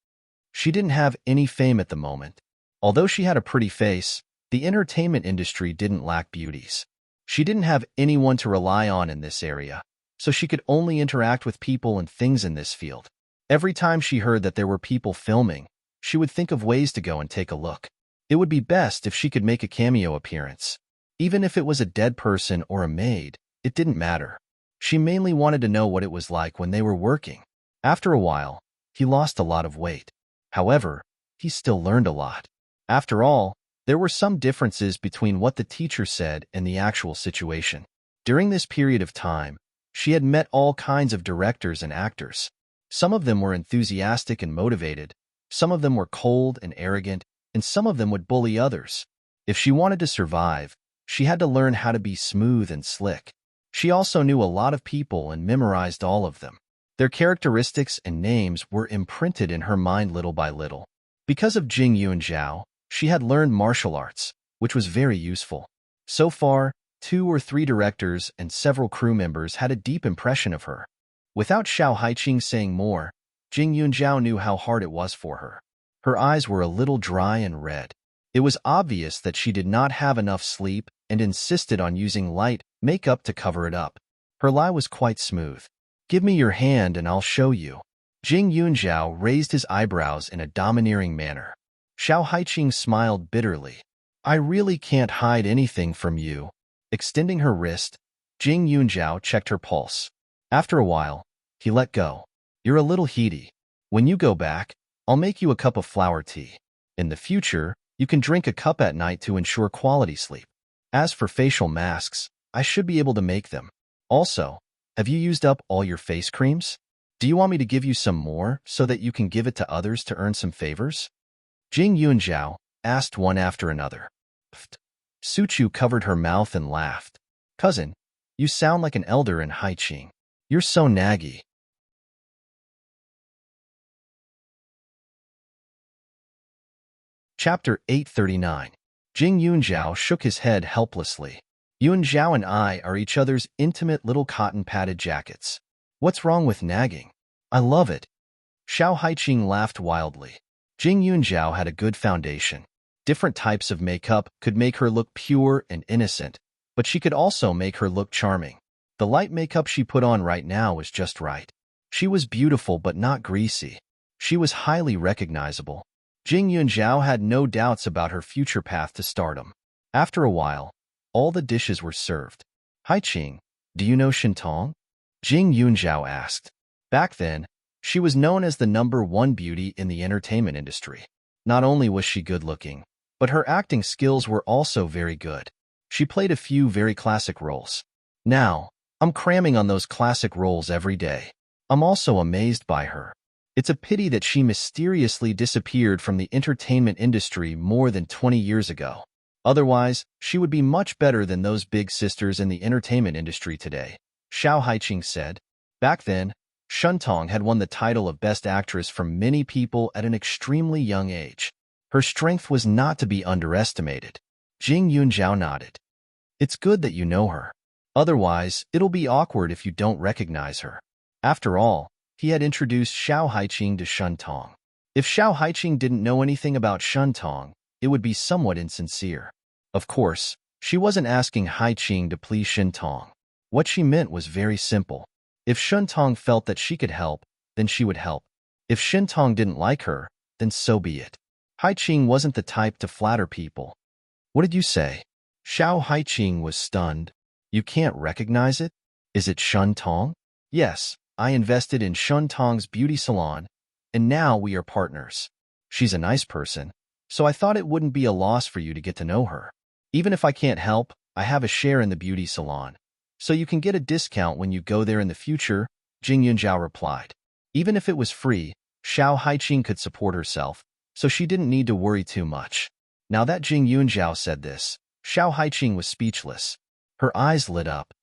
She didn't have any fame at the moment. Although she had a pretty face, the entertainment industry didn't lack beauties. She didn't have anyone to rely on in this area, so she could only interact with people and things in this field. Every time she heard that there were people filming, she would think of ways to go and take a look. It would be best if she could make a cameo appearance. Even if it was a dead person or a maid, it didn't matter. She mainly wanted to know what it was like when they were working. After a while, he lost a lot of weight. However, he still learned a lot. After all, there were some differences between what the teacher said and the actual situation. During this period of time, she had met all kinds of directors and actors. Some of them were enthusiastic and motivated, some of them were cold and arrogant, and some of them would bully others. If she wanted to survive, she had to learn how to be smooth and slick. She also knew a lot of people and memorized all of them. Their characteristics and names were imprinted in her mind little by little. Because of Jing Yunzhao, she had learned martial arts, which was very useful. So far, 2 or 3 directors and several crew members had a deep impression of her. Without Xiao Haiqing saying more, Jing Yunzhao knew how hard it was for her. Her eyes were a little dry and red. It was obvious that she did not have enough sleep and insisted on using light makeup to cover it up. Her lie was quite smooth. Give me your hand and I'll show you. Jing Yunzhao raised his eyebrows in a domineering manner. Xiao Haiqing smiled bitterly. I really can't hide anything from you. Extending her wrist, Jing Yunzhao checked her pulse. After a while, he let go. You're a little heaty. When you go back, I'll make you a cup of flower tea. In the future, you can drink a cup at night to ensure quality sleep. As for facial masks, I should be able to make them. Also, have you used up all your face creams? Do you want me to give you some more so that you can give it to others to earn some favors? Jing Yunzhao asked one after another. Pfft. Suchu covered her mouth and laughed. Cousin, you sound like an elder in Haiqing. You're so naggy. Chapter 839. Jing Yunzhao shook his head helplessly. Yunzhao and I are each other's intimate little cotton-padded jackets. What's wrong with nagging? I love it. Xiao Haiqing laughed wildly. Jing Yunzhao had a good foundation. Different types of makeup could make her look pure and innocent, but she could also make her look charming. The light makeup she put on right now was just right. She was beautiful but not greasy. She was highly recognizable. Jing Yunzhao had no doubts about her future path to stardom. After a while, all the dishes were served. Haiqing, do you know Shintong? Jing Yunzhao asked. Back then, she was known as the #1 beauty in the entertainment industry. Not only was she good-looking, but her acting skills were also very good. She played a few very classic roles. Now, I'm cramming on those classic roles every day. I'm also amazed by her. It's a pity that she mysteriously disappeared from the entertainment industry more than 20 years ago. Otherwise, she would be much better than those big sisters in the entertainment industry today, Xiao Haiqing said. Back then, Shentong had won the title of Best Actress from many people at an extremely young age. Her strength was not to be underestimated. Jing Yunzhao nodded. It's good that you know her. Otherwise, it'll be awkward if you don't recognize her. After all, he had introduced Xiao Haiqing to Shentong. If Xiao Haiqing didn't know anything about Shentong, it would be somewhat insincere. Of course, she wasn't asking Haiqing to please Shentong. What she meant was very simple. If Shentong felt that she could help, then she would help. If Shentong didn't like her, then so be it. Haiqing wasn't the type to flatter people. What did you say? Xiao Haiqing was stunned. You can't recognize it? Is it Shun Tong? Yes, I invested in Shun Tong's beauty salon, and now we are partners. She's a nice person, so I thought it wouldn't be a loss for you to get to know her. Even if I can't help, I have a share in the beauty salon, so you can get a discount when you go there in the future, Jing Yunjiao replied. Even if it was free, Xiao Haiqing could support herself, so she didn't need to worry too much. Now that Jing Yunjiao said this, Xiao Haiqing was speechless. Her eyes lit up.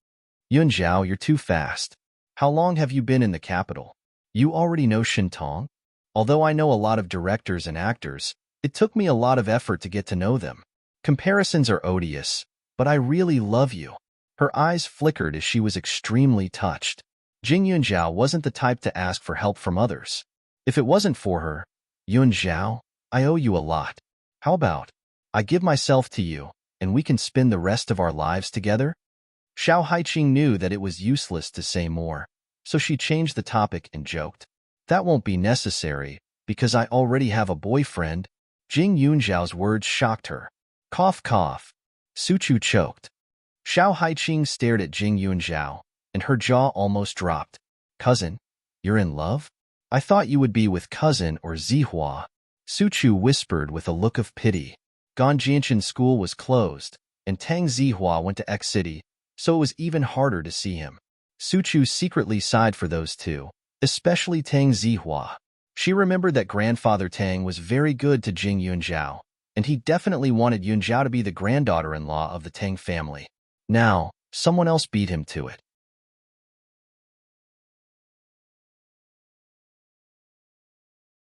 Yunjiao, you're too fast. How long have you been in the capital? You already know Shintong? Although I know a lot of directors and actors, it took me a lot of effort to get to know them. Comparisons are odious, but I really love you. Her eyes flickered as she was extremely touched. Jing Yunjiao wasn't the type to ask for help from others. If it wasn't for her, Yunjiao, I owe you a lot. How about, I give myself to you, and we can spend the rest of our lives together? Xiao Haiqing knew that it was useless to say more, so she changed the topic and joked. That won't be necessary, because I already have a boyfriend. Jing Yunjiao's words shocked her. Cough, cough. Suchu choked. Xiao Haiqing stared at Jing Yunjiao, and her jaw almost dropped. Cousin, you're in love? I thought you would be with cousin or Zihua. Suchu whispered with a look of pity. Ganjianshan school was closed, and Tang Zihua went to X City, so it was even harder to see him. Suchu secretly sighed for those two, especially Tang Zihua. She remembered that grandfather Tang was very good to Jing Yunjiao, and he definitely wanted Yunjiao to be the granddaughter-in-law of the Tang family. Now, someone else beat him to it.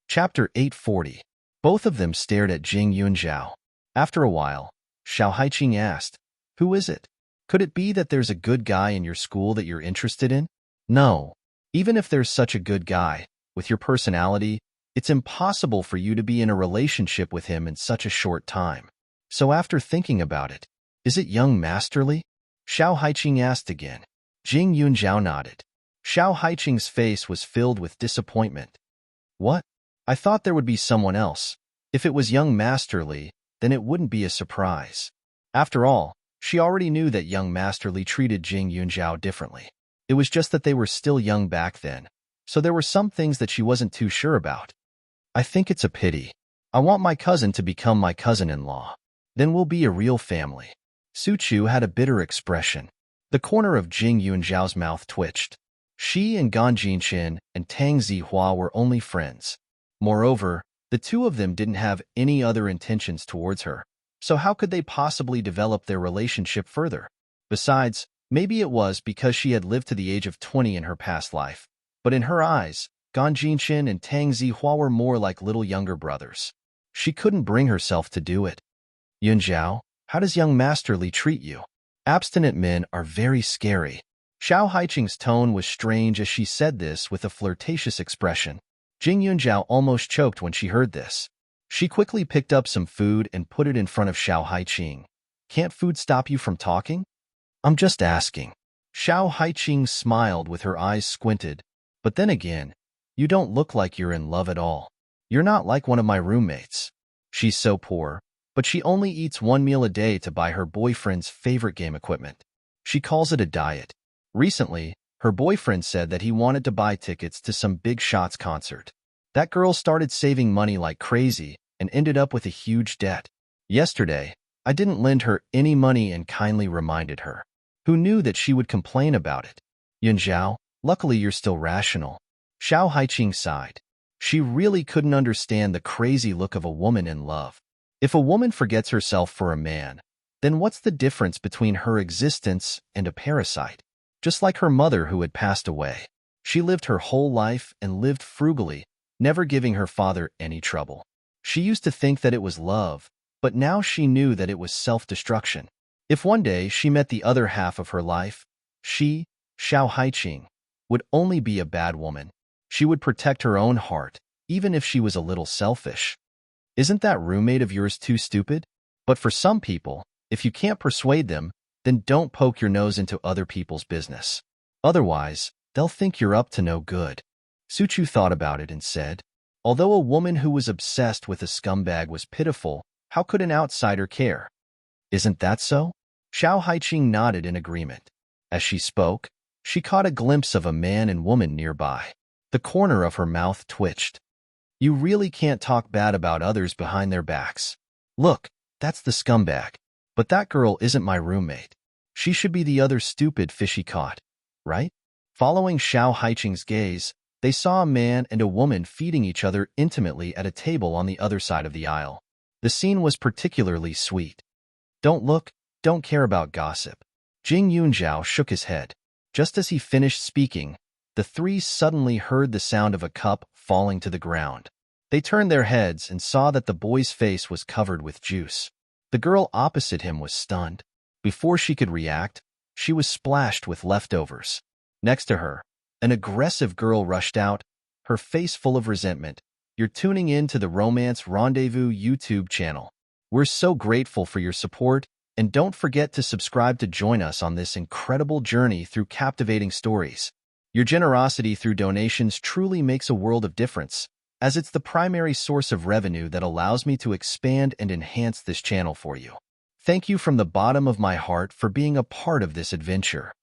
Chapter 840. Both of them stared at Jing Yunjiao. After a while, Xiao Haiqing asked, Who is it? Could it be that there's a good guy in your school that you're interested in? No. Even if there's such a good guy, with your personality, it's impossible for you to be in a relationship with him in such a short time. So after thinking about it, is it young Masterly? Xiao Haiqing asked again. Jing Yunjiao nodded. Xiao Haiqing's face was filled with disappointment. What? I thought there would be someone else. If it was young Masterly, then it wouldn't be a surprise. After all, she already knew that young Masterly treated Jing Yunjiao differently. It was just that they were still young back then, so there were some things that she wasn't too sure about. I think it's a pity. I want my cousin to become my cousin-in-law. Then we'll be a real family. Suchu had a bitter expression. The corner of Jing Yunjiao's mouth twitched. She and Ganjinshin and Tang Zihua were only friends. Moreover, the two of them didn't have any other intentions towards her, so how could they possibly develop their relationship further? Besides, maybe it was because she had lived to the age of 20 in her past life, but in her eyes, Ganjinshin and Tang Zihua were more like little younger brothers. She couldn't bring herself to do it. Yunjiao, how does young Masterly treat you? Abstinent men are very scary. Xiao Haiqing's tone was strange as she said this with a flirtatious expression. Jing Yunjiao almost choked when she heard this. She quickly picked up some food and put it in front of Xiao Haiqing. Can't food stop you from talking? I'm just asking. Xiao Haiqing smiled with her eyes squinted. But then again, you don't look like you're in love at all. You're not like one of my roommates. She's so poor, but she only eats one meal a day to buy her boyfriend's favorite game equipment. She calls it a diet. Recently, her boyfriend said that he wanted to buy tickets to some Big Shots concert. That girl started saving money like crazy and ended up with a huge debt. Yesterday, I didn't lend her any money and kindly reminded her. Who knew that she would complain about it? Yunjiao, luckily you're still rational. Xiao Haiqing sighed. She really couldn't understand the crazy look of a woman in love. If a woman forgets herself for a man, then what's the difference between her existence and a parasite? Just like her mother who had passed away. She lived her whole life and lived frugally, never giving her father any trouble. She used to think that it was love, but now she knew that it was self-destruction. If one day she met the other half of her life, she, Xiao Haiqing, would only be a bad woman. She would protect her own heart, even if she was a little selfish. Isn't that roommate of yours too stupid? But for some people, if you can't persuade them, then don't poke your nose into other people's business. Otherwise, they'll think you're up to no good. Suchu thought about it and said, Although a woman who was obsessed with a scumbag was pitiful, how could an outsider care? Isn't that so? Xiao Haiqing nodded in agreement. As she spoke, she caught a glimpse of a man and woman nearby. The corner of her mouth twitched. You really can't talk bad about others behind their backs. Look, that's the scumbag. But that girl isn't my roommate. She should be the other stupid fish he caught, right? Following Xiao Haiqing's gaze, they saw a man and a woman feeding each other intimately at a table on the other side of the aisle. The scene was particularly sweet. Don't look, don't care about gossip. Jing Yunzhao shook his head. Just as he finished speaking, the three suddenly heard the sound of a cup falling to the ground. They turned their heads and saw that the boy's face was covered with juice. The girl opposite him was stunned. Before she could react, she was splashed with leftovers. Next to her, an aggressive girl rushed out, her face full of resentment. You're tuning in to the Romance Rendezvous YouTube channel. We're so grateful for your support, and don't forget to subscribe to join us on this incredible journey through captivating stories. Your generosity through donations truly makes a world of difference, as it's the primary source of revenue that allows me to expand and enhance this channel for you. Thank you from the bottom of my heart for being a part of this adventure.